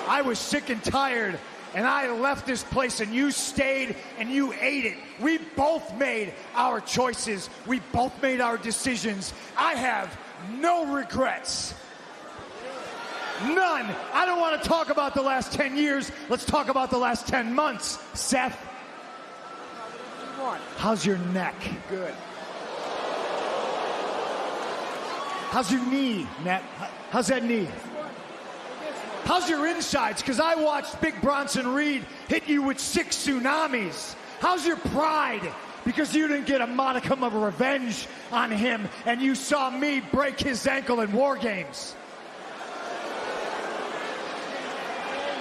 Speaker 9: I was sick and tired And I left this place and you stayed and you ate it. We both made our choices. We both made our decisions. I have no regrets. None. I don't want to talk about the last 10 years. Let's talk about the last 10 months. Seth, how's your neck?
Speaker 10: Good.
Speaker 9: How's your knee, Nat? How's that knee? How's your insides? Because I watched Big Bronson Reed hit you with 6 tsunamis. How's your pride? Because you didn't get a modicum of revenge on him, and you saw me break his ankle in War Games.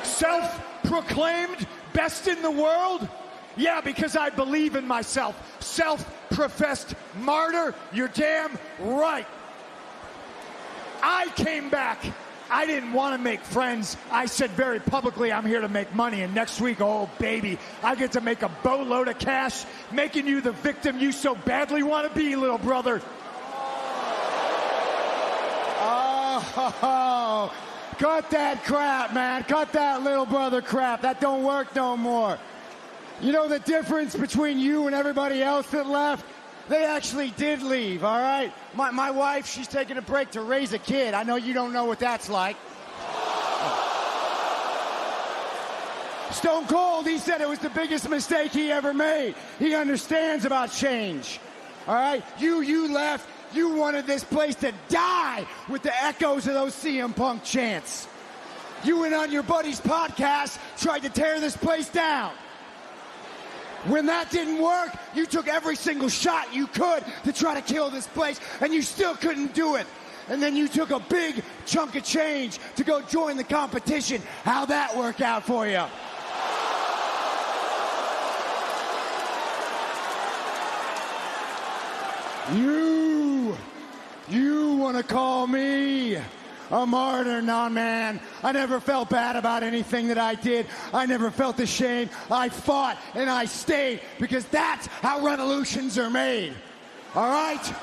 Speaker 9: Self-proclaimed best in the world? Yeah, because I believe in myself. Self-professed martyr? You're damn right. I came back. I didn't want to make friends. I said very publicly, I'm here to make money. And next week, oh, baby, I get to make a boatload of cash, making you the victim you so badly want to be, little brother.
Speaker 10: Oh, cut that crap, man. Cut that little brother crap. That don't work no more. You know the difference between you and everybody else that left? They actually did leave, all right? My wife, she's taking a break to raise a kid. I know you don't know what that's like. Stone Cold, he said it was the biggest mistake he ever made. He understands about change, all right? You left. You wanted this place to die with the echoes of those CM Punk chants. You went on your buddy's podcast, tried to tear this place down. When that didn't work, you took every single shot you could to try to kill this place, and you still couldn't do it. And then you took a big chunk of change to go join the competition. How'd that work out for you? You want to call me a martyr? Nah, man. I never felt bad about anything that I did. I never felt ashamed. I fought and I stayed because that's how revolutions are made. All right?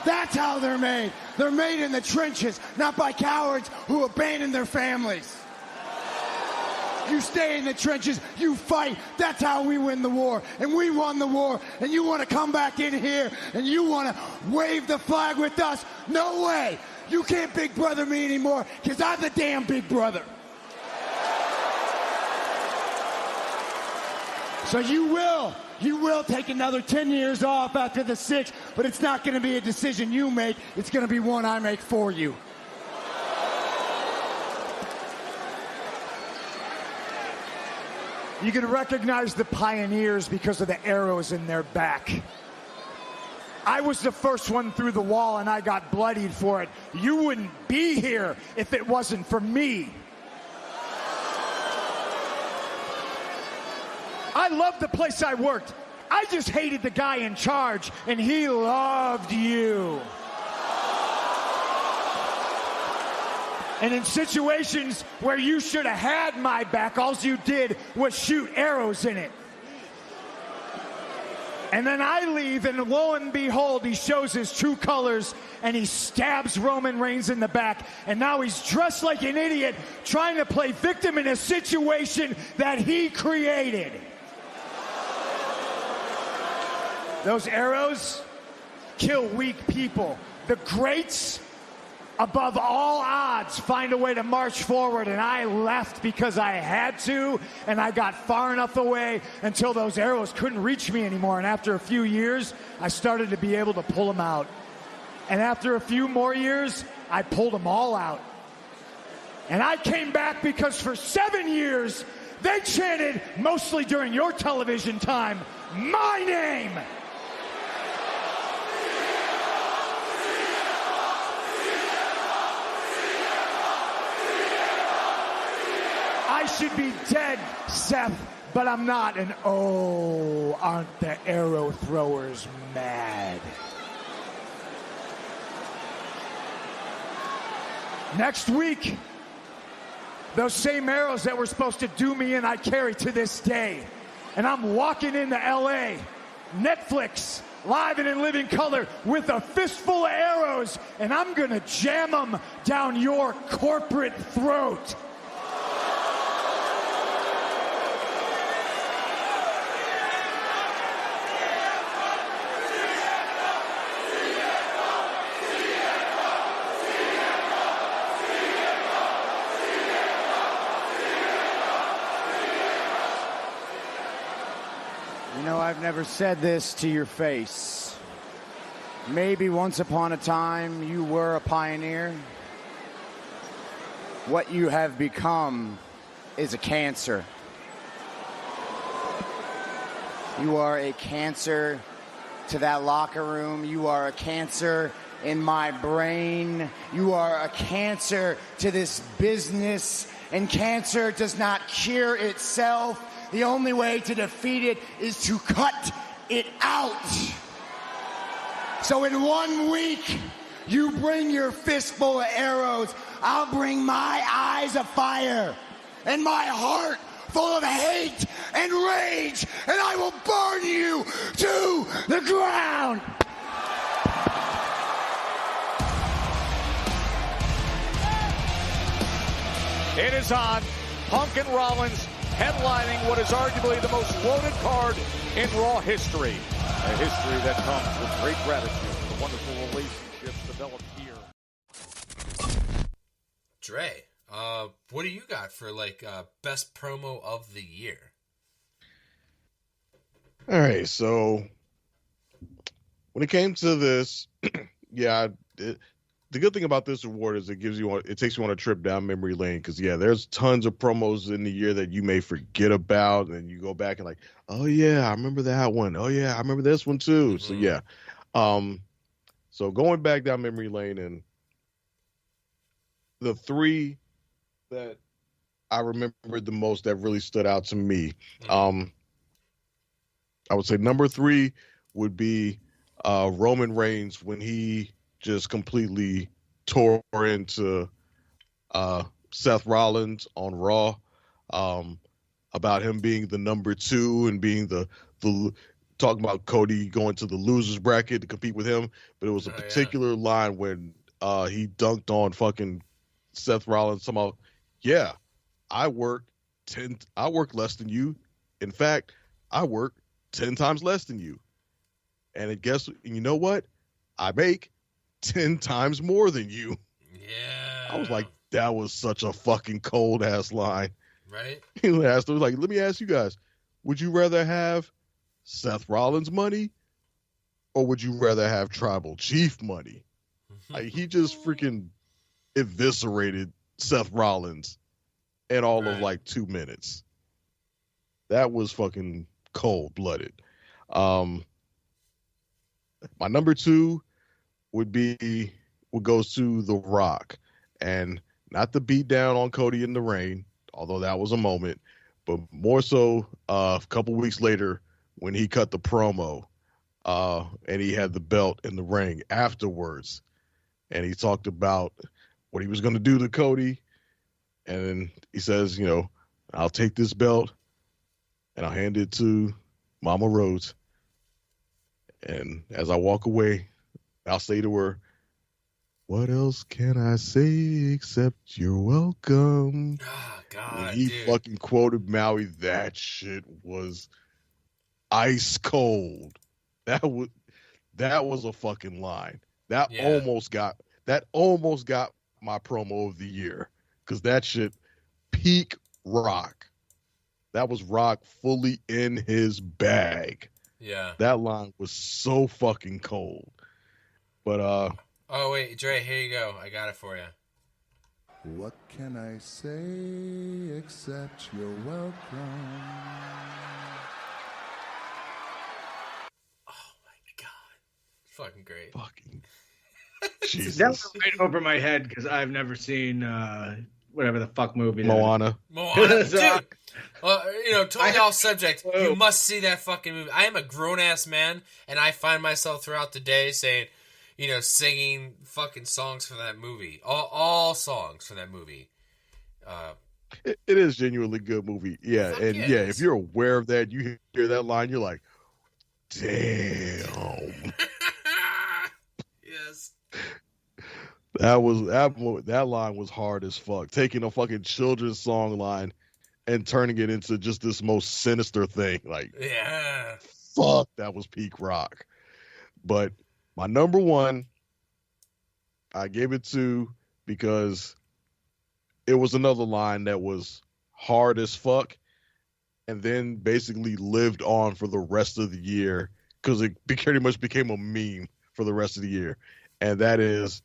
Speaker 10: That's how they're made. They're made in the trenches, not by cowards who abandon their families. You stay in the trenches, you fight. That's how we win the war. And we won the war. And you want to come back in here and you want to wave the flag with us? No way. You can't big brother me anymore because I'm the damn big brother. So you will take another 10 years off after the 6, but it's not going to be a decision you make. It's going to be one I make for you. You can recognize the pioneers because of the arrows in their back. I was the first one through the wall and I got bloodied for it. You wouldn't be here if it wasn't for me. I loved the place I worked. I just hated the guy in charge, and he loved you. And in situations where you should have had my back, all you did was shoot arrows in it. And then I leave, and lo and behold, he shows his true colors, and he stabs Roman Reigns in the back. And now he's dressed like an idiot, trying to play victim in a situation that he created. Those arrows kill weak people. The greats, above all odds, find a way to march forward, and I left because I had to, and I got far enough away until those arrows couldn't reach me anymore. And after a few years, I started to be able to pull them out. And after a few more years, I pulled them all out. And I came back because for 7 years, they chanted, mostly during your television time, my name. I should be dead, Seth, but I'm not. And oh, aren't the arrow throwers mad? Next week, those same arrows that were supposed to do me in, I carry to this day. And I'm walking into LA, Netflix, live and in living color, with a fistful of arrows, and I'm gonna jam them down your corporate throat. never said this to your face. Maybe once upon a time you were a pioneer. What you have become is a cancer. You are a cancer to that locker room. You are a cancer in my brain. You are a cancer to this business. And cancer does not cure itself. The only way to defeat it is to cut it out. So in 1 week, you bring your fistful of arrows. I'll bring my eyes of fire and my heart full of hate and rage, and I will burn you to the ground.
Speaker 11: It is on. Punk and Rollins headlining what is arguably the most loaded card in Raw history. A history that comes with great gratitude for the wonderful relationships developed here.
Speaker 4: Dre, what do you got for best promo of the year?
Speaker 5: All right, so when it came to this, the good thing about this award is it takes you on a trip down memory lane, because there's tons of promos in the year that you may forget about, and you go back and oh yeah, I remember that one. Oh yeah, I remember this one too. So so going back down memory lane, and the three that I remembered the most that really stood out to me, I would say number 3 would be Roman Reigns, when he just completely tore into Seth Rollins on Raw, about him being the number 2 and being the talking about Cody going to the losers bracket to compete with him. But it was a particular line when he dunked on fucking Seth Rollins. Somehow, I work less than you. In fact, I work 10 times less than you. And you know what? I make 10 times more than you.
Speaker 4: Yeah.
Speaker 5: I was like, that was such a fucking cold ass line.
Speaker 4: Right?
Speaker 5: He asked, let me ask you guys, would you rather have Seth Rollins money, or would you rather have Tribal Chief money? He just freaking eviscerated Seth Rollins in all of 2 minutes. That was fucking cold blooded. My number 2 would goes to The Rock, and not the beat down on Cody in the rain, although that was a moment, but more so a couple weeks later when he cut the promo, and he had the belt in the ring afterwards, and he talked about what he was going to do to Cody, and then he says, I'll take this belt and I'll hand it to Mama Rhodes, and as I walk away, I'll say to her, what else can I say except you're welcome?
Speaker 4: Oh, God,
Speaker 5: when he fucking quoted Maui, that shit was ice cold. That was a fucking line. That almost got my promo of the year, because that shit peak Rock. That was Rock fully in his bag.
Speaker 4: Yeah.
Speaker 5: That line was so fucking cold. But
Speaker 4: oh wait, Dre, here you go. I got it for you.
Speaker 2: What can I say except you're welcome?
Speaker 4: Oh my God. Fucking great.
Speaker 5: Fucking Jesus.
Speaker 6: That went right over my head because I've never seen whatever the fuck movie.
Speaker 5: Moana.
Speaker 4: Dude. Totally off subject. You must see that fucking movie. I am a grown ass man, and I find myself throughout the day saying, singing fucking songs for that movie. All songs for that movie.
Speaker 5: It is genuinely good movie. Yeah, and if you're aware of that, you hear that line, you're like, damn.
Speaker 4: Yes.
Speaker 5: That line was hard as fuck. Taking a fucking children's song line and turning it into just this most sinister thing. Fuck, that was peak Rock. But my number 1, I gave it to because it was another line that was hard as fuck, and then basically lived on for the rest of the year because it pretty much became a meme for the rest of the year. And that is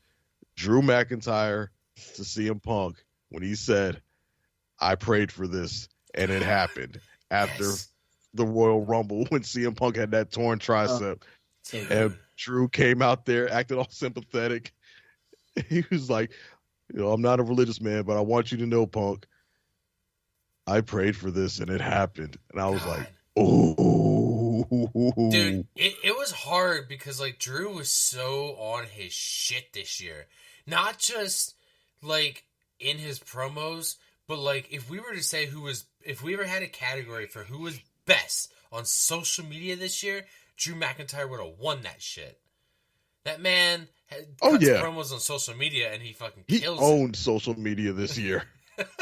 Speaker 5: Drew McIntyre to CM Punk when he said, I prayed for this, and it happened after the Royal Rumble when CM Punk had that torn tricep. And Drew came out there, acted all sympathetic. He was like, I'm not a religious man, but I want you to know, Punk, I prayed for this, and it happened. And I was like, oh.
Speaker 4: Dude, it was hard because, like, Drew was so on his shit this year. Not just, like, in his promos, but, like, if we were to say if we ever had a category for who was best on social media this year, Drew McIntyre would have won that shit. That man cuts promos on social media, and he fucking kills it.
Speaker 5: He owned social media this year.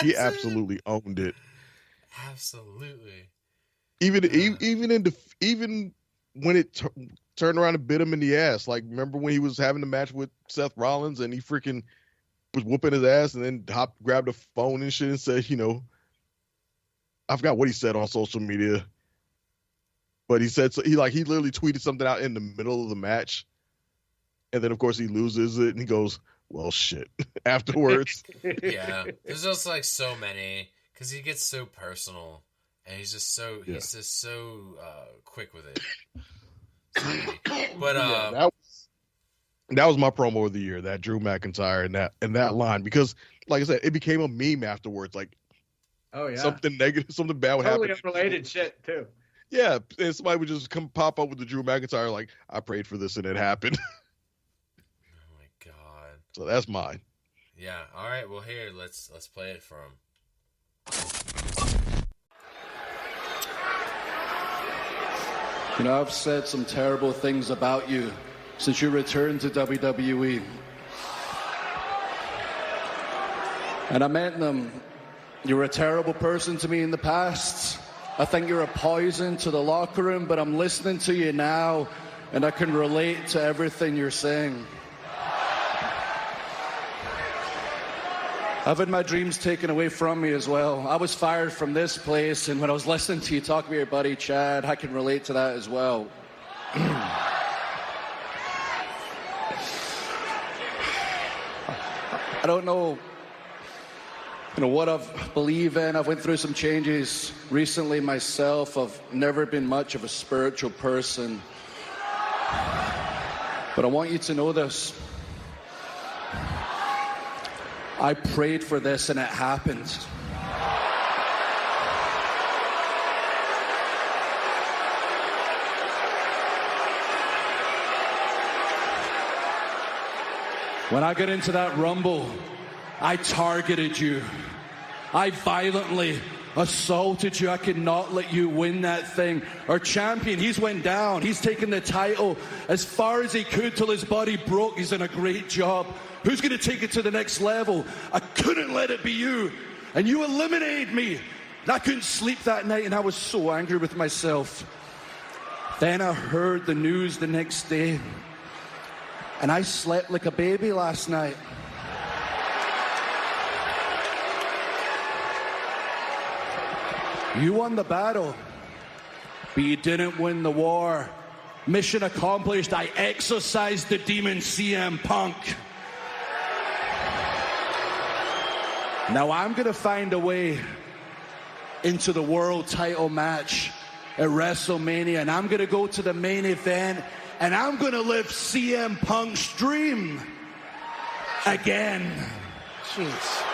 Speaker 5: He absolutely owned it.
Speaker 4: Absolutely.
Speaker 5: Even when it turned around and bit him in the ass. Like, remember when he was having the match with Seth Rollins and he freaking was whooping his ass and then grabbed a phone and shit and said, I forgot what he said on social media, but he said he literally tweeted something out in the middle of the match, and then of course he loses it and he goes, "Well, shit," afterwards.
Speaker 4: Yeah, there's just like so many because he gets so personal and he's just so quick with it. But
Speaker 5: that was my promo of the year, that Drew McIntyre and that line, because like I said, it became a meme afterwards. Like, something negative, something bad would happen.
Speaker 6: Totally unrelated shit too.
Speaker 5: Yeah, and somebody would just pop up with the Drew McIntyre, like, I prayed for this and it happened.
Speaker 4: Oh my god.
Speaker 5: So that's mine.
Speaker 4: Yeah. All right. Well, here, let's play it for him.
Speaker 12: I've said some terrible things about you since you returned to WWE. And I meant them. You were a terrible person to me in the past. I think you're a poison to the locker room, but I'm listening to you now, and I can relate to everything you're saying. I've had my dreams taken away from me as well. I was fired from this place, and when I was listening to you talk about your buddy Chad, I can relate to that as well. I don't know what I believe in. I've went through some changes recently myself. I've never been much of a spiritual person. But I want you to know this. I prayed for this and it happened. When I got into that Rumble, I targeted you. I violently assaulted you. I could not let you win that thing. Our champion, he's went down. He's taken the title as far as he could till his body broke. He's done a great job. Who's going to take it to the next level? I couldn't let it be you. And you eliminated me. And I couldn't sleep that night, and I was so angry with myself. Then I heard the news the next day. And I slept like a baby last night. You won the battle, but you didn't win the war. Mission accomplished. I exorcised the demon CM Punk. Now I'm going to find a way into the world title match at WrestleMania, and I'm going to go to the main event, and I'm going to live CM Punk's dream again. Jeez.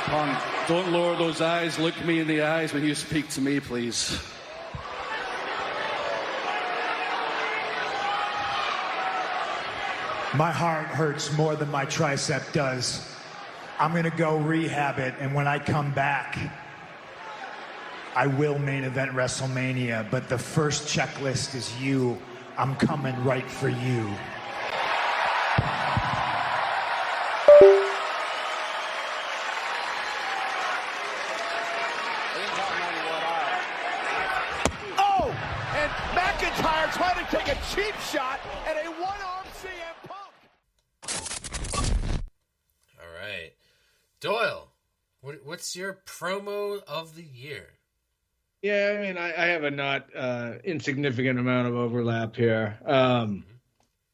Speaker 12: Punk, don't lower those eyes. Look me in the eyes when you speak to me, please.
Speaker 9: My heart hurts more than my tricep does. I'm going to go rehab it, and when I come back, I will main event WrestleMania, but the first checklist is you. I'm coming right for you. a cheap shot at a one-arm CM Punk.
Speaker 4: All right. Doyle, what's your promo of the year?
Speaker 6: Yeah, I mean, I have a not insignificant amount of overlap here.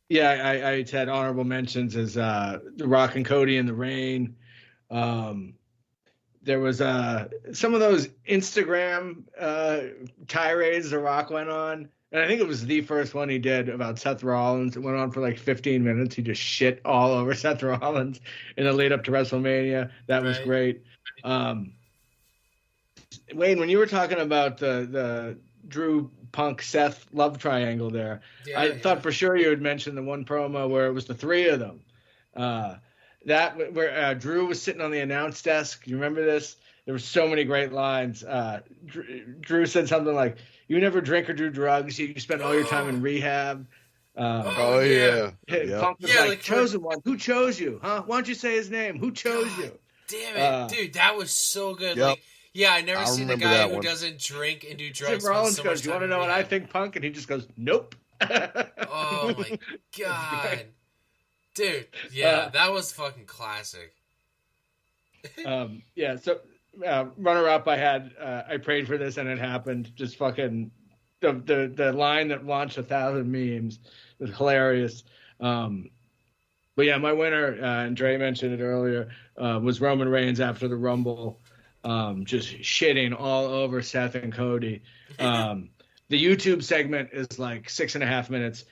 Speaker 6: Yeah, I had honorable mentions as The Rock and Cody in the Rain. There was some of those Instagram tirades The Rock went on. And I think it was the first one he did about Seth Rollins. It went on for like 15 minutes. He just shit all over Seth Rollins in the lead up to WrestleMania. That was great. Wayne, when you were talking about the Drew Punk Seth love triangle there, I thought for sure you would mention the one promo where it was the three of them. That where Drew was sitting on the announce desk. You remember this? There were so many great lines. Drew said something like, "You never drink or do drugs. You spend all your time in rehab."
Speaker 5: Yeah.
Speaker 6: Punk was like, "Chosen one. Who chose you? Huh? Why don't you say his name? Who chose you?"
Speaker 4: Damn it, dude, that was so good.
Speaker 5: Yep.
Speaker 4: Like, yeah, I never seen a
Speaker 5: remember
Speaker 4: guy
Speaker 5: that
Speaker 4: who
Speaker 5: one.
Speaker 4: doesn't drink and do drugs.
Speaker 6: Jim Rollins
Speaker 4: so
Speaker 6: goes, "You want to know what I think, Punk?" And he just goes, "Nope."
Speaker 4: Oh my god, dude, yeah, that was fucking classic.
Speaker 6: Yeah, so runner up, I had I prayed for this and it happened. Just fucking the line that launched 1,000 memes was hilarious. But yeah, my winner, and Dre mentioned it earlier, was Roman Reigns after the Rumble, just shitting all over Seth and Cody. The YouTube segment is like 6.5 minutes.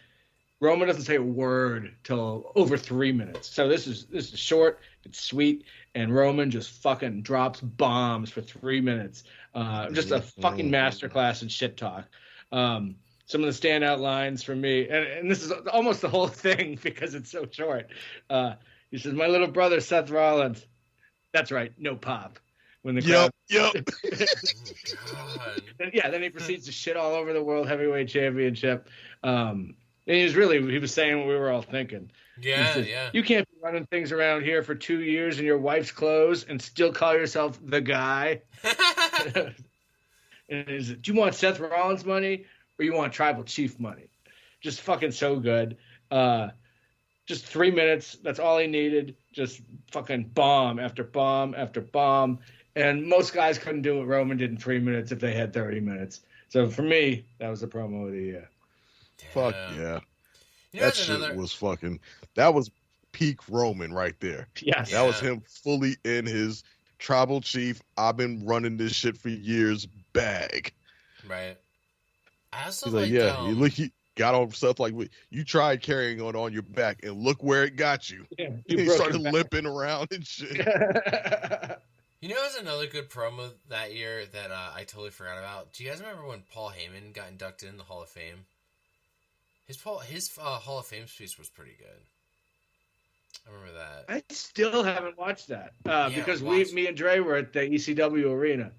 Speaker 6: Roman doesn't say a word till over 3 minutes. So this is short, it's sweet, and Roman just fucking drops bombs for 3 minutes. Just a fucking masterclass in shit talk. Some of the standout lines for me, and this is almost the whole thing because it's so short. He says, "My little brother Seth Rollins." That's right, no pop. When the crowd, then he proceeds to shit all over the World Heavyweight Championship. And he was saying what we were all thinking.
Speaker 4: Yeah,
Speaker 6: says, "You can't be running things around here for 2 years in your wife's clothes and still call yourself the guy." And he says, "Do you want Seth Rollins money or you want Tribal Chief money?" Just fucking so good. Just 3 minutes. That's all he needed. Just fucking bomb after bomb after bomb. And most guys couldn't do what Roman did in 3 minutes if they had 30 minutes. So for me, that was the promo of the year.
Speaker 5: Fuck yeah.
Speaker 4: You know,
Speaker 5: That shit was fucking, that was peak Roman right there.
Speaker 6: Yes.
Speaker 5: That was him fully in his Tribal Chief, I've been running this shit for years bag.
Speaker 4: Right. I also
Speaker 5: He's like, he got on stuff like, you tried carrying on your back and look where it got you.
Speaker 6: Yeah,
Speaker 5: he started limping around and shit.
Speaker 4: You know, there's another good promo that year that I totally forgot about. Do you guys remember when Paul Heyman got inducted in the Hall of Fame? His Hall of Fame speech was pretty good. I remember that.
Speaker 6: I still haven't watched that because me and Dre were at the ECW arena.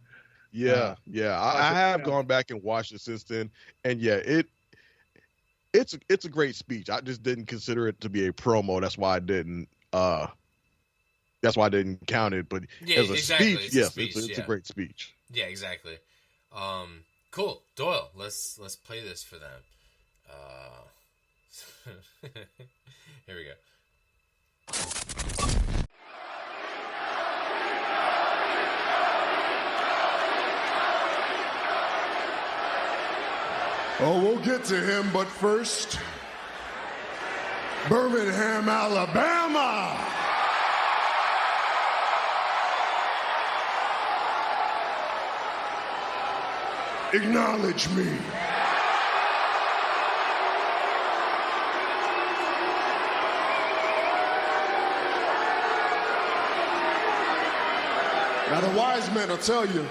Speaker 5: Yeah, I have gone back and watched it since then, and yeah, it's a great speech. I just didn't consider it to be a promo. That's why I didn't. That's why I didn't count it. But as a speech, yes, it's a great speech.
Speaker 4: Yeah, exactly. Cool, Doyle. Let's play this for them. Here we go.
Speaker 2: Oh, we'll get to him, but first, Birmingham, Alabama. Acknowledge me. Now, the wise men will tell you,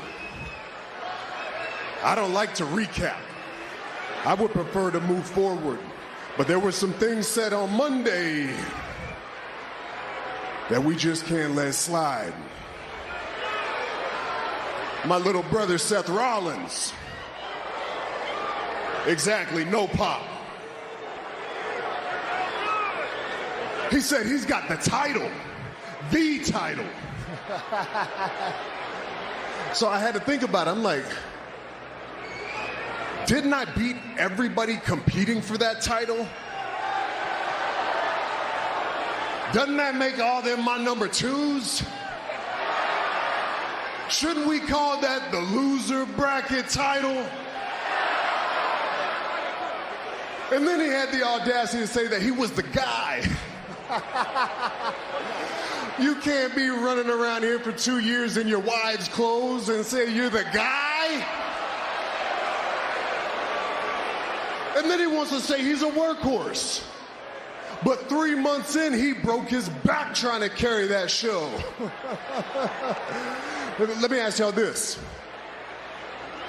Speaker 2: I don't like to recap. I would prefer to move forward. But there were some things said on Monday that we just can't let slide. My little brother, Seth Rollins. Exactly, no pop. He said he's got the title. The title. So I had to think about it. I'm like,
Speaker 13: Didn't I beat everybody competing for that title? Doesn't that make all them my number twos? Shouldn't we call that the loser bracket title? And then he had the audacity to say that he was the guy. You can't be running around here for 2 years in your wives' clothes and say you're the guy. And then he wants to say he's a workhorse. But 3 months in, he broke his back trying to carry that show. Let me ask y'all this.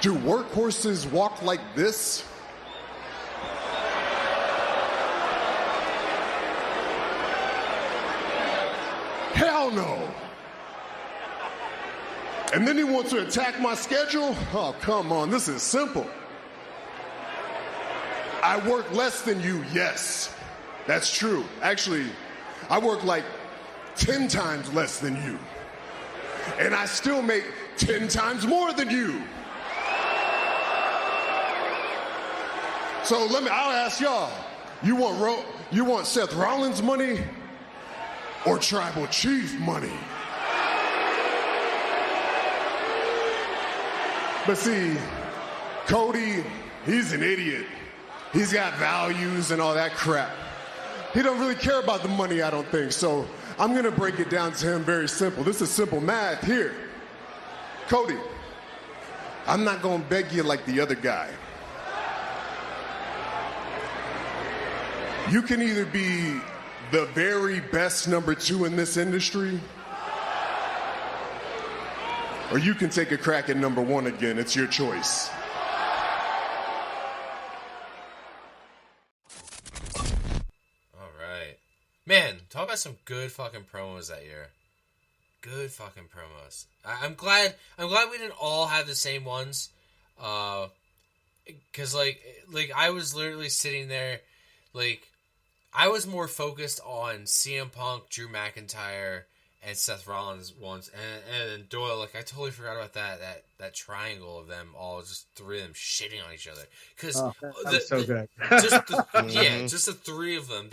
Speaker 13: Do workhorses walk like this? Hell no. And then he wants to attack my schedule? Oh, come on, this is simple. I work less than you, yes. That's true. Actually, I work like 10 times less than you. And I still make 10 times more than you. So I'll ask y'all, you want Seth Rollins money or Tribal Chief money? But see, Cody, he's an idiot. He's got values and all that crap. He don't really care about the money, I don't think. So I'm gonna break it down to him very simple. This is simple math here. Cody, I'm not gonna beg you like the other guy. You can either be the very best number 2 in this industry, or you can take a crack at number 1 again. It's your choice.
Speaker 4: Man, talk about some good fucking promos that year. Good fucking promos. I'm glad we didn't all have the same ones. Cause like I was literally sitting there, like I was more focused on CM Punk, Drew McIntyre, and Seth Rollins ones, and Doyle. Like I totally forgot about that triangle of them all, just 3 of them shitting on each other. Because
Speaker 6: so good.
Speaker 4: just the 3 of them.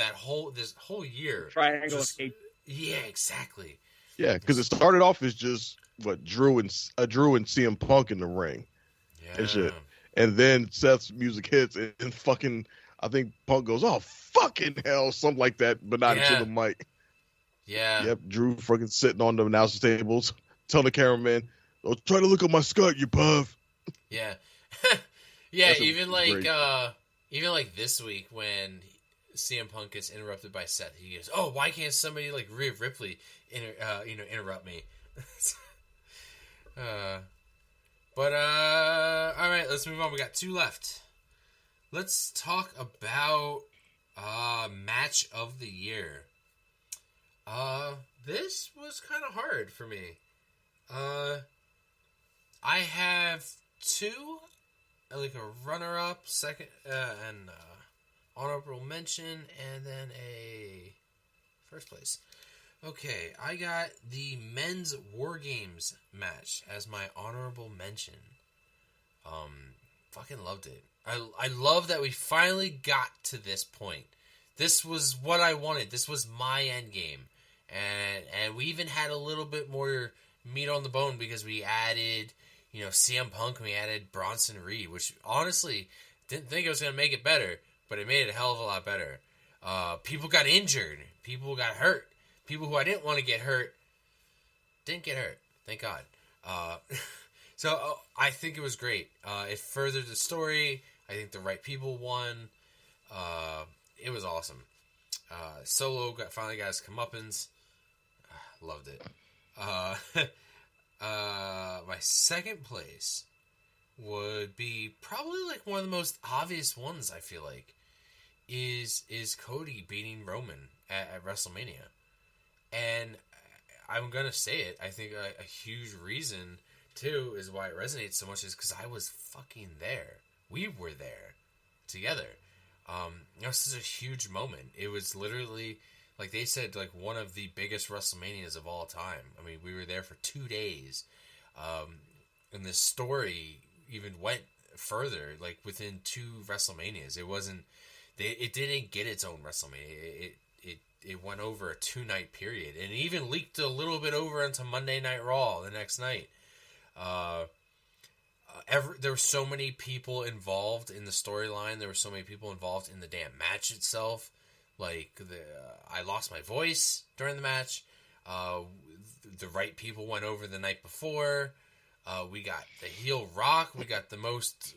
Speaker 4: This whole year.
Speaker 6: Triangle of hate.
Speaker 4: Yeah, exactly.
Speaker 5: Yeah, because it started off as just Drew and CM Punk in the ring, and shit, and then Seth's music hits and fucking I think Punk goes, "Oh fucking hell," something like that, but not into the mic.
Speaker 4: Yeah.
Speaker 5: Yep, Drew fucking sitting on the announcer tables, telling the cameraman, "Oh, try to look at my skirt, you perv."
Speaker 4: Yeah. Yeah, even like this week when CM Punk gets interrupted by Seth, he goes, "Oh, why can't somebody like Rhea Ripley interrupt me?" But all right, let's move on. We got 2 left. Let's talk about match of the year. This was kind of hard for me. I have 2, like a runner-up, second, and honorable mention, and then a first place. Okay, I got the men's War Games match as my honorable mention. Fucking loved it. I love that we finally got to this point. This was what I wanted. This was my end game. And we even had a little bit more meat on the bone because we added, CM Punk and we added Bronson Reed, which honestly didn't think it was going to make it better, but it made it a hell of a lot better. People got injured. People got hurt. People who I didn't want to get hurt didn't get hurt. Thank God. So I think it was great. It furthered the story. I think the right people won. It was awesome. Solo finally got his comeuppance. Loved it. My second place would be probably like one of the most obvious ones, I feel like, is Cody beating Roman at WrestleMania. And I'm going to say it. I think a huge reason, too, is why it resonates so much is because I was fucking there. We were there together. It was such a huge moment. It was literally, like they said, like one of the biggest WrestleManias of all time. I mean, we were there for 2 days. And this story even went further, like within 2 WrestleManias. It wasn't. It didn't get its own WrestleMania. It went over a 2-night period, and it even leaked a little bit over into Monday Night Raw the next night. There were so many people involved in the storyline. There were so many people involved in the damn match itself. Like I lost my voice during the match. The right people went over the night before. We got the heel Rock. We got the most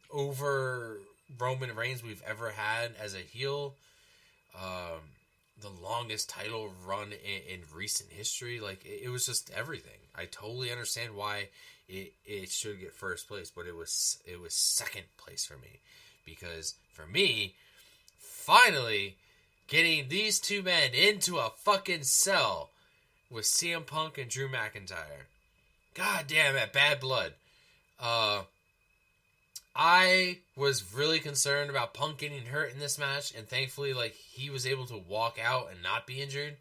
Speaker 4: over Roman Reigns we've ever had as a heel. The longest title run in recent history. Like it was just everything. I totally understand why it should get first place, but it was second place for me, because for me, finally getting these 2 men into a fucking cell with CM Punk and Drew McIntyre. God damn it, bad blood. I was really concerned about Punk getting hurt in this match, and thankfully, like, he was able to walk out and not be injured.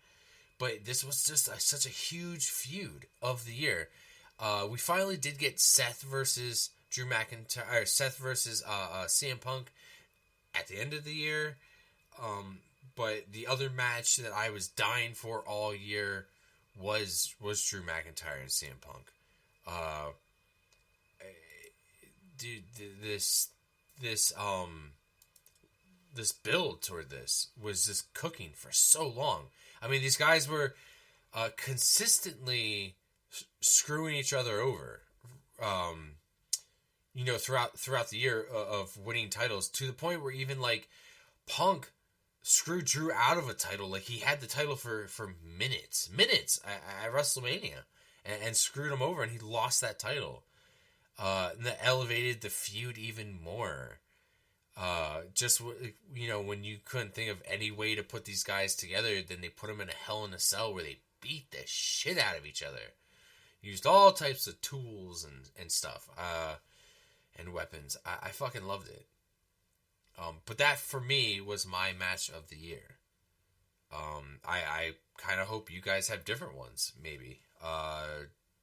Speaker 4: But this was just such a huge feud of the year. We finally did get Seth versus Drew McIntyre, or Seth versus CM Punk at the end of the year. But the other match that I was dying for all year was Drew McIntyre and CM Punk. Dude, this build toward this was just cooking for so long. I mean, these guys were consistently screwing each other over, throughout the year of winning titles, to the point where even like Punk screwed Drew out of a title. Like he had the title for minutes at WrestleMania, and screwed him over, and he lost that title. And that elevated the feud even more. When you couldn't think of any way to put these guys together, then they put them in a Hell in a Cell where they beat the shit out of each other. Used all types of tools and stuff, and weapons. I fucking loved it. But that for me was my match of the year. I kind of hope you guys have different ones, maybe.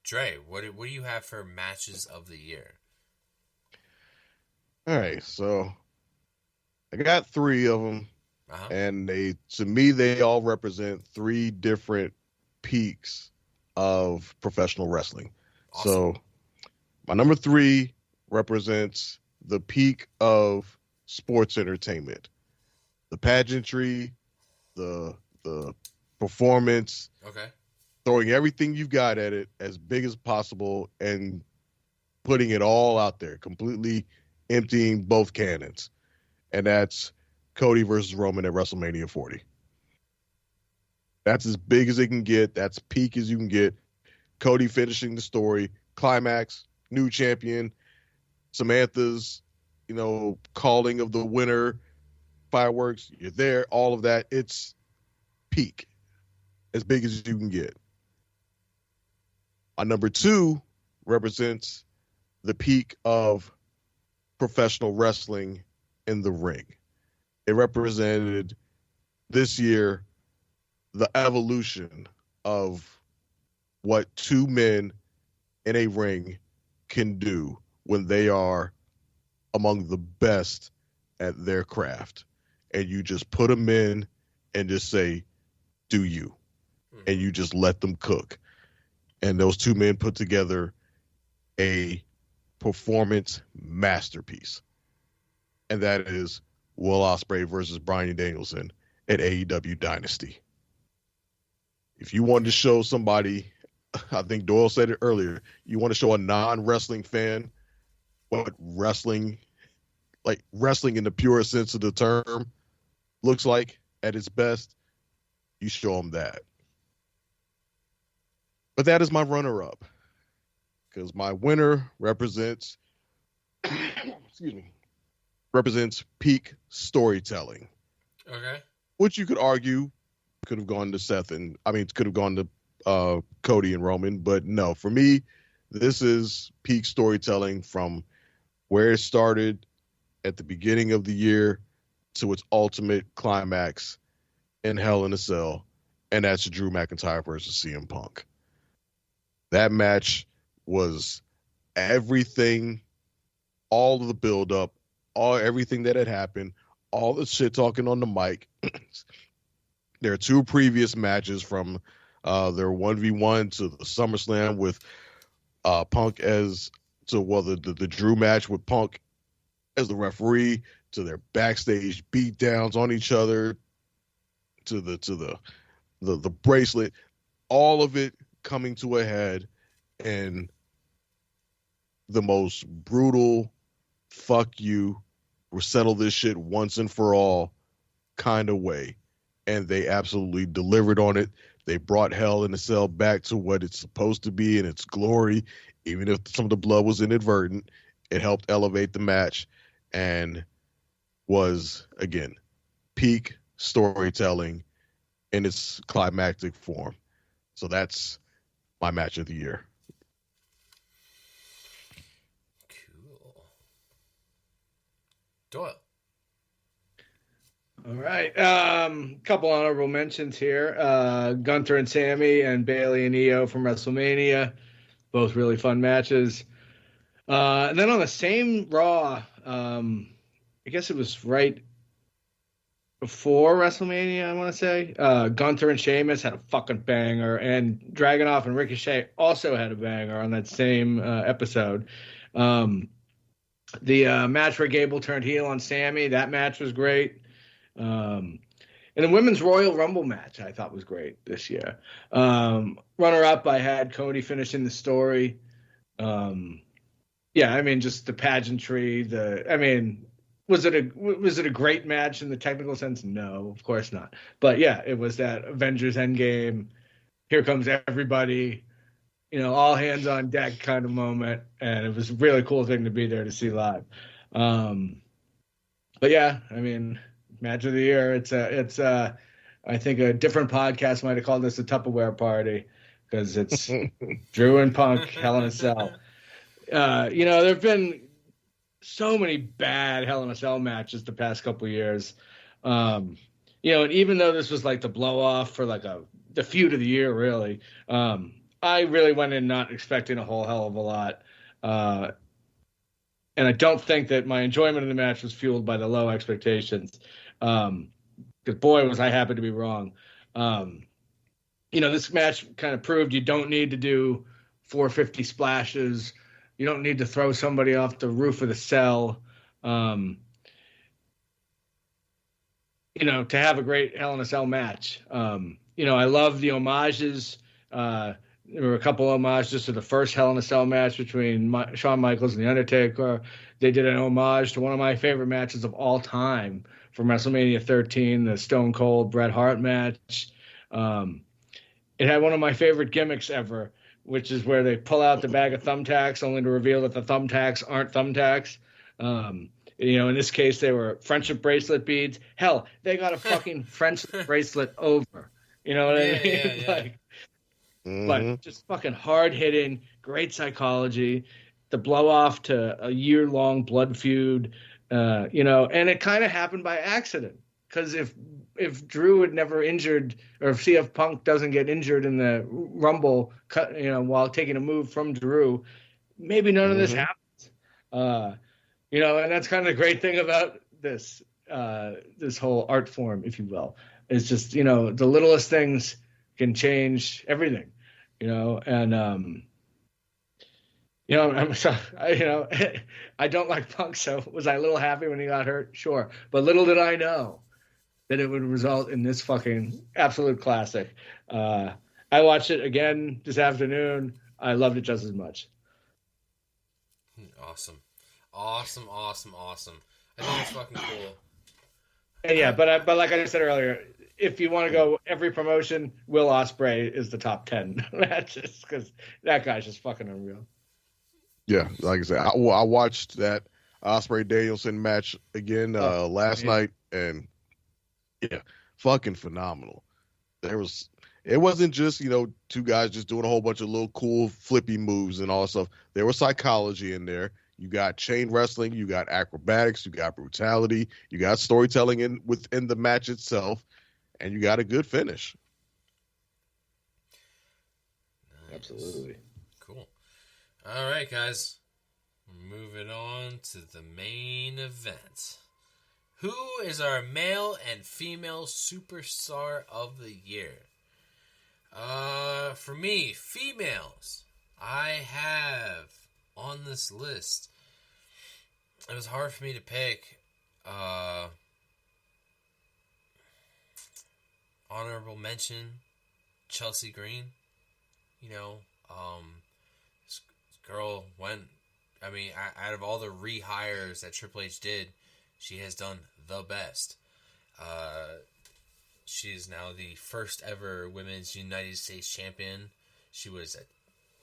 Speaker 4: Dre, what do you have for matches of the year?
Speaker 5: All right, so I got 3 of them, and to me, they all represent 3 different peaks of professional wrestling. Awesome. So my number 3 represents the peak of sports entertainment, the pageantry, the performance.
Speaker 4: Okay.
Speaker 5: Throwing everything you've got at it as big as possible and putting it all out there, completely emptying both cannons. And that's Cody versus Roman at WrestleMania 40. That's as big as it can get. That's peak as you can get. Cody finishing the story, climax, new champion, Samantha's, calling of the winner, fireworks, you're there, all of that. It's peak, as big as you can get. Number 2 represents the peak of professional wrestling in the ring. It represented this year the evolution of what 2 men in a ring can do when they are among the best at their craft. And you just put them in and just say, do you? And you just let them cook. And those 2 men put together a performance masterpiece. And that is Will Ospreay versus Bryan Danielson at AEW Dynasty. If you wanted to show somebody, I think Doyle said it earlier, you want to show a non-wrestling fan what wrestling in the purest sense of the term looks like at its best, you show them that. But that is my runner-up, because my winner represents peak storytelling.
Speaker 4: Okay.
Speaker 5: Which you could argue could have gone to Cody and Roman, but no, for me, this is peak storytelling from where it started at the beginning of the year to its ultimate climax in Hell in a Cell, and that's Drew McIntyre versus CM Punk. That match was everything all of the buildup, everything that had happened, all the shit talking on the mic. There are two previous matches from their 1v1 to the SummerSlam with Punk the Drew match with Punk as the referee, to their backstage beatdowns on each other, to the bracelet, all of it coming to a head in the most brutal fuck you, we'll settle this shit once and for all kind of way. And they absolutely delivered on it. They brought Hell in a Cell back to what it's supposed to be in its glory, even if some of the blood was inadvertent. It helped elevate the match and was, again, peak storytelling in its climactic form. So that's my match of the year.
Speaker 4: Cool. Doyle.
Speaker 6: All right. Couple honorable mentions here. Gunther and Sammy and Bailey and Io from WrestleMania. Both really fun matches. And then on the same Raw, I guess it was right before WrestleMania, I want to say. Gunther and Sheamus had a fucking banger. And Dragunov and Ricochet also had a banger on that same episode. The match where Gable turned heel on Sammy, that match was great. And the Women's Royal Rumble match I thought was great this year. Runner-up, I had Cody finishing the story. Yeah, I mean, just the pageantry. Was it a great match in the technical sense? No, of course not. But yeah, it was that Avengers Endgame. Here comes everybody. All hands on deck kind of moment, and it was a really cool thing to be there to see live. But yeah, I mean, match of the year. It's I think a different podcast might have called this a Tupperware party because it's Drew and Punk, Hell in a Cell. There have been so many bad Hell in a Cell matches the past couple of years. And even though this was like the blow off for like the feud of the year, really, I really went in not expecting a whole hell of a lot. And I don't think that my enjoyment of the match was fueled by the low expectations. Because boy, was I happy to be wrong. This match kind of proved you don't need to do 450 splashes. You don't need to throw somebody off the roof of the cell. To have a great Hell in a Cell match. I love the homages. There were a couple of homages to the first Hell in a Cell match between Shawn Michaels and The Undertaker. They did an homage to one of my favorite matches of all time from WrestleMania 13, the Stone Cold Bret Hart match. It had one of my favorite gimmicks ever, which is where they pull out the bag of thumbtacks only to reveal that the thumbtacks aren't thumbtacks. In this case, they were friendship bracelet beads. Hell, they got a fucking friendship bracelet over. You know what I mean?
Speaker 4: Yeah.
Speaker 6: But just fucking hard-hitting, great psychology, the blow-off to a year-long blood feud, and it kind of happened by accident. Because if Drew had never injured, or if CF Punk doesn't get injured in the Rumble, while taking a move from Drew, maybe none of this happens. And that's kind of the great thing about this whole art form, if you will. It's just, the littlest things can change everything, and I don't like Punk, so was I a little happy when he got hurt? Sure. But little did I know that it would result in this fucking absolute classic. I watched it again this afternoon. I loved it just as much.
Speaker 4: Awesome. I think it's fucking cool.
Speaker 6: And yeah, but like I said earlier, if you want to go every promotion, Will Ospreay is the top 10 matches because that guy's just fucking unreal.
Speaker 5: Yeah, like I said, I watched that Ospreay Danielson match again last night, and yeah, fucking phenomenal. It wasn't just two guys just doing a whole bunch of little cool flippy moves and all that stuff. There was psychology in there. You got chain wrestling, you got acrobatics, you got brutality, you got storytelling within the match itself, and you got a good finish.
Speaker 6: Nice. Absolutely.
Speaker 4: Cool. All right, guys. Moving on to the main event. Who is our male and female superstar of the year? For me, females, I have on this list. It was hard for me to pick. Honorable mention, Chelsea Green. You know, this girl went. I mean, out of all the rehires that Triple H did, she has done the best. She is now the first ever Women's United States Champion. She was a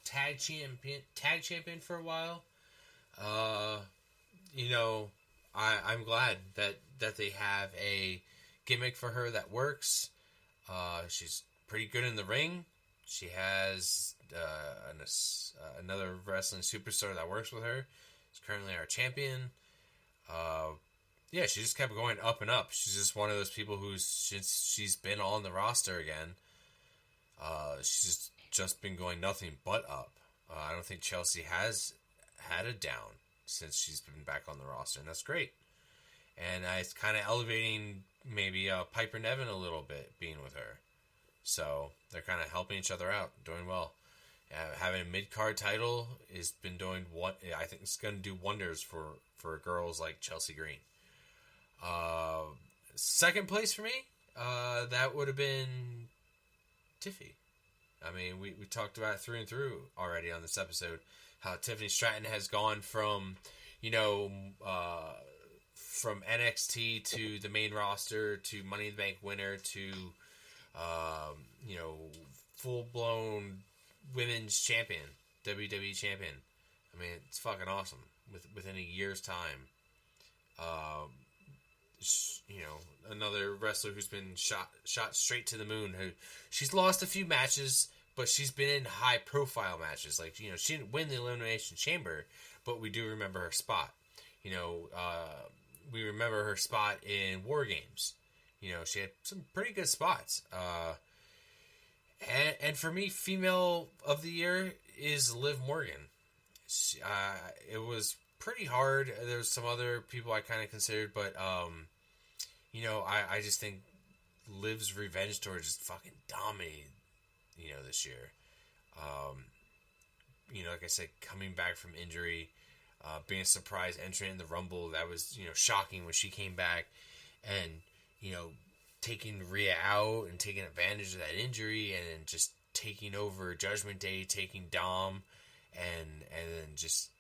Speaker 4: tag champion for a while. You know, I'm glad that they have a gimmick for her that works. She's pretty good in the ring. She has another wrestling superstar that works with her. She's currently our champion. Yeah, she just kept going up and up. She's just one of those people who's since she's been on the roster again, she's just been going nothing but up. I don't think Chelsea has had a down since she's been back on the roster, and that's great. And it's kind of elevating maybe Piper Niven a little bit being with her. So they're kind of helping each other out, doing well. Having a mid-card title has been doing what I think it's going to do wonders for girls like Chelsea Green. Second place for me, that would have been Tiffy. I mean, we talked about it through and through already on this episode, how Tiffany Stratton has gone from, you know, from NXT to the main roster to Money in the Bank winner to, you know, full-blown women's champion, WWE champion. I mean, it's fucking awesome within a year's time. You know, another wrestler who's been shot straight to the moon. She's lost a few matches, but she's been in high-profile matches. Like, you know, she didn't win the Elimination Chamber, but we do remember her spot. You know, we remember her spot in War Games. You know, she had some pretty good spots. And for me, female of the year is Liv Morgan. It was pretty hard. There was some other people I kind of considered, but you know, I just think Liv's revenge tour just fucking dominated, you know, this year. You know, like I said, coming back from injury, being a surprise entrant in the Rumble, that was, you know, shocking when she came back, and, you know, taking Rhea out and taking advantage of that injury, and then just taking over Judgment Day, taking Dom, and then just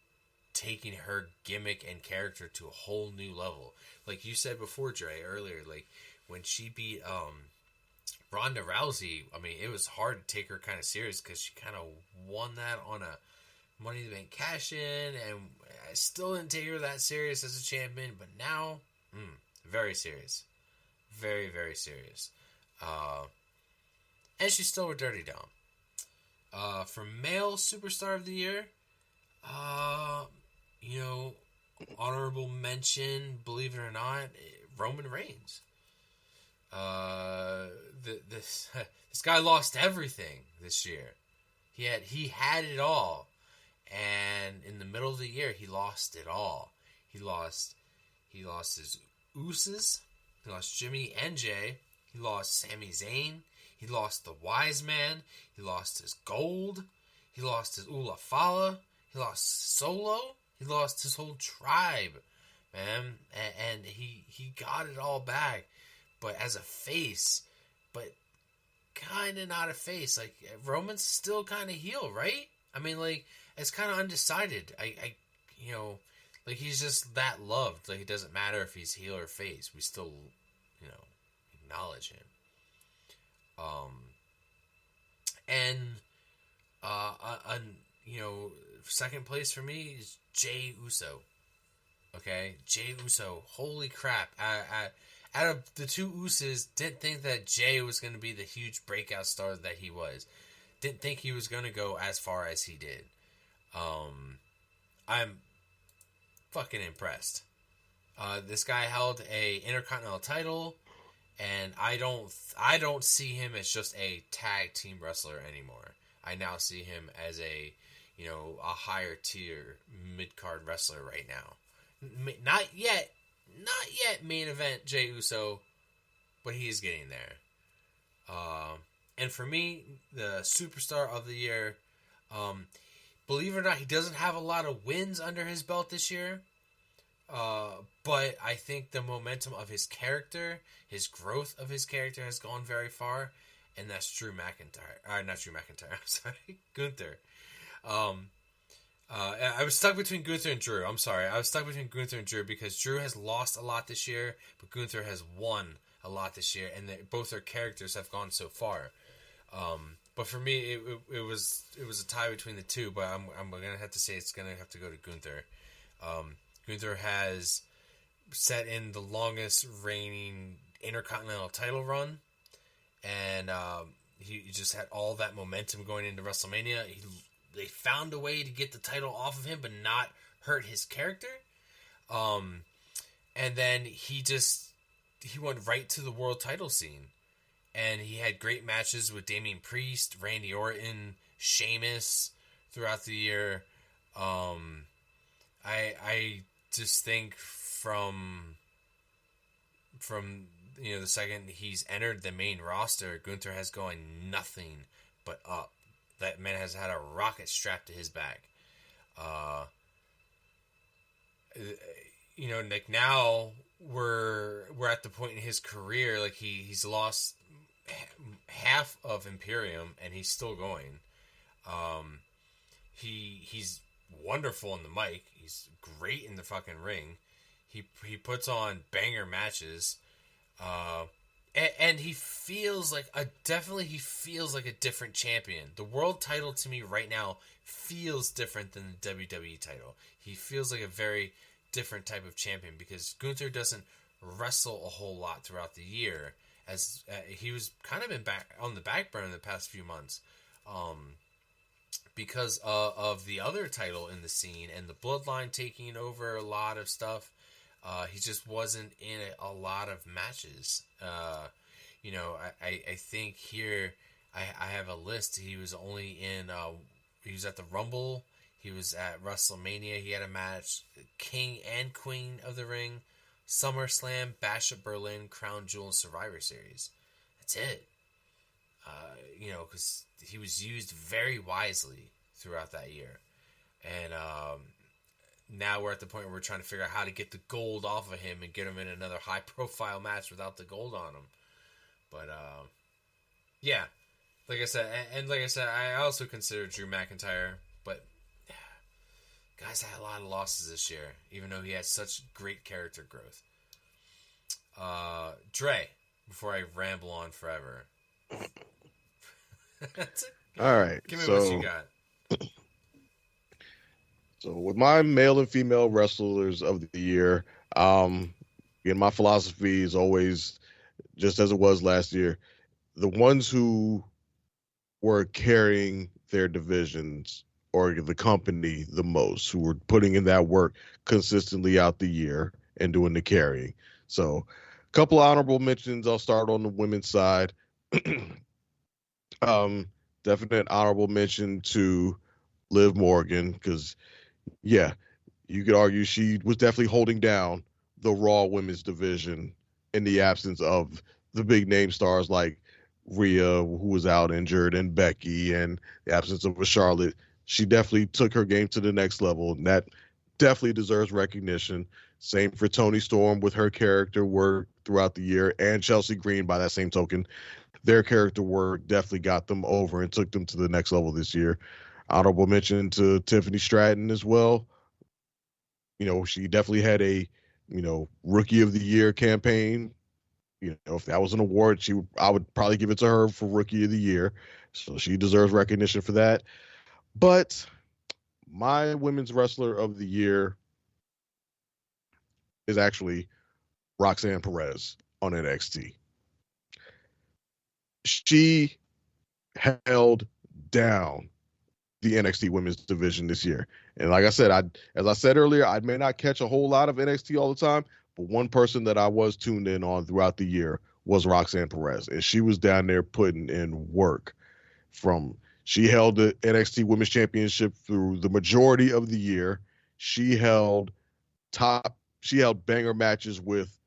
Speaker 4: taking her gimmick and character to a whole new level. Like you said before, Dre, earlier, like when she beat Ronda Rousey, I mean, it was hard to take her kind of serious because she kind of won that on a Money in the Bank cash-in, and I still didn't take her that serious as a champion, but now, very serious. Very, very serious. And she's still with Dirty Dom. For male superstar of the year, you know, honorable mention, believe it or not, Roman Reigns. This guy lost everything this year. He had it all, and in the middle of the year, he lost it all. He lost his Usos. He lost Jimmy and Jay. He lost Sami Zayn. He lost the Wise Man. He lost his Gold. He lost his Ula Fala. He lost Solo. He lost his whole tribe, man. And he got it all back. But as a face, but kind of not a face. Like, Roman's still kind of heel, right? I mean, like, it's kind of undecided. I you know, like, he's just that loved. Like, it doesn't matter if he's heel or face. We still, you know, acknowledge him. You know, second place for me is Jey Uso. Okay? Jey Uso. Holy crap. Out of the two Usos, didn't think that Jey was going to be the huge breakout star that he was. Didn't think he was going to go as far as he did. I'm fucking impressed. This guy held a Intercontinental title, and I don't see him as just a tag team wrestler anymore. I now see him as a, a higher tier mid card wrestler right now. Not yet main event Jey Uso, but he is getting there. And for me, the superstar of the year, believe it or not, he doesn't have a lot of wins under his belt this year. But I think the momentum of his character, his growth of his character has gone very far, and that's Drew McIntyre. Not Drew McIntyre, I'm sorry, Gunther. I was stuck between Gunther and Drew. I'm sorry. I was stuck between Gunther and Drew because Drew has lost a lot this year, but Gunther has won a lot this year, and both their characters have gone so far. But for me, it was a tie between the two, but I'm gonna have to say it's gonna have to go to Gunther. Gunther has set in the longest reigning Intercontinental title run, and he just had all that momentum going into WrestleMania. They found a way to get the title off of him, but not hurt his character. And then he went right to the world title scene, and he had great matches with Damian Priest, Randy Orton, Sheamus throughout the year. I just think from the second he's entered the main roster, Gunther has gone nothing but up. That man has had a rocket strapped to his back. Like now we're at the point in his career, like he's lost half of Imperium and he's still going. He's wonderful in the mic. He's great in the fucking ring. He puts on banger matches. And he feels like a different champion. The world title to me right now feels different than the WWE title. He feels like a very different type of champion because Gunther doesn't wrestle a whole lot throughout the year, as he was kind of on the back burner the past few months, because of the other title in the scene and the Bloodline taking over a lot of stuff. He just wasn't in a lot of matches. I think here I have a list. He was only in. He was at the Rumble. He was at WrestleMania. He had a match, King and Queen of the Ring, SummerSlam, Bash at Berlin, Crown Jewel, and Survivor Series. That's it. Because he was used very wisely throughout that year, and now we're at the point where we're trying to figure out how to get the gold off of him and get him in another high-profile match without the gold on him. But, yeah. Like I said, I also consider Drew McIntyre, but guys had a lot of losses this year, even though he had such great character growth. Dre, before I ramble on forever.
Speaker 5: All right.
Speaker 4: Give me what you got.
Speaker 5: So with my male and female wrestlers of the year, my philosophy is always just as it was last year. The ones who were carrying their divisions or the company the most, who were putting in that work consistently out the year and doing the carrying. So a couple of honorable mentions. I'll start on the women's side. Definite honorable mention to Liv Morgan, because yeah, you could argue she was definitely holding down the Raw women's division in the absence of the big name stars like Rhea, who was out injured, and Becky, and the absence of a Charlotte. She definitely took her game to the next level, and that definitely deserves recognition. Same for Toni Storm with her character work throughout the year, and Chelsea Green by that same token. Their character work definitely got them over and took them to the next level this year. Honorable mention to Tiffany Stratton as well. She definitely had a, Rookie of the Year campaign. If that was an award, I would probably give it to her for Rookie of the Year. So she deserves recognition for that. But my women's wrestler of the year is actually Roxanne Perez on NXT. She held down the NXT women's division this year. And like I said, as I said earlier, I may not catch a whole lot of NXT all the time, but one person that I was tuned in on throughout the year was Roxanne Perez. And she was down there putting in work. She held the NXT Women's Championship through the majority of the year. She held banger matches with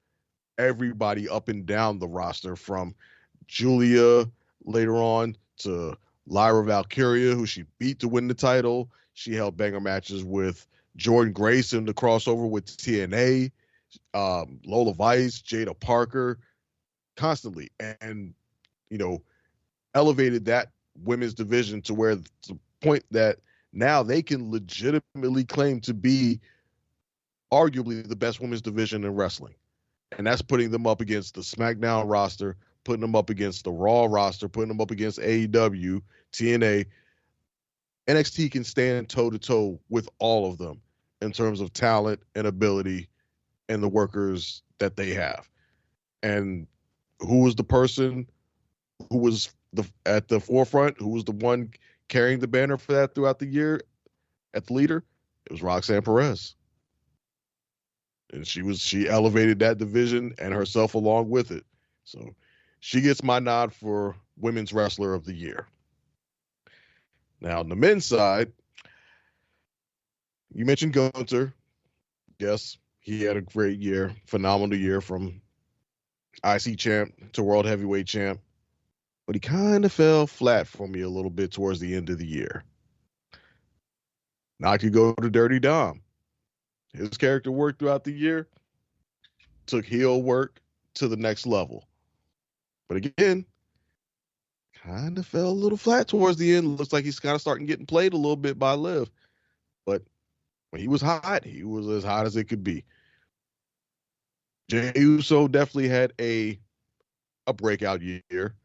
Speaker 5: everybody up and down the roster, from Julia later on to Lyra Valkyria, who she beat to win the title. She held banger matches with Jordan Grace in the crossover with TNA, Lola Vice, Jada Parker, constantly. And, elevated that women's division to where the point that now they can legitimately claim to be arguably the best women's division in wrestling. And that's putting them up against the SmackDown roster, putting them up against the Raw roster, putting them up against AEW, TNA. NXT can stand toe-to-toe with all of them in terms of talent and ability and the workers that they have. And who was the person who was at the forefront, who was the one carrying the banner for that throughout the year at the leader? It was Roxanne Perez. And she elevated that division and herself along with it. So she gets my nod for Women's Wrestler of the Year. Now, on the men's side, you mentioned Gunther. Yes, he had a great year, phenomenal year, from IC champ to World Heavyweight champ. But he kind of fell flat for me a little bit towards the end of the year. Now I could go to Dirty Dom. His character work throughout the year took heel work to the next level. But again, kind of fell a little flat towards the end. Looks like he's kind of starting getting played a little bit by Liv. But when he was hot, he was as hot as it could be. Jey Uso definitely had a breakout year.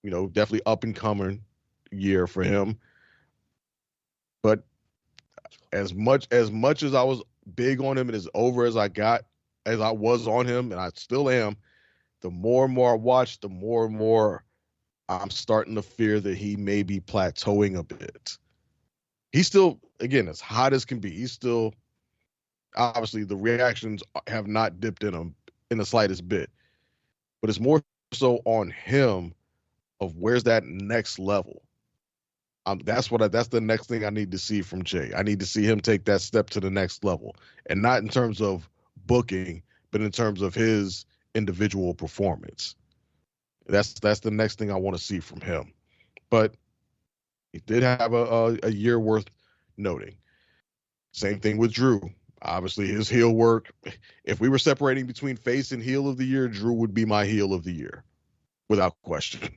Speaker 5: Definitely up and coming year for him. But as much as I was big on him and as over as I was on him, and I still am, the more and more I watch, the more and more I'm starting to fear that he may be plateauing a bit. He's still, again, as hot as can be. He's still, obviously, the reactions have not dipped in him in the slightest bit. But it's more so on him of where's that next level. That's the next thing I need to see from Jey. I need to see him take that step to the next level, and not in terms of booking, but in terms of his individual performance. That's the next thing I want to see from him. But he did have a year worth noting. Same thing with Drew. Obviously, his heel work. If we were separating between face and heel of the year, Drew would be my heel of the year, without question.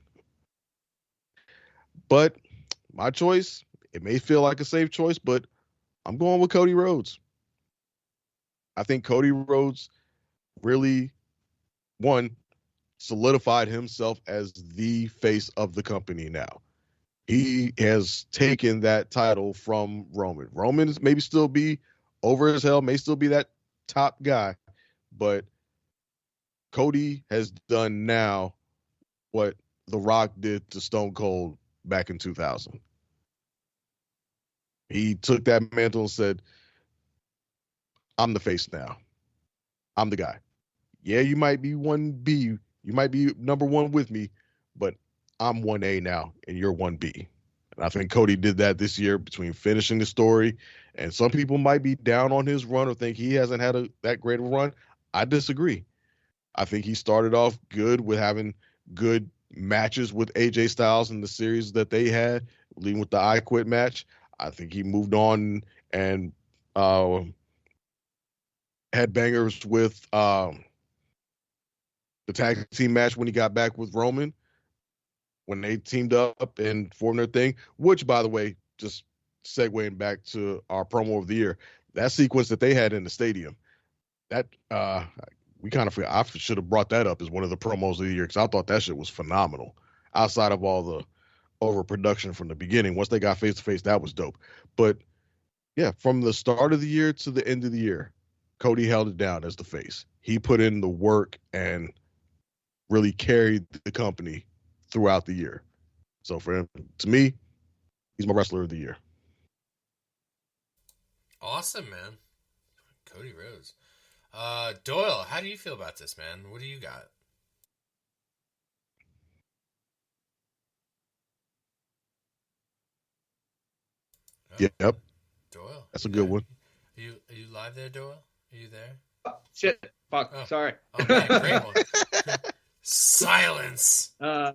Speaker 5: But my choice, it may feel like a safe choice, but I'm going with Cody Rhodes. I think Cody Rhodes really, solidified himself as the face of the company now. He has taken that title from Roman. Roman is maybe still be over as hell, may still be that top guy, but Cody has done now what The Rock did to Stone Cold back in 2000. He took that mantle and said, I'm the face now. I'm the guy. Yeah, you might be 1B. You might be number one with me, but I'm 1A now, and you're 1B. And I think Cody did that this year between finishing the story, and some people might be down on his run or think he hasn't had that great of a run. I disagree. I think he started off good with having good matches with AJ Styles in the series that they had, leading with the I Quit match. I think he moved on and had bangers with the tag team match when he got back with Roman, when they teamed up and formed their thing, which, by the way, just segueing back to our promo of the year, that sequence that they had in the stadium, that we kind of forgot. I should have brought that up as one of the promos of the year, because I thought that shit was phenomenal. Outside of all the overproduction from the beginning, once they got face to face, that was dope. But yeah, from the start of the year to the end of the year, Cody held it down as the face. He put in the work and really carried the company throughout the year. So for him, to me, he's my wrestler of the year.
Speaker 4: Awesome, man. Cody Rhodes. Doyle, how do you feel about this, man? What do you got?
Speaker 5: Yep.
Speaker 4: Doyle.
Speaker 5: That's a good one.
Speaker 4: Are you live there, Doyle? Are you there?
Speaker 6: Shit. Fuck. Sorry.
Speaker 4: Oh, man, great one. Silence.
Speaker 6: I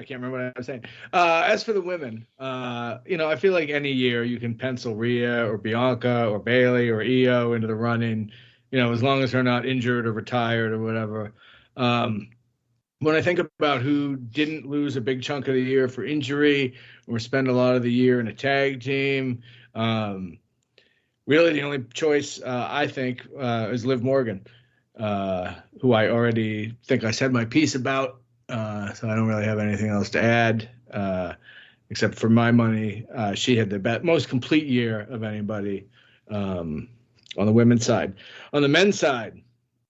Speaker 6: can't remember what I was saying. As for the women, I feel like any year you can pencil Rhea or Bianca or Bailey or Io into the running, as long as they're not injured or retired or whatever. When I think about who didn't lose a big chunk of the year for injury or spend a lot of the year in a tag team, really the only choice I think is Liv Morgan, who I already think I said my piece about. So I don't really have anything else to add, except for my money. She had the most complete year of anybody on the women's side. On the men's side,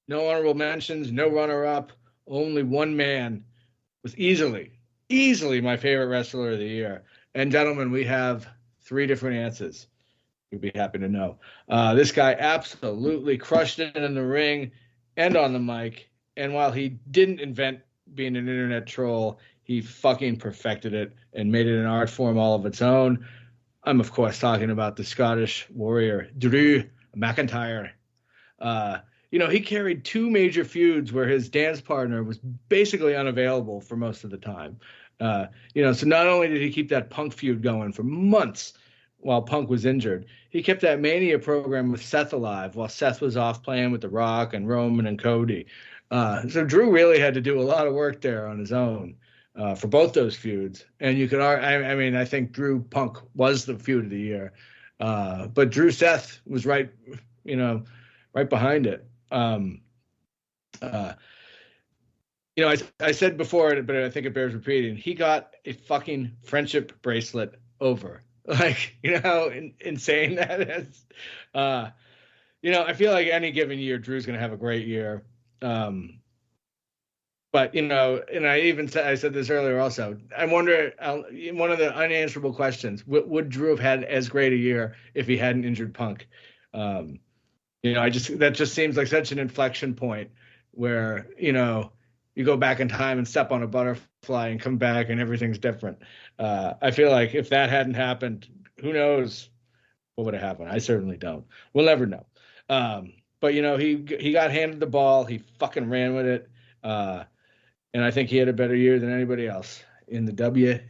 Speaker 6: no honorable mentions, no runner-up. Only one man was easily my favorite wrestler of the year. And gentlemen, we have 3 different answers. You'd be happy to know. This guy absolutely crushed it in the ring and on the mic. And while he didn't invent being an internet troll, he fucking perfected it and made it an art form all of its own. I'm, of course, talking about the Scottish warrior, Drew McIntyre. He carried 2 major feuds where his dance partner was basically unavailable for most of the time. So not only did he keep that Punk feud going for months while Punk was injured, he kept that Mania program with Seth alive while Seth was off playing with The Rock and Roman and Cody. So Drew really had to do a lot of work there on his own for both those feuds. And you could, I think Drew Punk was the feud of the year, but Drew Seth was right behind it. I said before, but I think it bears repeating. He got a fucking friendship bracelet over. Insane that is. I feel like any given year, Drew's going to have a great year. But and I said this earlier also. I wonder, one of the unanswerable questions: would Drew have had as great a year if he hadn't injured Punk? That just seems like such an inflection point where, you go back in time and step on a butterfly and come back and everything's different. I feel like if that hadn't happened, who knows what would have happened? I certainly don't. We'll never know. But he got handed the ball. He fucking ran with it. And I think he had a better year than anybody else in the WWE.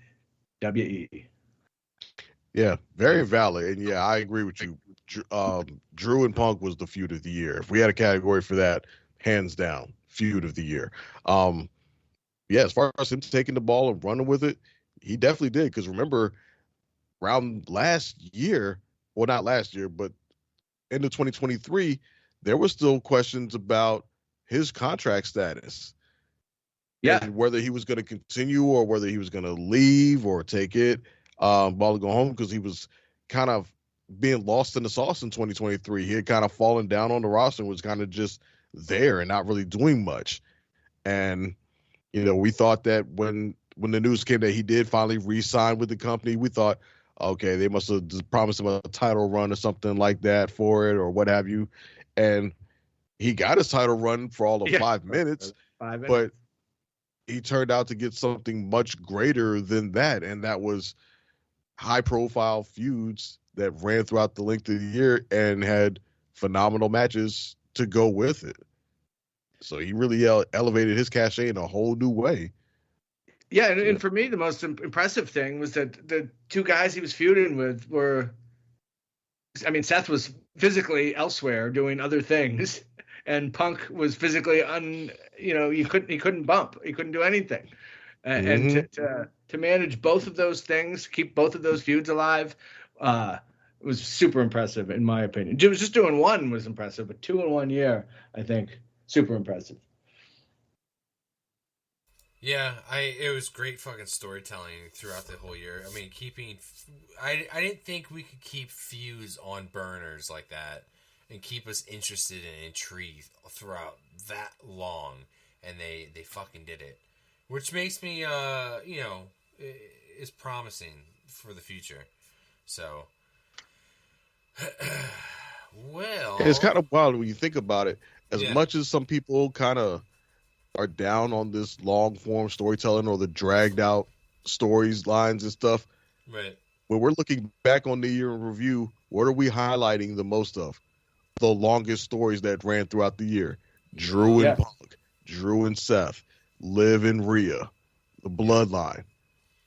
Speaker 5: Yeah, very valid. And yeah, I agree with you. Drew and Punk was the feud of the year. If we had a category for that, hands down, feud of the year. As far as him taking the ball and running with it, he definitely did. Because remember, around last year, well, not last year, but into 2023, there were still questions about his contract status.
Speaker 6: Yeah.
Speaker 5: And whether he was going to continue or whether he was going to leave or take it, ball to go home, because he was kind of being lost in the sauce in 2023. He had kind of fallen down on the roster and was kind of just there and not really doing much. And, we thought that when the news came that he did finally re-sign with the company, we thought, okay, they must have just promised him a title run or something like that for it or what have you. And he got his title run for all of 5 minutes, but he turned out to get something much greater than that. And that was high profile feuds that ran throughout the length of the year and had phenomenal matches to go with it. So he really elevated his cachet in a whole new way.
Speaker 6: Yeah, and for me, the most impressive thing was that the 2 guys he was feuding with were, Seth was physically elsewhere doing other things, and Punk was physically he couldn't bump, he couldn't do anything, and to manage both of those things, keep both of those feuds alive, was super impressive in my opinion. Just doing one was impressive, but 2 in 1 year, I think, super impressive.
Speaker 4: Yeah, it was great fucking storytelling throughout the whole year. I didn't think we could keep feuds on burners like that and keep us interested and intrigued throughout that long, and they fucking did it, which makes me is promising for the future. So, well,
Speaker 5: it's kind of wild when you think about it. As much as some people kind of are down on this long form storytelling or the dragged out stories, lines and stuff,
Speaker 4: right?
Speaker 5: when we're looking back on the year in review, what are we highlighting the most of? The longest stories that ran throughout the year. Drew and Punk, Drew and Seth, Liv and Rhea, the Bloodline.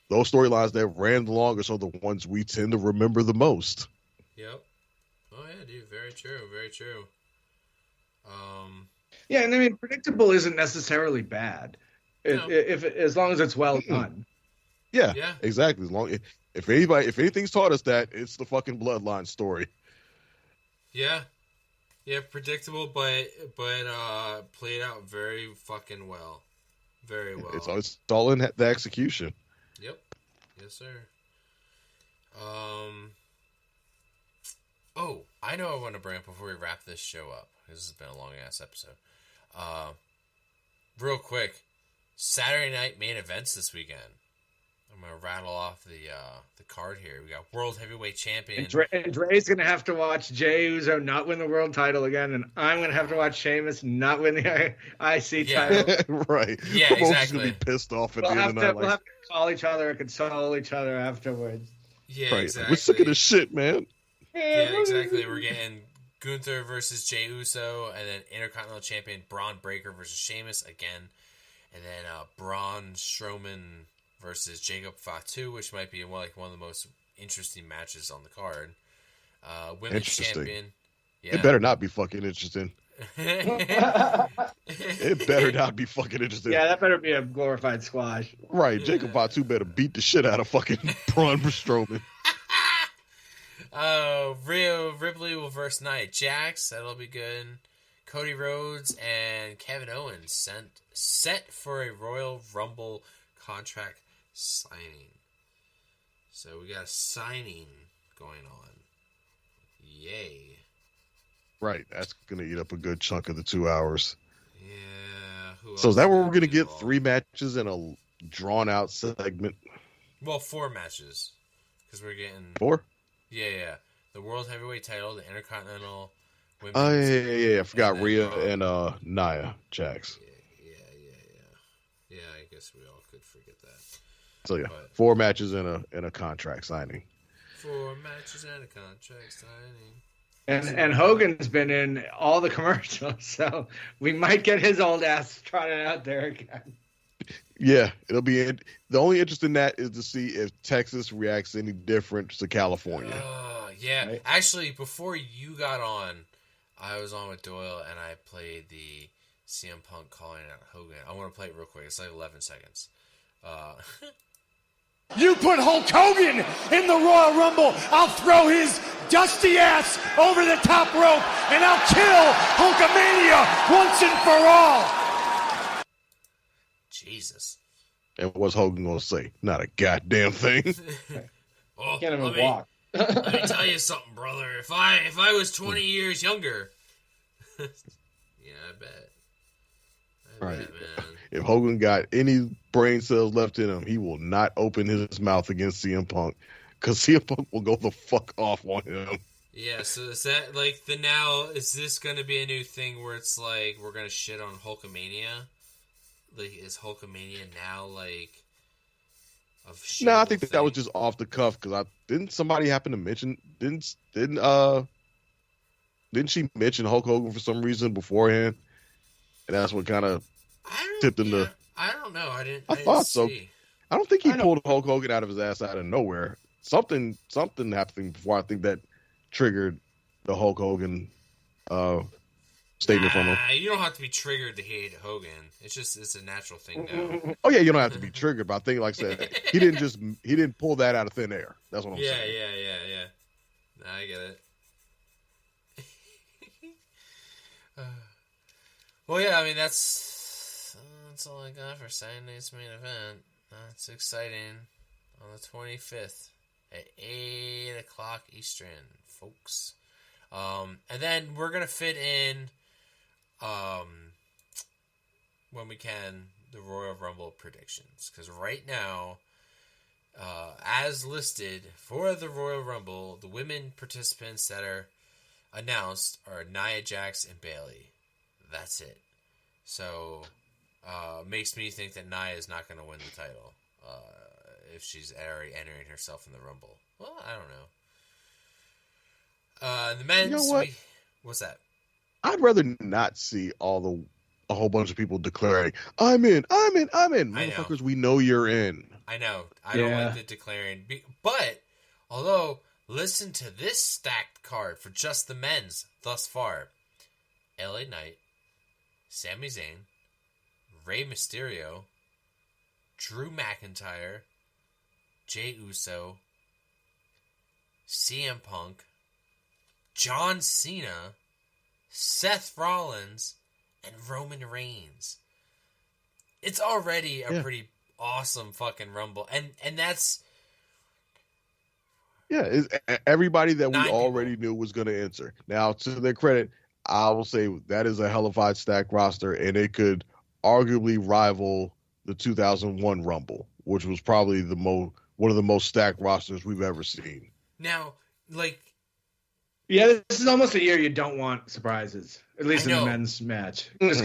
Speaker 5: Those storylines that ran the longest are the ones we tend to remember the most.
Speaker 4: Yep. Oh yeah, dude. Very true. Very true.
Speaker 6: Yeah, and I mean, predictable isn't necessarily bad, if as long as it's well done.
Speaker 5: Yeah, exactly. As long if anything's taught us that, it's the fucking Bloodline story.
Speaker 4: Yeah. Yeah, predictable, but played out very fucking well. Very well.
Speaker 5: It's all in the execution.
Speaker 4: Yep. Yes, sir. Oh, I know I want to bring up before we wrap this show up. This has been a long ass episode. Real quick, Saturday night main events this weekend. I'm gonna rattle off the card here. We got World Heavyweight Champion.
Speaker 6: And Dre's gonna have to watch Jey Uso not win the world title again, and I'm gonna have to watch Sheamus not win the IC title.
Speaker 5: Right.
Speaker 4: Yeah,
Speaker 5: We're both
Speaker 4: exactly.
Speaker 5: gonna be pissed off at
Speaker 6: We'll
Speaker 5: the end of the night.
Speaker 6: we'll have to call each other and console each other afterwards.
Speaker 4: Yeah,
Speaker 5: right.
Speaker 4: exactly.
Speaker 5: We're sick of this shit, man.
Speaker 4: Yeah, exactly. We're getting Gunther versus Jey Uso, and then Intercontinental Champion Braun Breaker versus Sheamus again, and then Braun Strowman versus Jacob Fatu, which might be one of the most interesting matches on the card. Women's Champion. Yeah.
Speaker 5: It better not be fucking interesting. It better not be fucking interesting.
Speaker 6: Yeah, that better be a glorified squash.
Speaker 5: Right. Jacob Fatu better beat the shit out of fucking Braun Strowman.
Speaker 4: Rhea Ripley will verse Nia Jax. That'll be good. Cody Rhodes and Kevin Owens set for a Royal Rumble contract signing. So we got a signing going on. Yay.
Speaker 5: Right. That's going to eat up a good chunk of the 2 hours.
Speaker 4: Yeah.
Speaker 5: So is that where we're going to get 3 matches in a drawn-out segment?
Speaker 4: Well, 4 matches. Because we're getting...
Speaker 5: 4?
Speaker 4: Yeah. The World Heavyweight title, the Intercontinental Women's...
Speaker 5: Oh, yeah. I forgot Rhea and Nia Jax.
Speaker 4: Yeah, I guess we all could forget that.
Speaker 5: So, yeah. 4 matches in a contract signing.
Speaker 4: 4 matches and a contract signing.
Speaker 6: And Hogan's been in all the commercials, so we might get his old ass trotted out there again.
Speaker 5: Yeah, it'll be the only interest in that is to see if Texas reacts any different to California.
Speaker 4: Yeah.
Speaker 6: Right.
Speaker 4: Actually, before you got on, I was on with Doyle and I played the CM Punk calling out Hogan. I want to play it real quick. It's like 11 seconds.
Speaker 9: You put Hulk Hogan in the Royal Rumble, I'll throw his dusty ass over the top rope, and I'll kill Hulkamania once and for all.
Speaker 4: Jesus.
Speaker 5: And what's Hogan going to say? Not a goddamn thing.
Speaker 4: Oh,
Speaker 6: Can't even walk.
Speaker 4: Let me tell you something, brother. If I was 20 years younger, yeah, I bet.
Speaker 5: Right.
Speaker 4: Bet, man.
Speaker 5: If Hogan got any brain cells left in him, he will not open his mouth against CM Punk because CM Punk will go the fuck off on him.
Speaker 4: Yeah, so is that like is this going to be a new thing where it's like we're going to shit on Hulkamania? Like, is Hulkamania now like of shit?
Speaker 5: No, I think that was just off the cuff because didn't somebody happen to mention didn't she mention Hulk Hogan for some reason beforehand? And that's what kind of tipped him to.
Speaker 4: I don't know. I didn't
Speaker 5: thought so.
Speaker 4: see.
Speaker 5: I don't think he pulled Hulk Hogan out of his ass out of nowhere. Something happened before I think that triggered the Hulk Hogan statement from him.
Speaker 4: You don't have to be triggered to hate Hogan. It's a natural thing now.
Speaker 5: Oh yeah, you don't have to be triggered, but I think, like I said, he didn't pull that out of thin air. That's what I'm saying.
Speaker 4: Yeah. Nah, I get it. Well, yeah, I mean that's all I got for Saturday's main event. It's exciting on the 25th at 8 o'clock Eastern, folks. And then we're gonna fit in, when we can, the Royal Rumble predictions, because right now, as listed for the Royal Rumble, the women participants that are announced are Nia Jax and Bayley. That's it. So, makes me think that Nia is not going to win the title. if she's already entering herself in the Rumble. Well, I don't know. The men's.
Speaker 5: You know what?
Speaker 4: What's that?
Speaker 5: I'd rather not see a whole bunch of people declaring, I'm in. Motherfuckers, we know you're in.
Speaker 4: I know. I don't like the declaring. But, although, listen to this stacked card for just the men's thus far. LA Knight, Sami Zayn, Rey Mysterio, Drew McIntyre, Jey Uso, CM Punk, John Cena, Seth Rollins, and Roman Reigns. It's already a pretty awesome fucking Rumble. And that's...
Speaker 5: Yeah, it's everybody that we already knew was going to enter. Now, to their credit, I will say that is a hellified stacked roster, and it could arguably rival the 2001 Rumble, which was probably one of the most stacked rosters we've ever seen.
Speaker 4: Now, like...
Speaker 6: Yeah, this is almost a year you don't want surprises, at least in the men's match. Just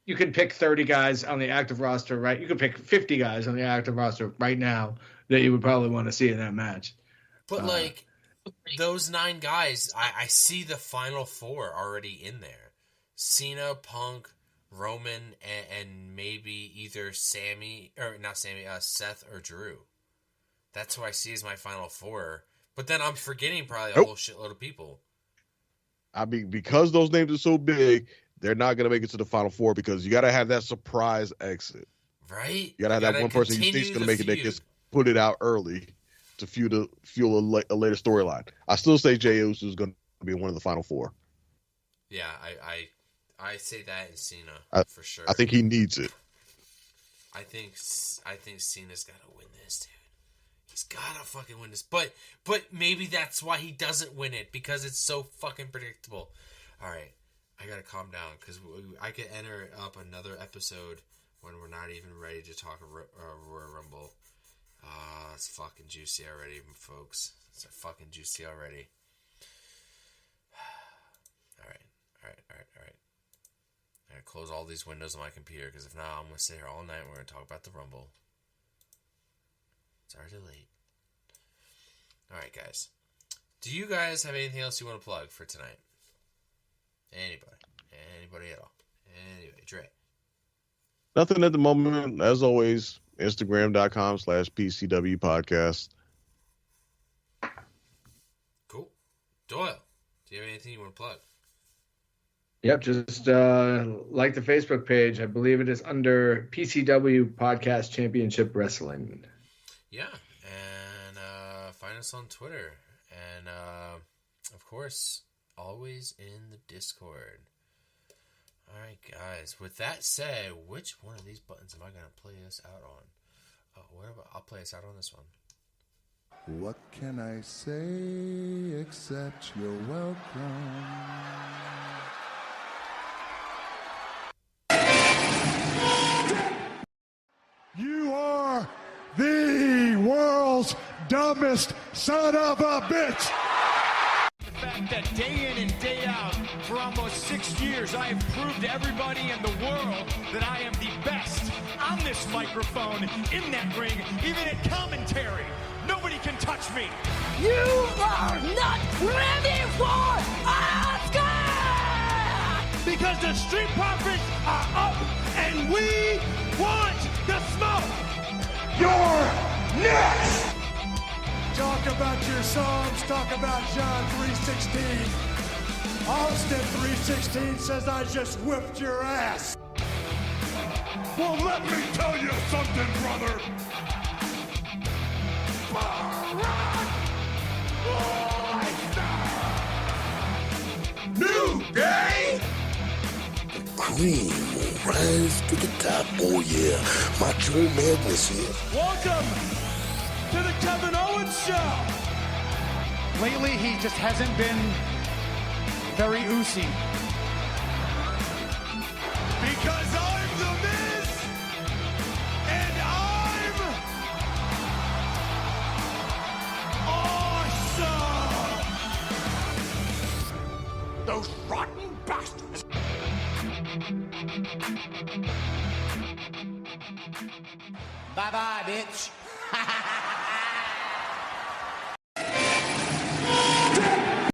Speaker 6: you could pick 30 guys on the active roster, right? You could pick 50 guys on the active roster right now that you would probably want to see in that match.
Speaker 4: But, those 9 guys, I see the final 4 already in there. Cena, Punk, Roman, and maybe either Seth or Drew. That's who I see as my final 4. But then I'm forgetting probably a whole shitload of people.
Speaker 5: I mean, because those names are so big, they're not going to make it to the final 4 because you got to have that surprise exit.
Speaker 4: Right?
Speaker 5: You got to have that one person you think's going to make it that gets put it out early to fuel a later storyline. I still say Jey Uso is going to be one of the final 4.
Speaker 4: Yeah, I say that in Cena for sure.
Speaker 5: I think he needs it.
Speaker 4: I think Cena's got to win this, dude. He's gotta fucking win this. But maybe that's why he doesn't win it, because it's so fucking predictable. Alright, I gotta calm down, because I could enter up another episode when we're not even ready to talk Royal Rumble. It's fucking juicy already, folks. It's fucking juicy already. Alright. I gotta close all these windows on my computer, because if not, I'm gonna sit here all night and we're gonna talk about the Rumble. It's already late. Alright, guys. Do you guys have anything else you want to plug for tonight? Anybody at all? Anybody, Dre?
Speaker 5: Nothing at the moment. As always, Instagram.com/PCW podcast.
Speaker 4: Cool. Doyle, do you have anything you want to plug?
Speaker 6: Yep, just like the Facebook page. I believe it is under PCW Podcast Championship Wrestling.
Speaker 4: Yeah, and find us on Twitter. And, of course, always in the Discord. All right, guys. With that said, which one of these buttons am I going to play us out on? I'll play us out on this one.
Speaker 14: What can I say except you're welcome?
Speaker 9: You are the world's dumbest son of a bitch.
Speaker 15: The fact that day in and day out for almost 6 years I have proved to everybody in the world that I am the best on this microphone, in that ring, even at commentary. Nobody can touch me.
Speaker 3: You are not ready for Oscar!
Speaker 15: Because the Street Profits are up and we want the smoke.
Speaker 9: You're next! Talk about your Psalms, talk about John 3:16. Austin 3:16 says I just whipped your ass.
Speaker 2: Well, let me tell you something, brother. New day!
Speaker 16: Cream will rise to the top. Oh yeah, Macho Madness here.
Speaker 15: Welcome to the Kevin Owens Show.
Speaker 9: Lately, he just hasn't been very oozy.
Speaker 2: Because I'm the Miz, and I'm awesome! Those rotten bastards!
Speaker 17: Bye-bye, bitch.